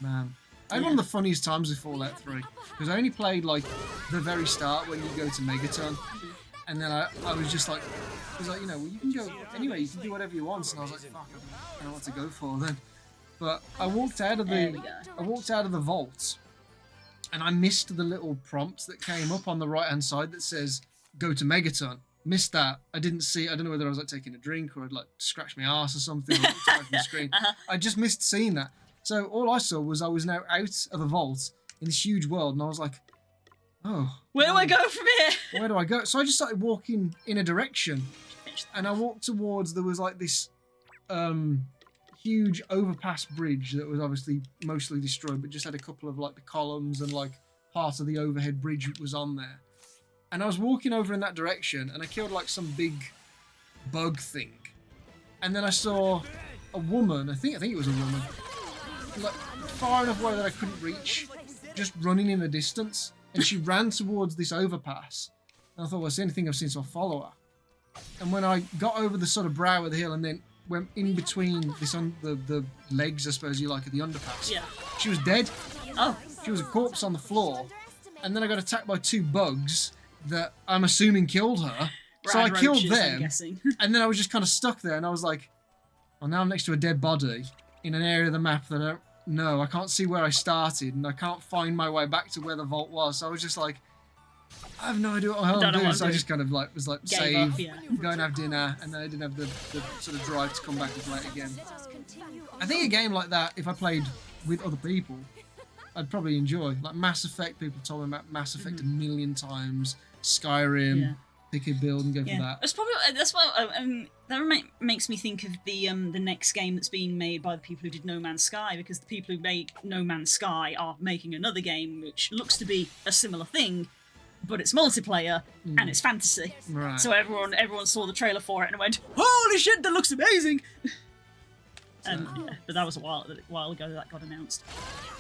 Man. I had one of the funniest times with Fallout 3, because I only played like the very start when you go to Megaton, and then I was just like, well, you can go anyway, you can do whatever you want, and I was like, fuck, I don't know what to go for then. But I walked out of the vault, and I missed the little prompts that came up on the right hand side that says go to Megaton. Missed that. I don't know whether I was like taking a drink or I'd like scratched my ass or something, or looked away from the screen. I just missed seeing that. So all I saw was I was now out of the vault in this huge world, and I was like, oh. Where do I go from here? Where do I go? So I just started walking in a direction, and I walked towards, there was like this huge overpass bridge that was obviously mostly destroyed, but just had a couple of like the columns and like part of the overhead bridge was on there. And I was walking over in that direction, and I killed like some big bug thing. And then I saw a woman, I think it was a woman, like far enough away that I couldn't reach, just running in the distance, and she ran towards this overpass, and I thought, well, it's the only thing I've seen, so I'll follow her. And when I got over the sort of brow of the hill and then went in between the legs, I suppose you like, of the underpass, she was dead. Oh. She was a corpse on the floor, and then I got attacked by two bugs that I'm assuming killed her. So I killed them, and then I was just kind of stuck there, and I was like, well, now I'm next to a dead body in an area of the map that I don't know. I can't see where I started, and I can't find my way back to where the vault was. So I was just like, I have no idea what the hell I'm doing. So I just kind of like was like, save, go and have dinner, and then I didn't have the sort of drive to come back and play it again. I think a game like that, if I played with other people, I'd probably enjoy. Like Mass Effect, people told me about Mass Effect a million times. Skyrim, pick a build and go for that. That's what that makes me think of the next game that's being made by the people who did No Man's Sky, because the people who made No Man's Sky are making another game which looks to be a similar thing, but it's multiplayer and it's fantasy. Right. So everyone saw the trailer for it and went, "Holy shit, that looks amazing!" But that was a while ago that got announced.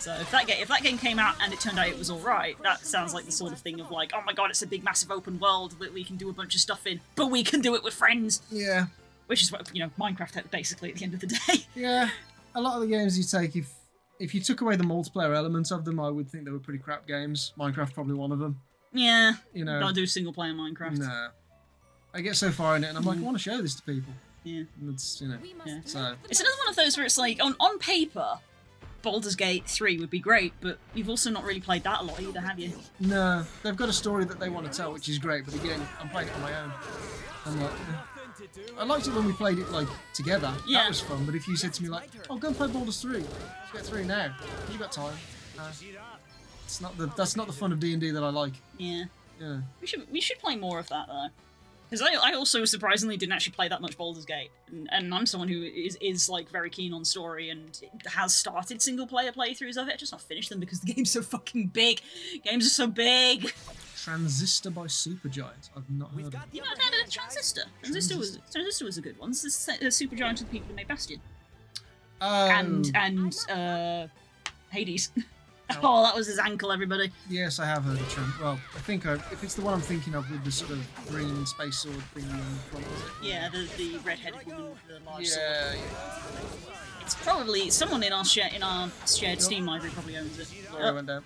So if that game came out and it turned out it was all right, that sounds like the sort of thing of like, oh my god, it's a big massive open world that we can do a bunch of stuff in, but we can do it with friends. Yeah. Which is what Minecraft basically at the end of the day. Yeah. A lot of the games you take, if you took away the multiplayer elements of them, I would think they were pretty crap games. Minecraft probably one of them. Yeah. Gotta do single player Minecraft. No. I get so far in it and I'm like, I want to show this to people. Yeah. It's So it's another one of those where it's like on paper, Baldur's Gate 3 would be great, but you've also not really played that a lot either, have you? No, they've got a story that they want to tell, which is great, but again, I'm playing it on my own. I'm like, I liked it when we played it like together. Yeah. That was fun, but if you said to me like, oh, go and play Baldur's 3, let's get 3 now, you got time. That's not the fun of D&D that I like. Yeah. Yeah. We should play more of that though. Because I also surprisingly didn't actually play that much Baldur's Gate, and I'm someone who is like very keen on story and has started single player playthroughs of it. I've just not finished them because the game's so fucking big. Games are so big. Transistor by Supergiant. I've not heard of it. You might have heard of Transistor. Transistor was a good one. This is Supergiant of the people who made Bastion. And Hades. Oh, that was his ankle, everybody. Yes, I have heard of Trent. Well, I think if it's the one I'm thinking of with the sort of green space sword thing on the front, is it? Yeah, the red-headed woman with the large Yeah, sword. It's probably someone in our shared Steam library probably owns it. Laura went down.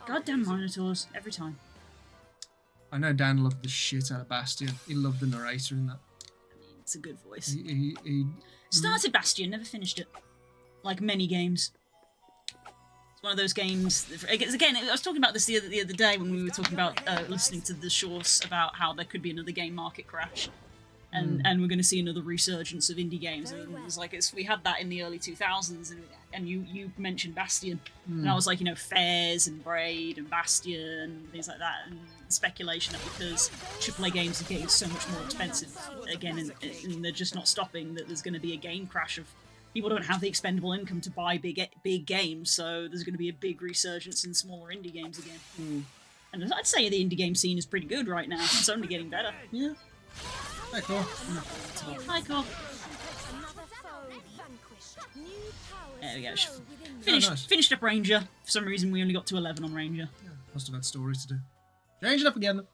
Goddamn Minotaurs every time. I know Dan loved the shit out of Bastion. He loved the narrator in that. I mean, it's a good voice. He Started Bastion, never finished it. Like many games. It's one of those games. Again, I was talking about this the other day when we were talking about listening to the shorts about how there could be another game market crash, and we're going to see another resurgence of indie games. And it was like we had that in the early 2000s, and you mentioned Bastion, and I was like, Fairs and Braid and Bastion and things like that, and speculation that because AAA games are getting so much more expensive again, and they're just not stopping, that there's going to be a game crash of. People don't have the expendable income to buy big games, so there's going to be a big resurgence in smaller indie games again. And I'd say the indie game scene is pretty good right now. It's only getting better. Yeah. Hi, Cor. Hi, Cor. There we go. Finished up Ranger. For some reason, we only got to 11 on Ranger. Yeah, must have had stories to do. Change it up again.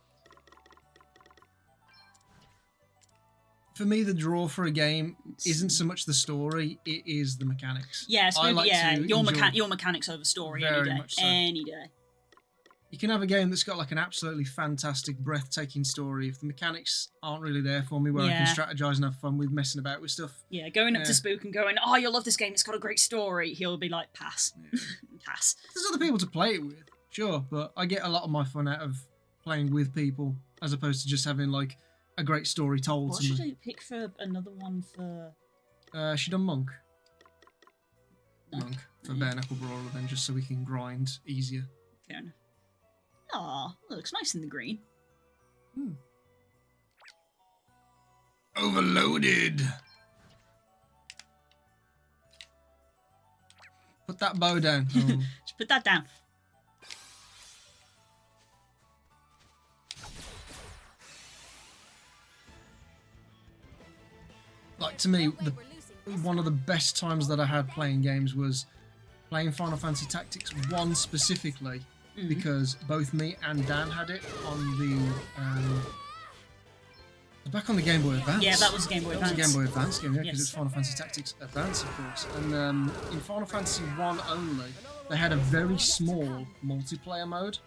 For me, the draw for a game isn't so much the story; it is the mechanics. Yes, your mechanics over story any day. Much so. Any day. You can have a game that's got like an absolutely fantastic, breathtaking story. If the mechanics aren't really there for me, where I can strategize and have fun with messing about with stuff. Yeah, going up to Spook and going, "Oh, you'll love this game. It's got a great story." He'll be like, "Pass, pass." There's other people to play it with, sure, but I get a lot of my fun out of playing with people as opposed to just having like a great story told What to me. should I pick for another one for? She done Monk. Monk for Bare Knuckle Brawler then, just so we can grind easier. Fair enough. Aw, looks nice in the green. Overloaded. Put that bow down. Oh. Just put that down. Like, to me, one of the best times that I had playing games was playing Final Fantasy Tactics 1 specifically, because both me and Dan had it on the back on the Game Boy Advance. Yeah, that was Game Boy Advance. That was a Game Boy Advance game, yeah, because Yes. it's Final Fantasy Tactics Advance, of course. And in Final Fantasy 1 only, they had a very small multiplayer mode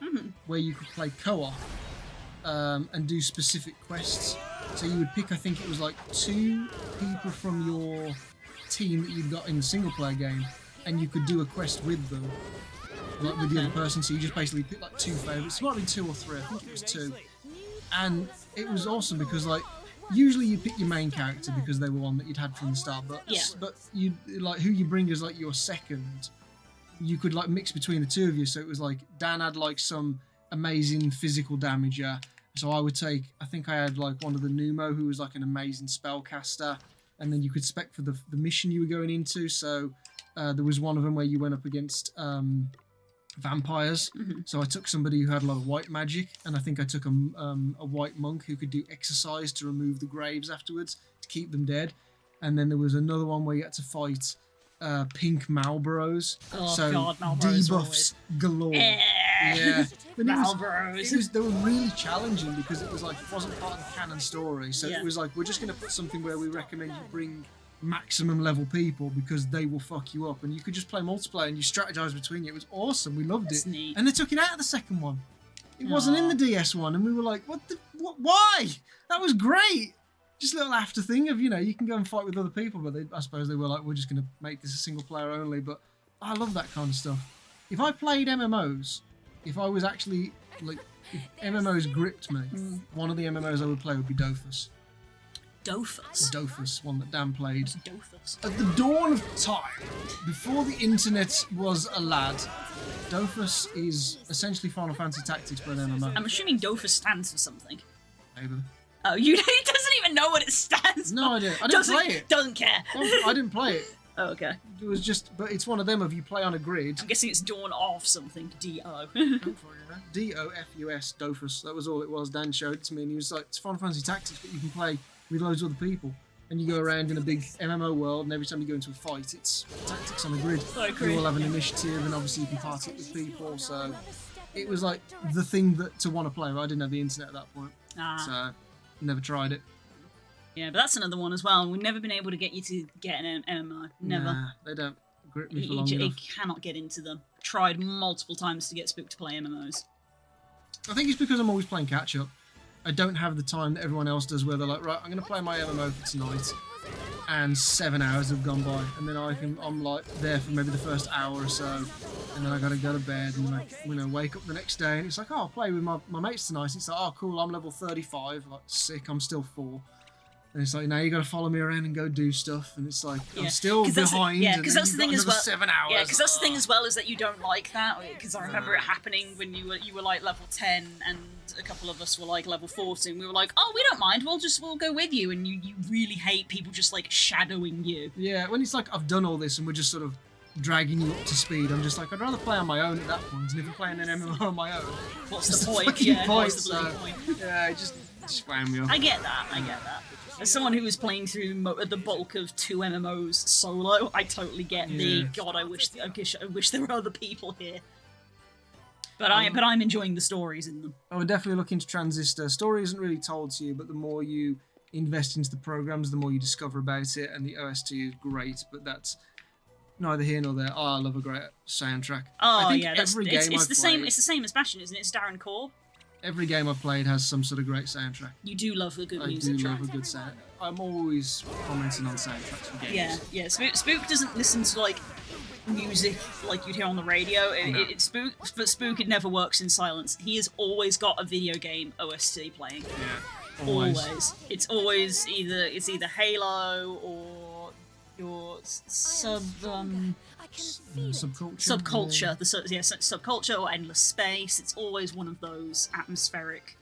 where you could play co-op and do specific quests. So you would pick, I think it was like 2 people from your team that you've got in the single player game, and you could do a quest with them, like with the other person. So you just basically pick like 2 favourites. It might be 2 or 3. I think it was 2. And it was awesome because like usually you pick your main character because they were one that you'd had from the start, but you like who you bring as like your second, you could like mix between the two of you. So it was like Dan had like some amazing physical damager. So I would take, I think I had like one of the Numo who was like an amazing spellcaster, and then you could spec for the mission you were going into. So there was one of them where you went up against vampires. So I took somebody who had a lot of white magic, and I think I took a white monk who could do exercise to remove the graves afterwards to keep them dead. And then there was another one where you had to fight pink Malboros. Oh so God, Malboros debuffs galore. Yeah. Malboros. They were really challenging because it was like it wasn't part of the canon story. So it was like, we're just going to put something where we recommend you bring maximum level people because they will fuck you up, and you could just play multiplayer and you strategize between you. It was awesome. We loved it. Neat. And they took it out of the second one. It wasn't in the DS one, and we were like, why? That was great. Just a little after thing of, you can go and fight with other people, but I suppose they were like, we're just going to make this a single player only. But I love that kind of stuff. If I played MMOs, if I was actually like, if MMOs gripped me, one of the MMOs I would play would be Dofus. Dofus? Dofus, one that Dan played. Dofus. At the dawn of time, before the internet was a lad, Dofus is essentially Final Fantasy Tactics but an MMO. I'm assuming Dofus stands for something. Maybe. Oh, he doesn't even know what it stands for. No idea. I didn't play it. Doesn't care. I didn't play it. Oh, okay. It was just, but it's one of them of you play on a grid. I'm guessing it's Dawn of something. D-O. D-O-F-U-S, Dofus. That was all it was. Dan showed it to me, and he was like, it's Final Fantasy Tactics, but you can play with loads of other people. And you go around in a big MMO world, and every time you go into a fight, it's tactics on a grid. You all have an initiative, and obviously you can party it with people, so it was like the thing that to want to play, but I didn't have the internet at that point. So never tried it. Yeah, but that's another one as well. We've never been able to get you to get an MMO. Never. Nah, they don't grip me for long You enough. cannot get into them. Tried multiple times to get Spook to play MMOs. I think it's because I'm always playing catch up. I don't have the time that everyone else does where they're like, right, I'm going to play my MMO for tonight, and 7 hours have gone by, and then I'm like there for maybe the first hour or so, and then I got to go to bed, and then I wake up the next day, and it's like, oh, I'll play with my mates tonight. It's like, oh, cool, I'm level 35, like sick, I'm still 4. And it's like, now you got to follow me around and go do stuff, and it's like, I'm still behind. Yeah, because that's the thing as well. 7 hours. Yeah, because that's the thing as well is that you don't like that. Because I remember it happening when you were like level 10, and a couple of us were like level 40, and we were like, oh, we don't mind. We'll go with you. And you really hate people just like shadowing you. Yeah, when it's like I've done all this and we're just sort of dragging you up to speed, I'm just like, I'd rather play on my own at that point. And if I'm playing an MMO on my own, what's the point? Fucking Yeah, point? what's the bloody point? Yeah, it just wound me up. I get that. As someone who was playing through the bulk of 2 MMOs solo, I totally get the God. I wish there were other people here. But I'm enjoying the stories in them. I would definitely look into Transistor. Story isn't really told to you, but the more you invest into the programs, the more you discover about it. And the OST is great, but that's neither here nor there. Oh, I love a great soundtrack. Oh, I think yeah, every game it's I've the same. played- It's the same as Bastion, isn't it? It's Darren Core. Every game I've played has some sort of great soundtrack. You do love a good I music do track. love a good sound. I'm always commenting on soundtracks for games. Yeah. Spook doesn't listen to like music like you'd hear on the radio. No. Spook it never works in silence. He has always got a video game OST playing. Yeah, always. It's always either Halo or your subculture. Subculture. Subculture or Endless Space. It's always one of those atmospheric.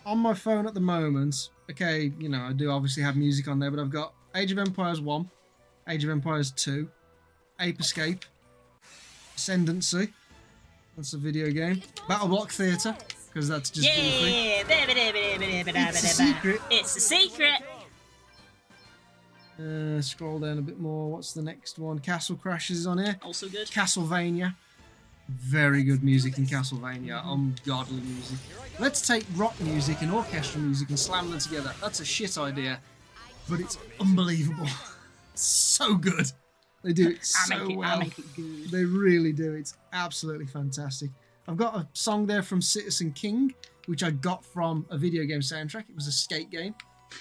On my phone at the moment, okay, I do obviously have music on there, but I've got Age of Empires 1, Age of Empires 2, Ape Escape, Ascendancy, that's a video game, Battle Block Theatre, because that's just goofy. It's a secret. It's a secret. Scroll down a bit more. What's the next one? Castle Crashes is on here. Also good. Castlevania. Very good music in Castlevania. Ungodly music. Let's take rock music and orchestral music and slam them together. That's a shit idea, but it's unbelievable. So good. They do it so well. I make it good. They really do. It's absolutely fantastic. I've got a song there from Citizen King, which I got from a video game soundtrack. It was a skate game.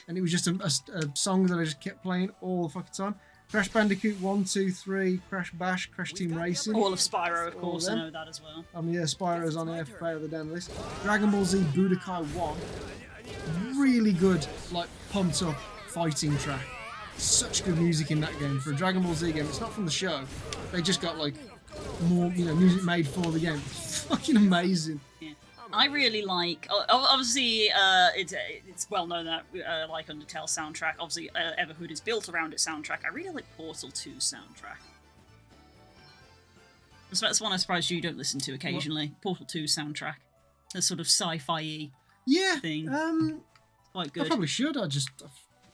And it was just a song that I just kept playing all the fucking time. Crash Bandicoot 1, 2, 3, Crash Bash, Crash Team Racing. All of Spyro, of course, I know that as well. Yeah, Spyro's on here further down the list. Dragon Ball Z Budokai 1. Really good, like, pumped up fighting track. Such good music in that game. For a Dragon Ball Z game, it's not from the show. They just got, like, more, music made for the game. Fucking amazing. Yeah. I really like. Obviously, it's well known that like Undertale soundtrack. Obviously, Everhood is built around its soundtrack. I really like Portal 2 soundtrack. That's one I'm surprised you don't listen to occasionally. What? Portal 2 soundtrack, the sort of sci-fi thing. Quite good. I probably should.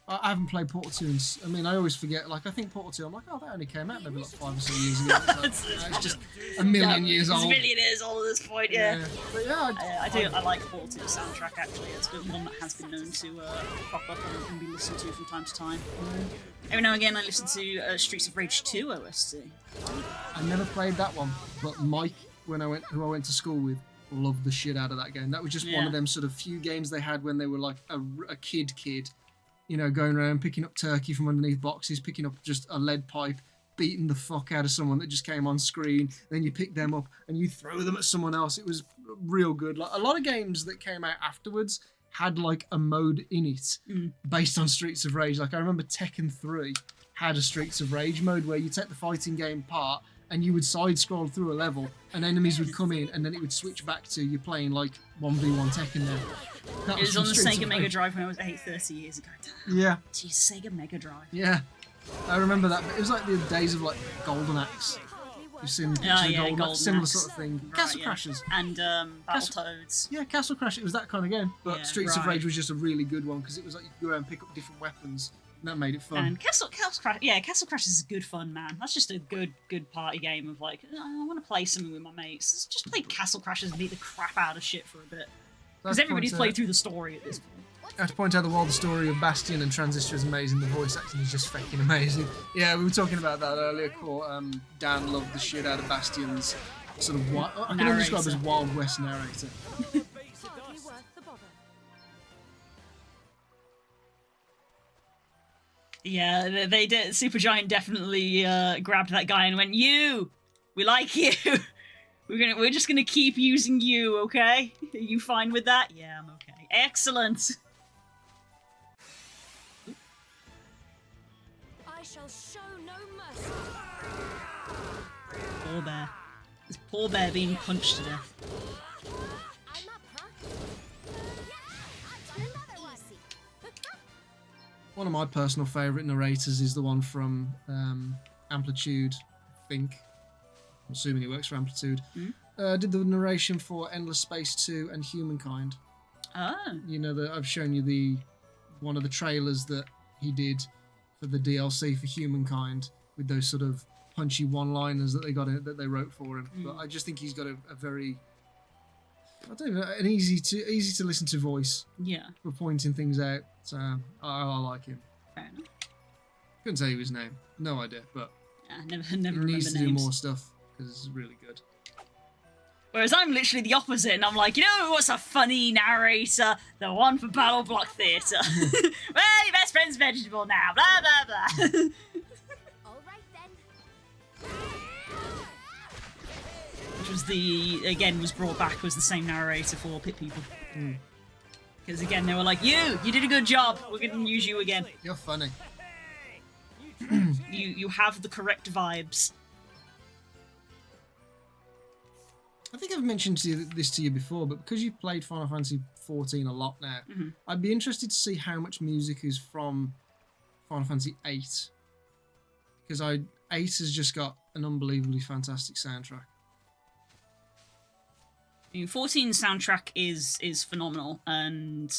I haven't played Portal 2. I always forget. Like, I think Portal 2, I'm like, oh, that only came out maybe like 5 or so years ago. So, it's just a million years old. It's a million years old at this point, yeah. But yeah, I like Portal 2 soundtrack, actually. It's good, one that has been known to pop up and be listened to from time to time. Every now and again, I listen to Streets of Rage 2 OST. I never played that one, but Mike, who I went to school with, loved the shit out of that game. That was just one of them sort of few games they had when they were like a kid. Going around picking up turkey from underneath boxes, picking up just a lead pipe, beating the fuck out of someone that just came on screen. Then you pick them up and you throw them at someone else. It was real good. Like a lot of games that came out afterwards had like a mode in it based on Streets of Rage. Like I remember Tekken 3 had a Streets of Rage mode where you take the fighting game part and you would side scroll through a level and enemies would come in and then it would switch back to you playing like 1v1 Tekken there. It was on the Sega Mega Drive when I was 30 years ago. Yeah. Jeez, Sega Mega Drive. Yeah. I remember that. But it was like the days of like Golden Axe. You've seen pictures of Golden Axe, similar Axe. sort of thing. Right, Castle yeah. Crashers. And Battletoads. Yeah, Castle Crash. It was that kind of game. But Yeah, Streets of right. Rage was just a really good one because it was like you could go around and pick up different weapons. And that made it fun. And Castle Crash, yeah, Castle Crash is good fun, man. That's just a good party game of like, I want to play something with my mates. Let's just play Castle Crashers and beat the crap out of shit for a bit. Because everybody's played through the story at this point. I have to point out that while the story of Bastion and Transistor is amazing, the voice acting is just fucking amazing. Yeah, we were talking about that earlier. Dan loved the shit out of Bastion's sort of I can only describe as Wild West narrator. Hardly worth the bother. Yeah, they did. Supergiant definitely grabbed that guy and went, "You, we like you. We're just gonna keep using you, okay? Are you fine with that? Yeah, I'm okay. Excellent." I shall show no mercy. Poor bear. This poor bear being punched to death. I'm up, huh? Yeah, I've got another one. One of my personal favourite narrators is the one from Amplitude, I think. I'm assuming he works for Amplitude. Did the narration for Endless Space 2 and Humankind. Oh. You know, that I've shown you one of the trailers that he did for the DLC for Humankind with those sort of punchy one-liners that they wrote for him. But I just think he's got a very, I don't know, an easy to listen to voice. Yeah. For pointing things out. So I like him. Fair enough. Couldn't tell you his name. No idea, but Never he remember needs to do names. more stuff because it's really good. Whereas I'm literally the opposite, and I'm like, you know what's a funny narrator? The one for Battle Block Theatre. Well, your best friend's vegetable now, blah, blah, blah. All right then. Which was was brought back as the same narrator for Pit People. Because again, they were like, you did a good job, we're going to use you again. You're funny. You have the correct vibes. I think I've mentioned this to you before, but because you've played Final Fantasy XIV a lot now, I'd be interested to see how much music is from Final Fantasy VIII. Because 8 has just got an unbelievably fantastic soundtrack. I mean, 14's soundtrack is phenomenal, and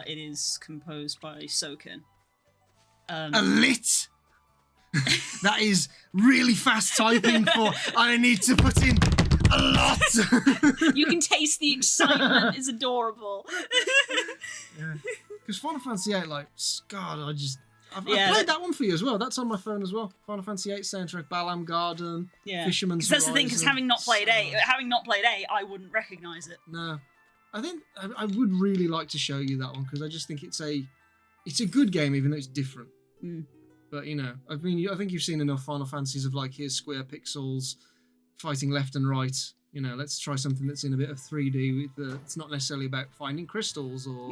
it is composed by Soken. A lit! That is really fast typing for I need to put in a lot! You can taste the excitement, it's adorable. Yeah. Because Final Fantasy VIII, I've played that one for you as well. That's on my phone as well. Final Fantasy VIII soundtrack, Balam Garden, Fisherman's That's the thing, because Horizon. having not played 8, I wouldn't recognise it. No. I think I would really like to show you that one because I just think it's a good game even though it's different. But you know, I think you've seen enough Final Fantasies of like, here's square pixels fighting left and right. You know, let's try something that's in a bit of 3D. It's not necessarily about finding crystals or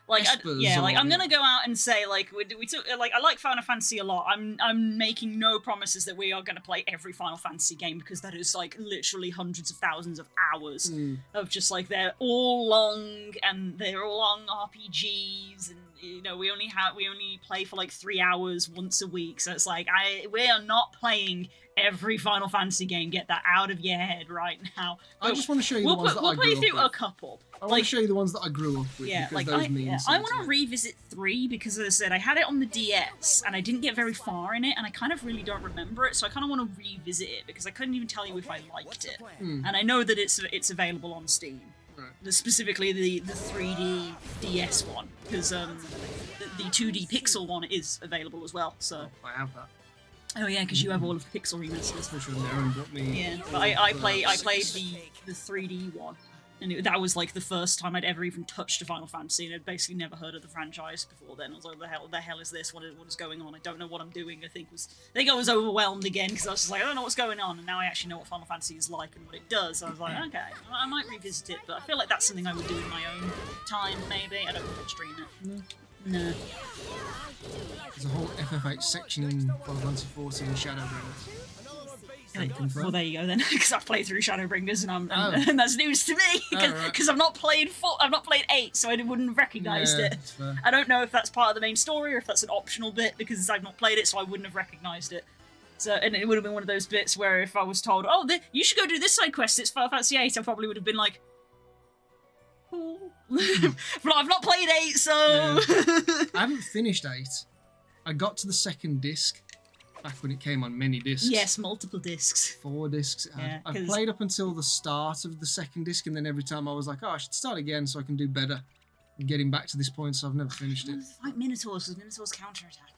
I'm gonna go out and say like we took I like Final Fantasy a lot. I'm making no promises that we are gonna play every Final Fantasy game because that is like literally hundreds of thousands of hours of just like they're all long and they're all long RPGs, and you know we only play for like 3 hours once a week, so it's like we are not playing every Final Fantasy game. Get that out of your head right now. I just want to show you the ones that I grew up with. We'll play through a couple. I want to show you the ones that I grew up with. Yeah, because like those mean I something want to revisit 3 because, as I said, I had it on the DS and I didn't get very far in it, and I kind of really don't remember it. So I kind of want to revisit it because I couldn't even tell you if I liked it. And I know that it's available on Steam, specifically the 3D DS one, because the 2D Pixel one is available as well. So I have that. Oh yeah, because you have all of the Pixel remasters. Yeah, but I played the 3D one, and that was like the first time I'd ever even touched a Final Fantasy, and I'd basically never heard of the franchise before then. I was like, the hell is this? What is going on? I don't know what I'm doing. I think I was overwhelmed again because I was just like, I don't know what's going on, and now I actually know what Final Fantasy is like and what it does. So I was like, okay, I might revisit it, but I feel like that's something I would do in my own time, maybe. I don't think I'd stream it. No. There's a whole FF8 section in Final Fantasy XIV and Shadowbringers. Can confirm. Well, there you go then, because I've played through Shadowbringers, Oh. and that's news to me right. because I've not played 8, so I wouldn't have recognised Yeah, it. that's fair. I don't know if that's part of the main story or if that's an optional bit because I've not played it, so I wouldn't have recognised it. So, and it would have been one of those bits where if I was told, "Oh, you should go do this side quest, it's Final Fantasy VIII," I probably would have been like, "Cool," but I've not played 8, so I haven't finished 8. I got to the second disc back when it came on mini discs. yes, multiple discs. 4 discs. Yeah, I've 'cause- played up until the start of the second disc, and then every time I was like, "Oh, I should start again so I can do better." And getting back to this point, so I've never finished it. Fight Minotaurs with Minotaurs counterattack.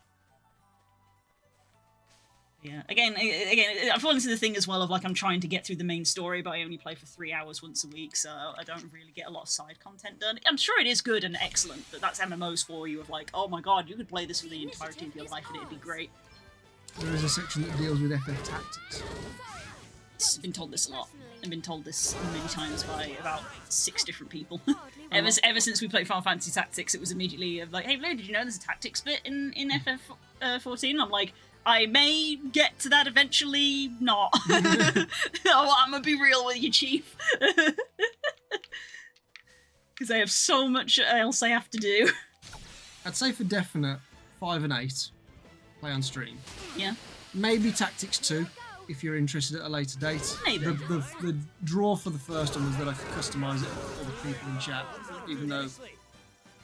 Yeah, again, I've fallen into the thing as well of like I'm trying to get through the main story, but I only play for 3 hours once a week, so I don't really get a lot of side content done. I'm sure it is good and excellent, but that's MMOs for you of like, oh my god, you could play this for the entirety of your life and it'd be great. There is a section that deals with FF Tactics. I've been told this a lot. I've been told this many times by about 6 different people. ever since we played Final Fantasy Tactics, it was immediately like, hey Blue, did you know there's a tactics bit in FF14? I'm like, I may get to that eventually, not. I'm gonna be real with you, Chief. Because I have so much else I have to do. I'd say for definite, 5 and 8, play on stream. Yeah. Maybe Tactics 2, if you're interested at a later date. Maybe. The draw for the first one was that I could customise it for the people in chat, even though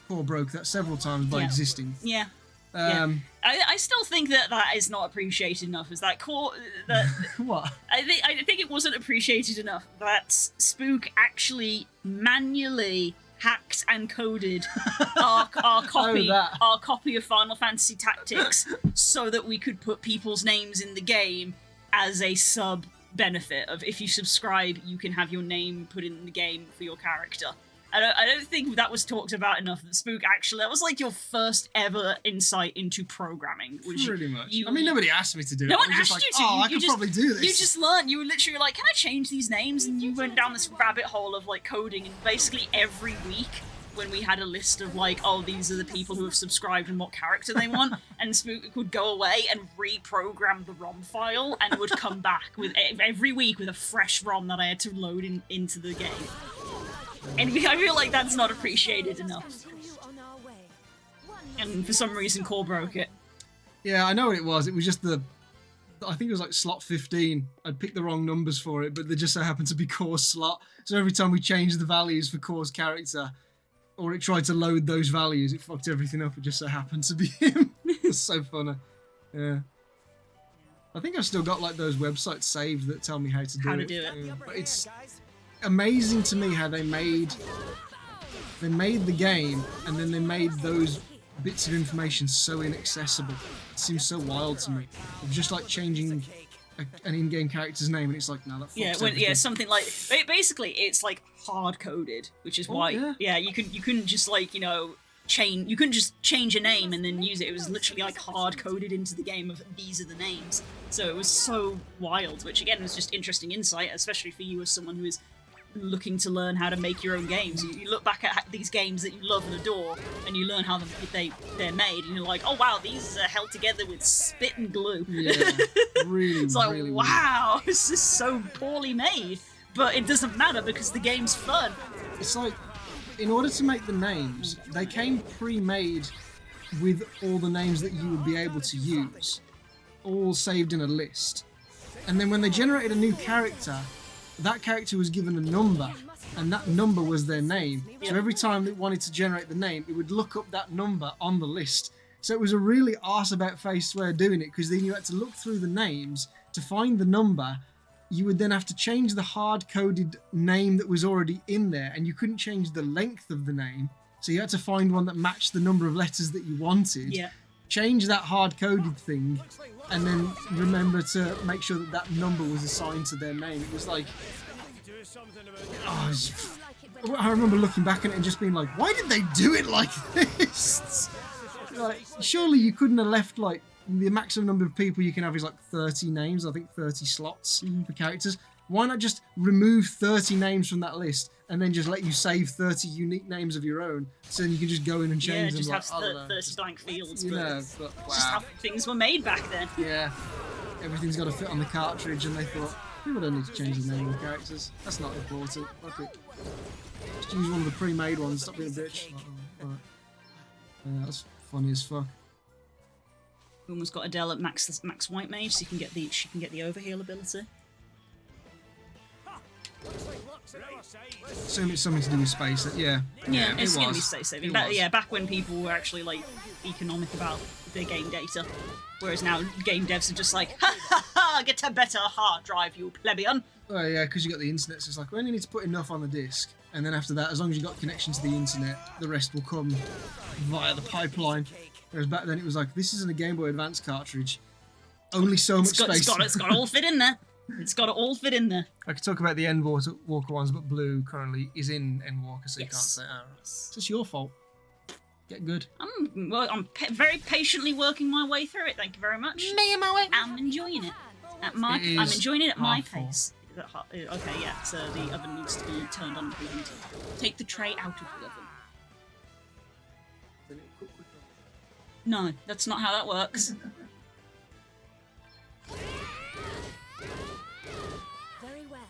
Core broke that several times by existing. Yeah. I still think that is not appreciated enough. Is that core? That What? I think it wasn't appreciated enough that Spook actually manually hacked and coded our copy of Final Fantasy Tactics so that we could put people's names in the game as a sub benefit of if you subscribe, you can have your name put in the game for your character. I don't think that was talked about enough. That Spook actually, that was like your first ever insight into programming. Pretty much. I mean, nobody asked me to do it. No one I was asked just you like, to. oh, I could probably do this. You just learned. You were literally like, can I change these names? And you went down this rabbit hole of like coding. And basically every week when we had a list of like, oh, these are the people who have subscribed and what character they want, and Spook would go away and reprogram the ROM file and would come back with every week with a fresh ROM that I had to load into the game. And I feel like that's not appreciated enough. And for some reason, Core broke it. Yeah, I know what it was. It was just I think it was like slot 15. I'd picked the wrong numbers for it, but they just so happened to be Core's slot. So every time we changed the values for Core's character, or it tried to load those values, it fucked everything up. It just so happened to be him. It's so funny. Yeah. I think I've still got like those websites saved that tell me how to do it. Yeah. But it's amazing to me how they made the game and then they made those bits of information so inaccessible. It seems so wild to me. It's just like changing an in-game character's name and it's like, no, that fucks everything. Something like basically it's like hard coded, which is why you couldn't just like you couldn't just change a name and then use it. It was literally like hard coded into the game of these are the names. So it was so wild, which again was just interesting insight, especially for you as someone who is looking to learn how to make your own games. You look back at these games that you love and adore and you learn how they're made and you're like, oh wow, these are held together with spit and glue. Yeah, really. It's like, really wow, this is so poorly made, but it doesn't matter because the game's fun. It's like, in order to make the names, they came pre-made with all the names that you would be able to use, all saved in a list. And then when they generated a new character, that character was given a number, and that number was their name. So every time it wanted to generate the name, it would look up that number on the list. So it was a really arse-about-face way of doing it, because then you had to look through the names to find the number. You would then have to change the hard-coded name that was already in there, and you couldn't change the length of the name. So you had to find one that matched the number of letters that you wanted. Yeah. Change that hard-coded thing, and then remember to make sure that that number was assigned to their name. It was like... I remember looking back at it and just being like, why did they do it like this? Like, surely you couldn't have left, like, the maximum number of people you can have is like 30 names, I think 30 slots for characters. Why not just remove 30 names from that list and then just let you save 30 unique names of your own, so then you can just go in and change them? Just like, have 30 blank fields. But wow. Just how things were made back then. Yeah. everything's got to fit on the cartridge, and they thought, people don't need to change the name of the characters. That's not important. Fuck it. Just use one of the pre-made ones. Stop being a bitch. Alright. That's funny as fuck. We almost got Adele at max white mage, so she can get the overheal ability. Assume it's something to do with space. Yeah. Yeah, it's it gonna be was. space saving. It But was. yeah, back when people were actually like economic about their game data, whereas now game devs are just like, ha ha ha, get a better hard drive, you plebeian. Oh yeah, because you got the internet, so it's like we only need to put enough on the disk, and then after that, as long as you got connection to the internet, the rest will come via the pipeline. Whereas back then it was like, this isn't a Game Boy Advance cartridge. Only so much space. It's got to all fit in there. It's got to all fit in there. I could talk about the Endwalker ones, but Blue currently is in Endwalker, so you can't say, oh, it's just your fault. Get good. I'm very patiently working my way through it. Thank you very much. Me and my way. I'm enjoying it. I'm enjoying it at my pace. Okay, yeah. So the oven needs to be turned on. Take the tray out of the oven. No, that's not how that works. Very well.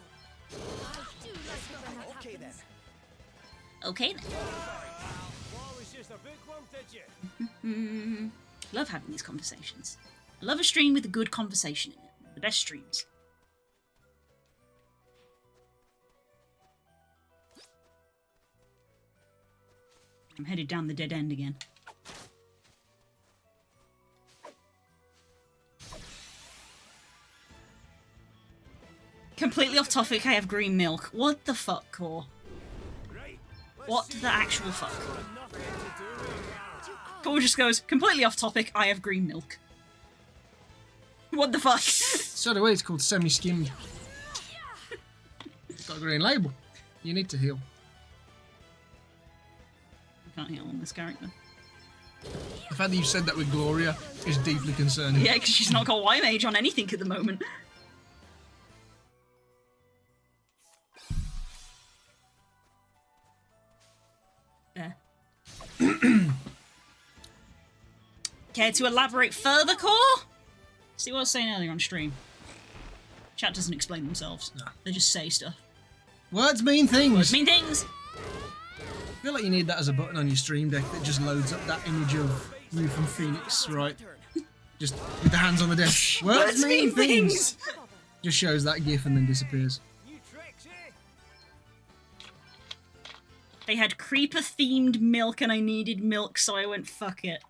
I do like when that Okay then. Okay then. What was just a bookworm, did you? Love having these conversations. I love a stream with a good conversation in it. The best streams. I'm headed down the dead end again. Completely off topic, I have green milk. What the fuck, Core? What the actual fuck? Core just goes, completely off topic, I have green milk. What the fuck? So the way it's called semi-skimmed. It's got a green label. You need to heal. I can't heal on this character. The fact that you said that with Gloria is deeply concerning. Yeah, because she's not got Y-Mage on anything at the moment. There. Care to elaborate further, Core? See what I was saying earlier on stream? Chat doesn't explain themselves. No. They just say stuff. Words mean things. Words mean things. I feel like you need that as a button on your stream deck that just loads up that image of you from Phoenix, right? Just with the hands on the desk. Words mean things. Just shows that gif and then disappears. They had creeper-themed milk and I needed milk, so I went, fuck it.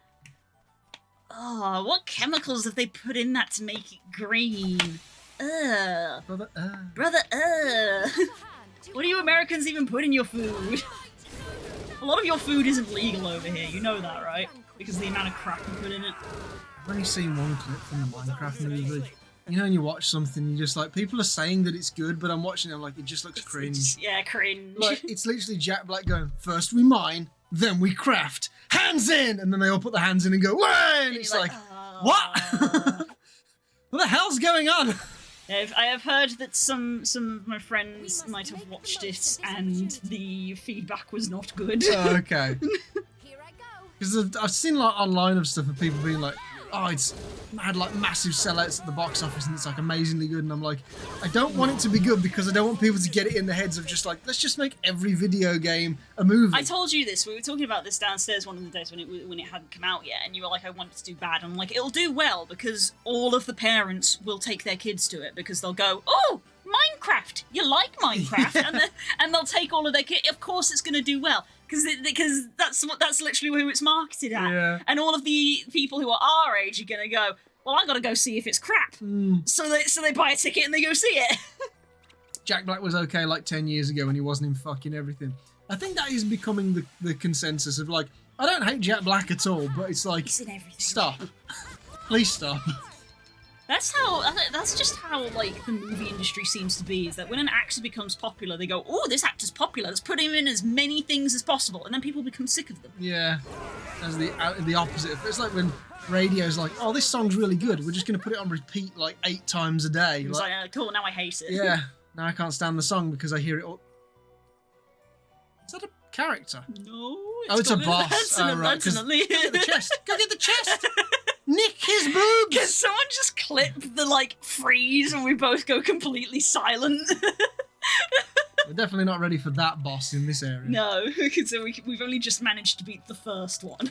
Oh, what chemicals have they put in that to make it green? Ugh. Brother, What do you Americans even put in your food? A lot of your food isn't legal over here, you know that, right? Because of the amount of crap you put in it. I've only seen one clip from the Minecraft movie. You know, when you watch something, you're just like, people are saying that it's good, but I'm watching it, I'm like, it just looks cringe. Yeah, cringe. Like, it's literally Jack Black going, first we mine, then we craft. Hands in! And then they all put their hands in and go, way! And it's like, what? What the hell's going on? I have heard that some of my friends might have watched it and the feedback was not good. Oh, okay. Because I've seen like online of stuff of people being like, oh, it's had like massive sellouts at the box office and it's like amazingly good, and I'm like, I don't want it to be good because I don't want people to get it in their heads of just like, let's just make every video game a movie. I told you this. We were talking about this downstairs one of the days when it hadn't come out yet, and you were like, I want it to do bad. And I'm like, it'll do well because all of the parents will take their kids to it because they'll go, oh, Minecraft, you like Minecraft, Yeah. and they'll take all of their kids. Of course, it's going to do well because that's literally who it's marketed at. Yeah. And all of the people who are our age are going to go, well, I got to go see if it's crap. So they buy a ticket and they go see it. Jack Black was okay like 10 years ago when he wasn't in fucking everything. I think that is becoming the consensus of like, I don't hate Jack Black at all, but it's like, He's in everything. stop. Please stop. That's just how like the movie industry seems to be, is that when an actor becomes popular, they go, oh, this actor's popular, let's put him in as many things as possible, and then people become sick of them. Yeah, as the opposite. It's like when radio's like, oh, this song's really good, we're just going to put it on repeat like 8 times a day. It's like, cool, now I hate it. Yeah, now I can't stand the song because I hear it all. Is that a character? No, It's a boss. That's Oh, right, 'cause- Go Go get the chest! Go get the chest! Nick his boobs! Can someone just clip the, like, freeze and we both go completely silent? We're definitely not ready for that boss in this area. No, because we've only just managed to beat the first one.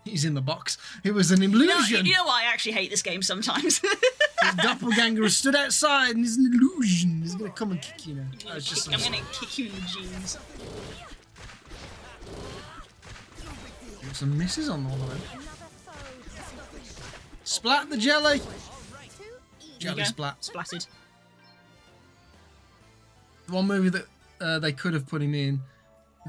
He's in the box. It was an illusion. You know why I actually hate this game sometimes? His doppelganger has stood outside and it's an illusion. He's going to come and kick you now. I'm gonna kick you in the jeans. Got some misses on all of them. Splat the jelly! Jelly splat. Splatted. The one movie that they could have put him in,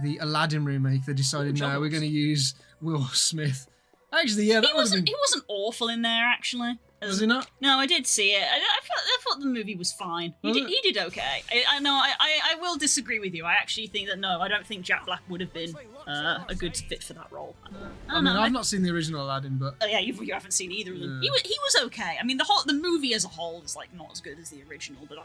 the Aladdin remake, they decided, no, we're going to use Will Smith. Actually, yeah, that was. He wasn't awful in there, actually. Was he not? No, I did see it. I thought the movie was fine. He did okay. I know. I will disagree with you. I actually think that I don't think Jack Black would have been a good fit for that role. I've not seen the original Aladdin, but yeah, you haven't seen either of them. He was okay. I mean, the movie as a whole is like not as good as the original, but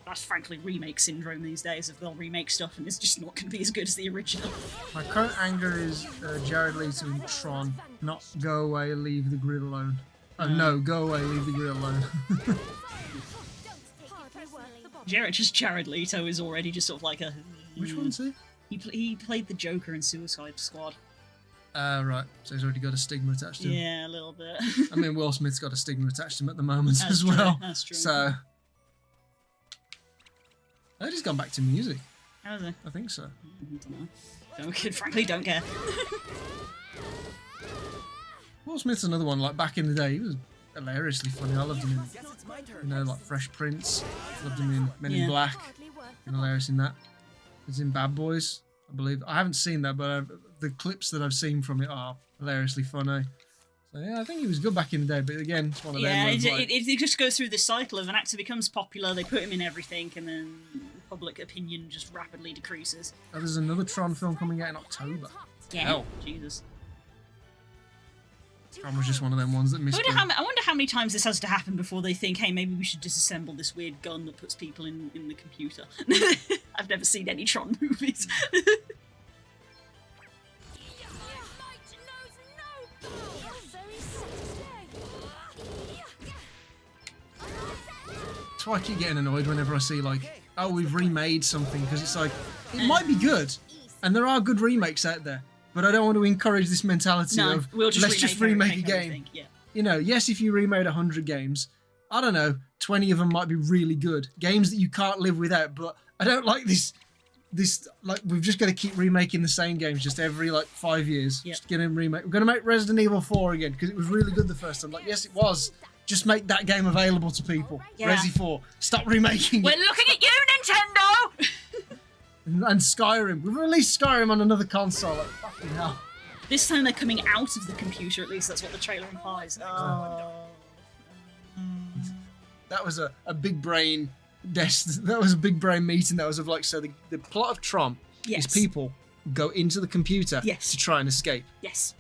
that's frankly remake syndrome these days. If they'll remake stuff and it's just not going to be as good as the original. My current anger is Jared Leto in Tron. Not go away, leave the grid alone. No, go away, leave the grid alone. Jared Leto is already just sort of like a... Which one's he? He played the Joker in Suicide Squad. Right. So he's already got a stigma attached to him. Yeah, a little bit. I mean, Will Smith's got a stigma attached to him at the moment That's as true, well. that's true. So... I think he's gone back to music. Has he? I think so. I don't know. Frankly, don't care. Will Smith's another one, like back in the day, he was hilariously funny. I loved him in, like Fresh Prince. Loved him in Men in Black. And hilarious in that. He's in Bad Boys, I believe. I haven't seen that, but the clips that I've seen from it are hilariously funny. So yeah, I think he was good back in the day, but again, it's one of them. Yeah, like, it just goes through this cycle of an actor becomes popular, they put him in everything, and then public opinion just rapidly decreases. Oh, there's another Tron film coming out in October. Yeah. Hell. Jesus. Tron was just one of them ones that missed. I wonder how many times this has to happen before they think, hey, maybe we should disassemble this weird gun that puts people in the computer. I've never seen any Tron movies. That's why I keep getting annoyed whenever I see, like, oh, we've remade something, because it's like, it might be good, and there are good remakes out there, but I don't want to encourage this mentality of, let's just remake a game. Yeah. You know, yes, if you remade 100 games, I don't know, 20 of them might be really good. Games that you can't live without, but I don't like this, like, we've just got to keep remaking the same games just every, like, 5 years. Yep. Just get them remake. We're going to make Resident Evil 4 again, because it was really good the first time. Like, yes, it was. Just make that game available to people. Yeah. Resi 4. Stop remaking it. We're looking at you, Nintendo! And Skyrim. We've released Skyrim on another console. Like, fucking hell. This time they're coming out of the computer, at least that's what the trailer implies. Oh. That was a big brain that was a big brain meeting that was of like, so the plot of Tron is people go into the computer to try and escape. Yes.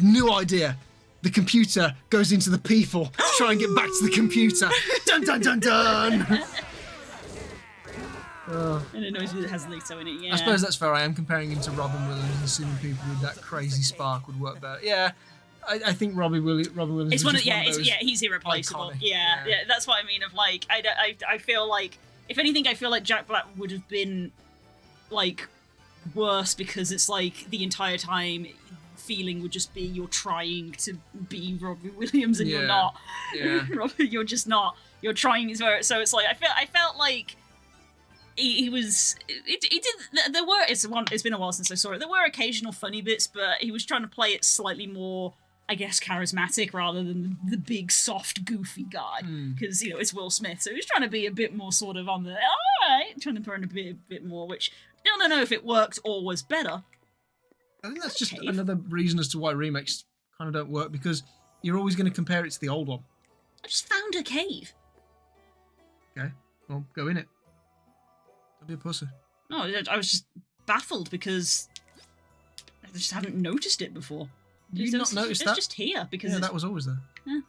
New idea. The computer goes into the people to try and get back to the computer. Dun dun dun dun! And it knows it has Leto in it, yeah. I suppose that's fair. I am comparing him to Robin Williams and assuming people with that crazy spark would work better. Yeah, I think Robin Williams. It's is one of, just yeah, one of those he's irreplaceable. iconic, Yeah, that's what I mean. Of like, I feel like, if anything, I feel like Jack Black would have been like worse because it's like the entire time feeling would just be you're trying to be Robin Williams and you're not. Yeah. You're just not. You're trying as well. So it's like I felt like. He was. He did. There were. It's been a while since I saw it. There were occasional funny bits, but he was trying to play it slightly more, I guess, charismatic rather than the big, soft, goofy guy. Because it's Will Smith, so he was trying to be a bit more sort of on the all right, trying to burn a bit more. Which I don't know if it worked or was better. I think that's just another reason as to why remakes kind of don't work, because you're always going to compare it to the old one. I just found a cave. Okay, well, go in it. Don't be a pussy. No, I was just baffled because I just haven't noticed it before. Did you not notice that? It's just here because that was always there. Yeah,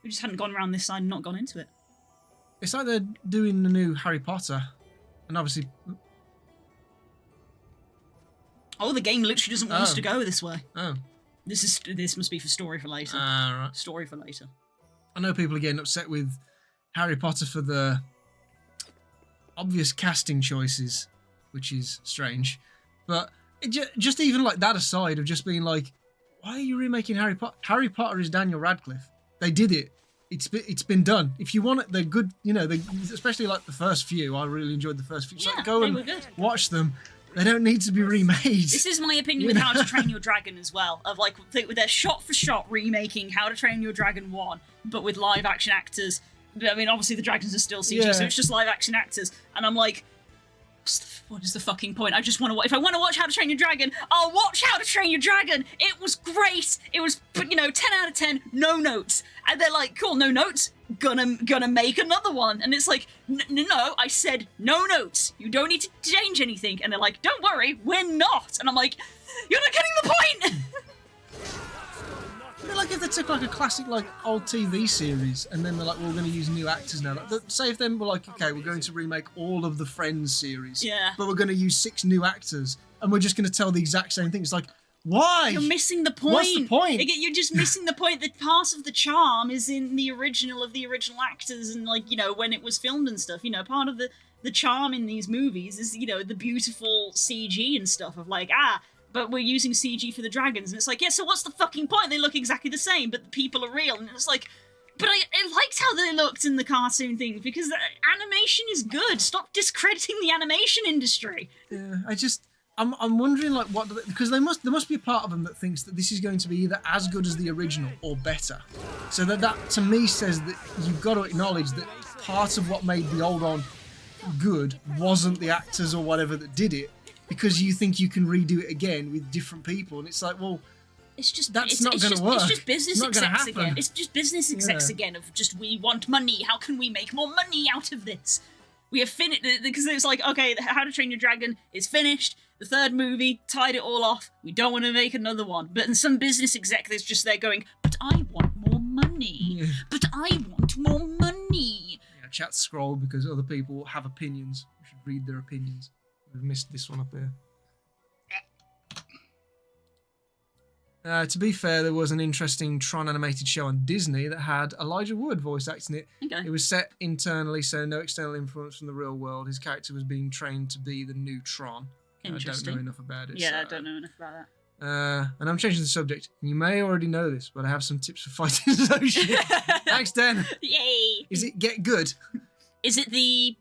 we just hadn't gone around this side and not gone into it. It's like they're doing the new Harry Potter, and obviously. Oh, the game literally doesn't want us to go this way. Oh, This must be for story for later. Right. Story for later. I know people are getting upset with Harry Potter for the obvious casting choices, which is strange. But just even like that aside of just being like, why are you remaking Harry Potter? Harry Potter is Daniel Radcliffe. They did it. It's been done. If you want it, they're good. Especially like the first few. I really enjoyed the first few. So go they and were good. watch them. They don't need to be remade. This is my opinion with How to Train Your Dragon as well. Of like, they're shot for shot remaking How to Train Your Dragon 1, but with live action actors. I mean, obviously the dragons are still CG, so it's just live action actors. And I'm like, what is the fucking point? I just want to. If I want to watch How to Train Your Dragon, I'll watch How to Train Your Dragon. It was great. It was 10 out of 10. No notes. And they're like, cool, no notes. Gonna make another one. And it's like, no. I said no notes. You don't need to change anything. And they're like, don't worry, we're not. And I'm like, you're not getting the point. I feel like if they took like a classic like old TV series and then they're like, well, we're going to use new actors now. Say if then we're like, okay, we're going to remake all of the Friends series, but we're going to use 6 new actors and we're just going to tell the exact same thing. It's like, why? You're missing the point. What's the point? You're just missing the point that part of the charm is in the original of the original actors and like, when it was filmed and stuff. Part of the charm in these movies is, the beautiful CG and stuff of like, but we're using CG for the dragons. And it's like, yeah, so what's the fucking point? They look exactly the same, but the people are real. And it's like, but I liked how they looked in the cartoon thing because the animation is good. Stop discrediting the animation industry. Yeah, I'm wondering like because there must be a part of them that thinks that this is going to be either as good as the original or better. So that to me says that you've got to acknowledge that part of what made the old one good wasn't the actors or whatever that did it, because you think you can redo it again with different people, and it's like, well, that's not going to work. It's just business execs again. It's just business execs again of just, we want money. How can we make more money out of this? We have finished, because it's like, okay, How to Train Your Dragon is finished. The third movie tied it all off. We don't want to make another one. But in some business exec that's just there going, but I want more money. Yeah. But I want more money. Yeah, chat scroll because other people have opinions. We should read their opinions. We've missed this one up here. To be fair, there was an interesting Tron animated show on Disney that had Elijah Wood voice acting it. Okay. It was set internally, so no external influence from the real world. His character was being trained to be the new Tron. I don't know enough about it. Yeah, I don't know enough about that. And I'm changing the subject. You may already know this, but I have some tips for fighting Zoshi. Thanks, Dan. Yay! Is it get good? Is it the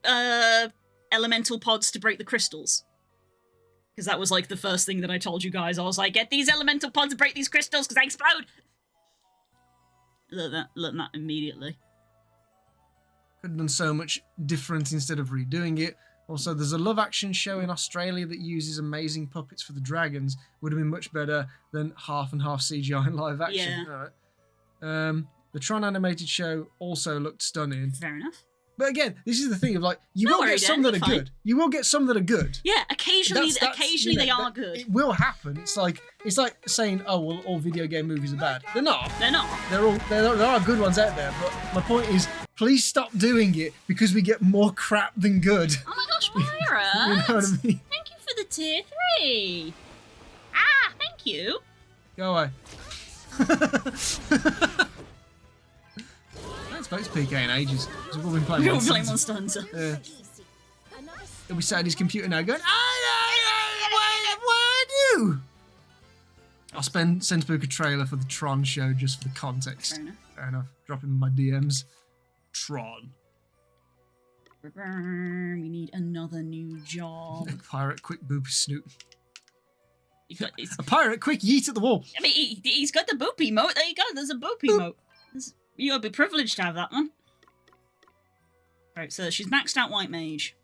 elemental pods to break the crystals? Because that was like the first thing that I told you guys. I was like, get these elemental pods to break these crystals because they explode. Learn that immediately. Could have done so much different instead of redoing it. Also, there's a live action show in Australia that uses amazing puppets for the dragons. Would have been much better than half and half CGI and live action. Yeah. All right. The Tron animated show also looked stunning. Fair enough. But again, this is the thing of like, you will get some that are good. You will get some that are good. Yeah, occasionally they are good. It will happen. It's like saying, oh well, all video game movies are bad. They're not. They're not. There are good ones out there. But my point is, please stop doing it because we get more crap than good. Oh my gosh, Myra! You know what I mean? Thank you for the tier 3. Thank you. Go away. It's PK in ages. We've all been playing Monster Hunter. Yeah. He'll be sat at his computer now going, what do I do? I'll send book a trailer for the Tron show just for the context. Fair enough. Drop him in my DMs. Tron. We need another new job. Pirate, quick boopy snoot. A pirate, quick yeet at the wall. I mean, he's got the boop emote. There you go. There's a boop emote. You'll be privileged to have that one. Right, so she's maxed out White Mage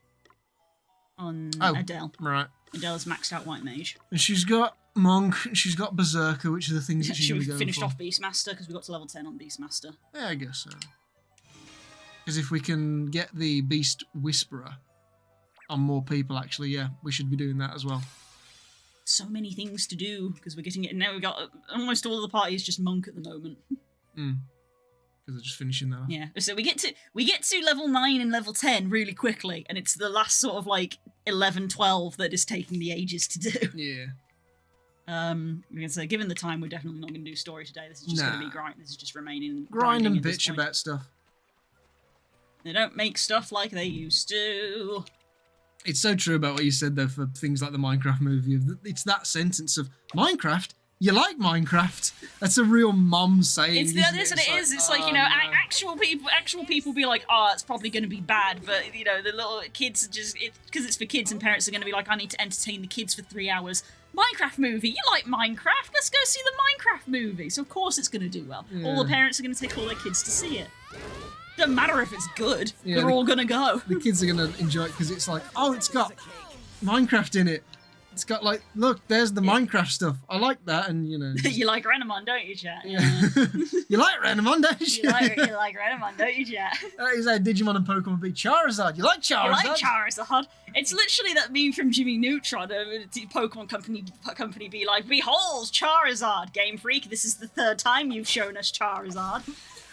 on Adele. Right. Adele's maxed out White Mage. And she's got Monk, and she's got Berserker, which are the things that she's going to go for. She finished off Beastmaster because we got to level 10 on Beastmaster. Yeah, I guess so. Because if we can get the Beast Whisperer on more people, actually, yeah, we should be doing that as well. So many things to do because we're getting it. And now we've got almost all of the parties just Monk at the moment. Because they're just finishing that off. Yeah, so we get to level 9 and level 10 really quickly, and it's the last sort of like 11, 12 that is taking the ages to do. Yeah. Because given the time, we're definitely not going to do story today. This is just going to be grind. This is just remaining Grind grinding and at this bitch point. about stuff. They don't make stuff like they used to. It's so true about what you said, though, for things like the Minecraft movie. It's that sentence of, Minecraft? You like Minecraft? That's a real mom saying. It's what it is. It's like, you know, actual people be like, oh, it's probably going to be bad, but you know, the little kids are just because it's for kids, and parents are going to be like, I need to entertain the kids for 3 hours. Minecraft movie, you like Minecraft? Let's go see the Minecraft movie. So of course it's going to do well. Yeah. All the parents are going to take all their kids to see it. Doesn't matter if it's good. Yeah, they're all going to go. The kids are going to enjoy it because it's like, oh, it's got Minecraft in it. It's got like, look, there's the Minecraft stuff. I like that, and you know. You like Renamon, don't you, chat? Yeah. You like Renamon, don't you? you like Renamon, don't you, chat? That is how Digimon and Pokemon beat Charizard. You like Charizard? You like Charizard? It's literally that meme from Jimmy Neutron, the Pokemon company be like, behold, Charizard, Game Freak, this is the 3rd time you've shown us Charizard.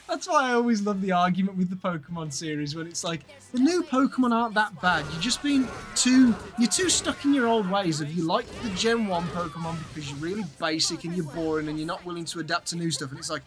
That's why I always love the argument with the Pokemon series when it's like, the new Pokemon aren't that bad. You're just being you're too stuck in your old ways of you like the Gen 1 Pokemon because you're really basic and you're boring and you're not willing to adapt to new stuff. And it's like,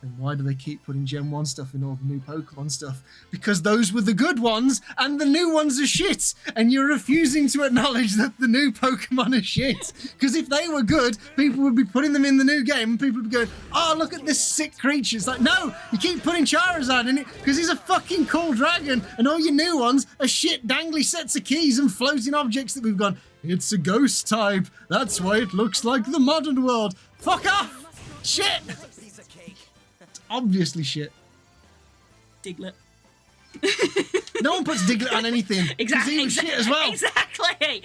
then why do they keep putting Gen 1 stuff in all the new Pokemon stuff? Because those were the good ones and the new ones are shit. And you're refusing to acknowledge that the new Pokemon are shit. Because if they were good, people would be putting them in the new game and people would be going, oh, look at this sick creature. It's like, no, you keep putting Charizard in it because he's a fucking cool dragon and all your new ones are shit dangly sets of keys and floating objects that we've gone, it's a ghost type. That's why it looks like the modern world. Fuck off. Shit. Obviously shit. Diglett. No one puts Diglett on anything. Exactly. He was shit as well. Exactly.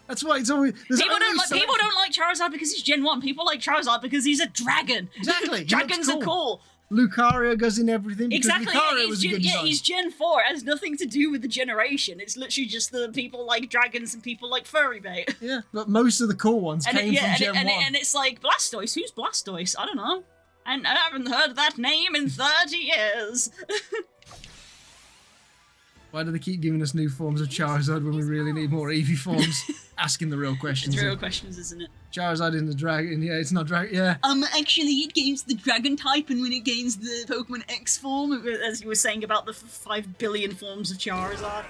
That's why it's always. People don't like Charizard because he's Gen 1. People like Charizard because he's a dragon. Exactly. Dragons are cool. Lucario goes in everything because Exactly. Lucario was a good design. He's Gen 4. It has nothing to do with the generation. It's literally just the people like dragons and people like furry bait. Yeah, but most of the cool ones came from Gen 1. And it's like Blastoise. Who's Blastoise? I don't know. And I haven't heard that name in 30 years. Why do they keep giving us new forms of Charizard when we really need more Eevee forms? Asking the real questions. It's real questions, isn't it? Charizard isn't a dragon. Yeah, it's not dragon. Yeah. Actually, it gains the dragon type, and when it gains the Pokemon X form, as you were saying about the 5 billion forms of Charizard.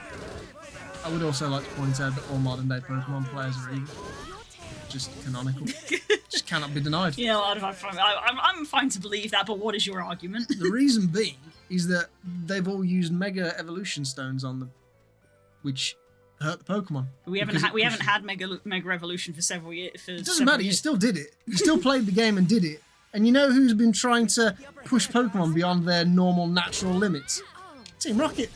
I would also like to point out that all modern day Pokemon players are evil. Just canonical. Just cannot be denied. You know, I'm fine to believe that, but what is your argument? The reason being is that they've all used Mega Evolution Stones on them, which hurt the Pokemon. We haven't had Mega Evolution for several years. It doesn't matter. You still did it. You still played the game and did it. And you know who's been trying to push Pokemon beyond their normal natural limits? Team Rocket.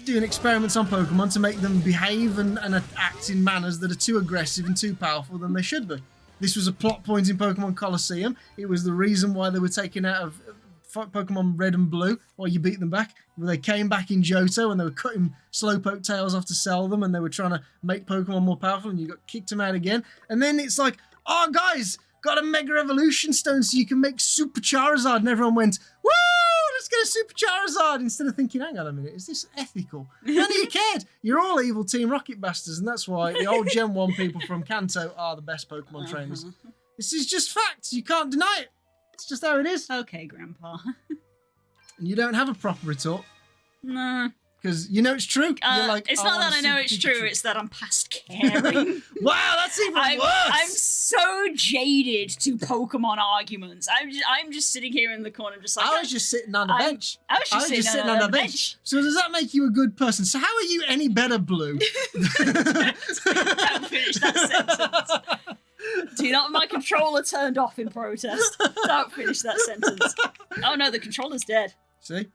Doing experiments on Pokemon to make them behave and act in manners that are too aggressive and too powerful than they should be. This was a plot point in Pokemon Colosseum. It was the reason why they were taken out of Pokemon Red and Blue while you beat them back. They came back in Johto and they were cutting Slowpoke tails off to sell them and they were trying to make Pokemon more powerful and you got kicked them out again. And then it's like, oh guys, got a Mega Evolution Stone so you can make Super Charizard. And everyone went, woo! Let's get a Super Charizard, instead of thinking, hang on a minute, is this ethical? None of you cared. You're all evil Team Rocket bastards, and that's why the old Gen 1 people from Kanto are the best Pokemon trainers. This is just facts. You can't deny it. It's just how it is. Okay, Grandpa. And you don't have a proper retort. Nah. Because you know it's true. You're like, it's not that I know it's true, it's that I'm past caring. Wow, that's even worse. I'm so jaded to Pokemon arguments. I'm just sitting here in the corner, just like I was just sitting on the bench. I was just sitting on the bench. So does that make you a good person? So how are you any better, Blue? Don't finish that sentence. Do you not? My controller turned off in protest. Don't finish that sentence. Oh no, the controller's dead. See?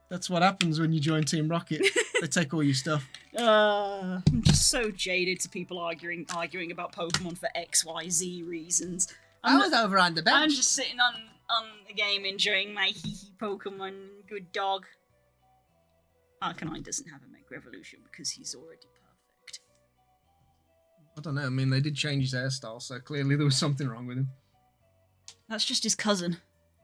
That's what happens when you join Team Rocket. They take all your stuff. I'm just so jaded to people arguing about Pokemon for XYZ reasons. I was over on the bench. I'm just sitting on the game enjoying my hee Pokemon. Good dog. Arcanine doesn't have a Mega Evolution because he's already perfect. I don't know. I mean, they did change his hairstyle, so clearly there was something wrong with him. That's just his cousin.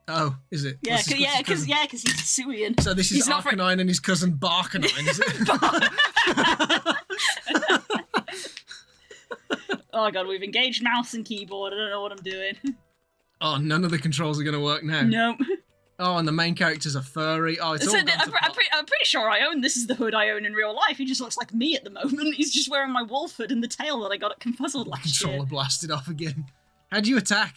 Oh, is it? Yeah, because he's Hisuian. So this is Arcanine and his cousin Barcanine, is it? Oh god, we've engaged mouse and keyboard. I don't know what I'm doing. Oh, none of the controls are going to work now. Nope. Oh, and the main character's a furry. Oh, it's all gone to I'm pot. pretty sure I own. This is the hood I own in real life. He just looks like me at the moment. He's just wearing my wolf hood and the tail that I got at Confuzzled last year. Controller blasted off again. How do you attack?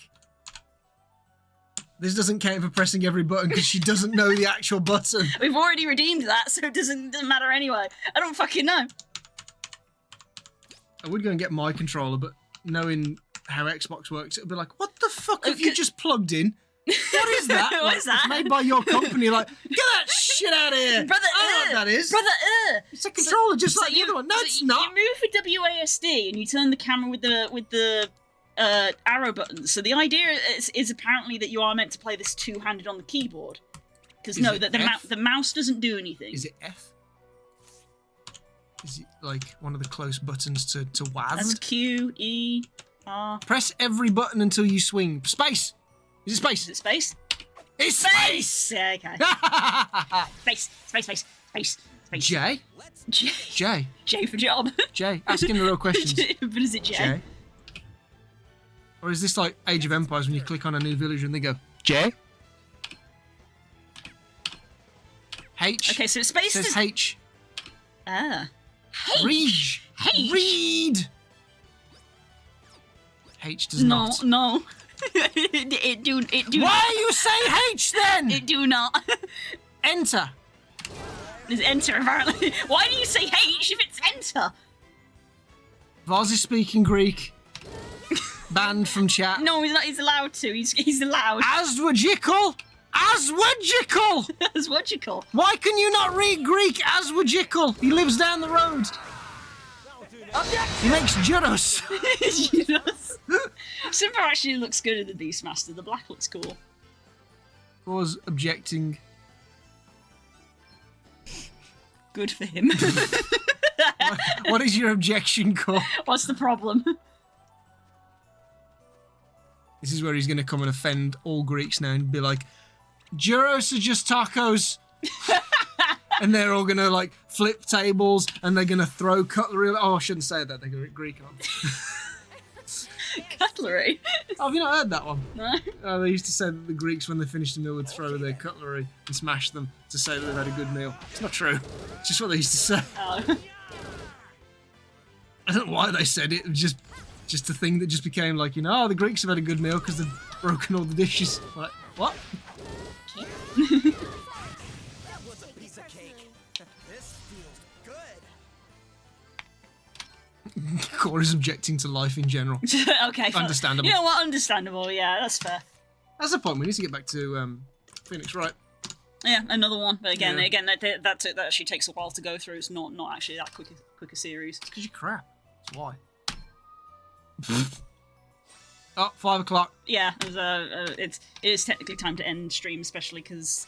This doesn't count for pressing every button because she doesn't know the actual button. We've already redeemed that, so it doesn't matter anyway. I don't fucking know. I would go and get my controller, but knowing how Xbox works, it would be like, what the fuck have you just plugged in? What is that? What is that? It's made by your company. Like, get that shit out of here. Brother, I know what that is. Brother, It's a controller just like the other one. No, it's not. You move for WASD and you turn the camera with the arrow buttons. So the idea is apparently that you are meant to play this two-handed on the keyboard. Because no, the mouse doesn't do anything. Is it F? Is it like one of the close buttons to WASD? That's Q, E, R. Press every button until you swing. Space! Is it space? Is it space? It's space! Yeah, okay. Space. J? J. J for job. J. Asking the real questions. But is it J? J. Or is this like Age of Empires when you click on a new villager and they go, J? H. Okay, so space says H. Ah. Read. H. Read. H does not. No. it do. Why you say H then? It do not. Enter. It's enter apparently. Why do you say H if it's enter? Vaz is speaking Greek. Banned from chat. No, he's not. He's allowed to. He's allowed. Aswajical. Aswajical. Aswajical. Why can you not read Greek? Aswajical. He lives down the road. He makes gyros. Gyros. Simba actually looks good in the Beastmaster. The black looks cool. Was objecting. Good for him. What is your objection, Cor? What's the problem? This is where he's going to come and offend all Greeks now and be like, gyros are just tacos. And they're all going to like flip tables and they're going to throw cutlery. Oh, I shouldn't say that. They're going to Greek on. Cutlery? Oh, have you not heard that one? No. They used to say that the Greeks, when they finished a meal, would throw their cutlery and smash them to say that they've had a good meal. It's not true. It's just what they used to say. Oh. I don't know why they said it. It was just a thing that just became like, oh, the Greeks have had a good meal because they've broken all the dishes. Like, what? Cora's objecting to life in general. Okay. Understandable. You know what? Understandable. Yeah, that's fair. That's the point. We need to get back to Phoenix Wright. Yeah, another one. But again, that actually takes a while to go through. It's not actually that quick a series. It's because you're crap. That's why. Oh, 5 o'clock. Yeah, it is technically time to end stream, especially because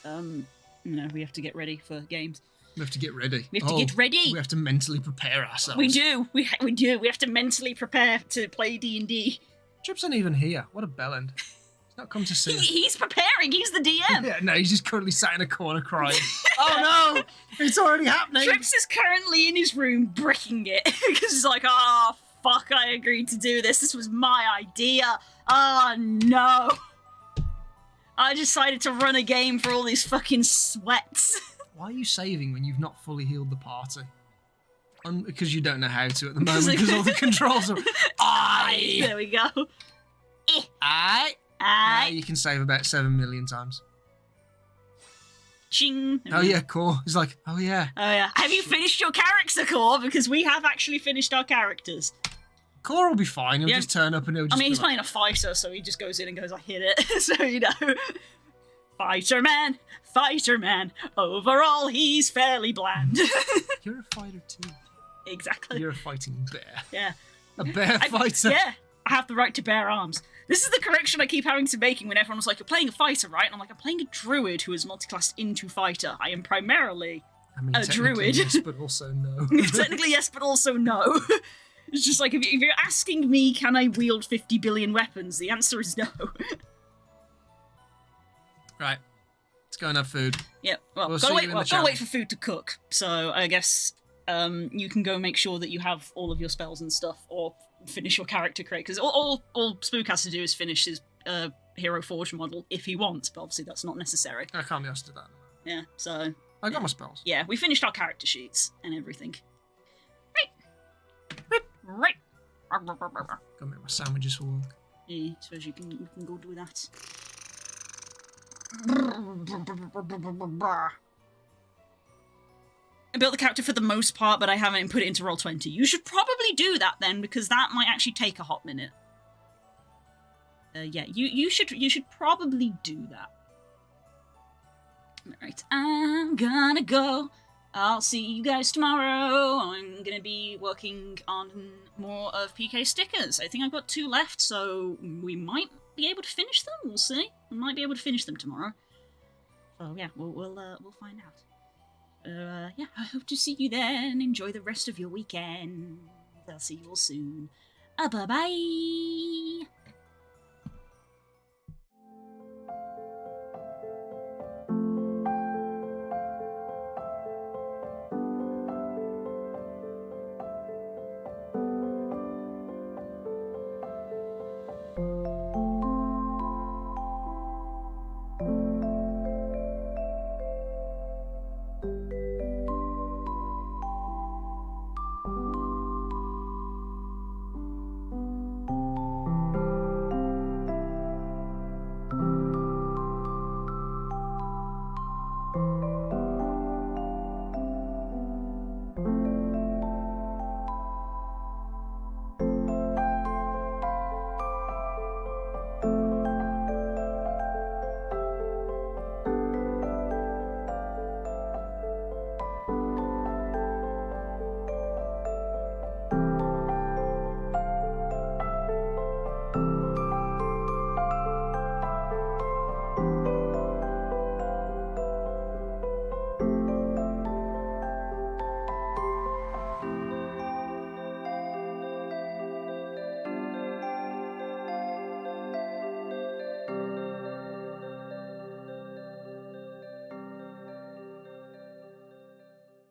we have to get ready for games. We have to get ready. We have to get ready. We have to mentally prepare ourselves. We do. We do. We have to mentally prepare to play D&D. Trips not even here. What a bellend. He's not come to see us. He's preparing. He's the DM. Yeah, no, he's just currently sat in a corner crying. Oh no! It's already happening. Trips is currently in his room bricking it because he's like, oh fuck, I agreed to do this. This was my idea. Oh no. I decided to run a game for all these fucking sweats. Why are you saving when you've not fully healed the party? Because you don't know how to at the moment, because all the controls are... Aye! There we go. Aye! Aye! You can save about 7 million times. Ching! Oh yeah, Core. He's like, oh yeah. Oh yeah. Have you finished your character, Core? Because we have actually finished our characters. Core will be fine. He'll just turn up and he'll just he's playing a fighter, so he just goes in and goes, I hit it. So, Fighter man, overall he's fairly bland. You're a fighter too. Exactly. You're a fighting bear. Yeah. A bear fighter. Yeah. I have the right to bear arms. This is the correction I keep having to making when everyone was like, you're playing a fighter, right? And I'm like, I'm playing a druid who is multiclassed into fighter. I am primarily a druid. Yes, but also no. Technically yes, but also no. It's just like, if you're asking me, can I wield 50 billion weapons? The answer is no. Right. Let's go and have food. Yeah, well, gotta wait for food to cook. So I guess you can go make sure that you have all of your spells and stuff, or finish your character create, because all Spook has to do is finish his Hero Forge model if he wants, but obviously that's not necessary. I can't be asked to do that. Yeah, so... I got my spells. Yeah, we finished our character sheets and everything. Right. Go make my sandwiches for work. Yeah, suppose you can go do that. I built the character for the most part, but I haven't put it into Roll20. You should probably do that then, because that might actually take a hot minute. Yeah, you should probably do that. Alright, I'm gonna go. I'll see you guys tomorrow. I'm gonna be working on more of PK stickers. I think I've got 2 left, so we might be able to finish them. We'll see. We might be able to finish them tomorrow. So yeah, we'll find out. Yeah, I hope to see you then. Enjoy the rest of your weekend. I'll see you all soon. Bye bye.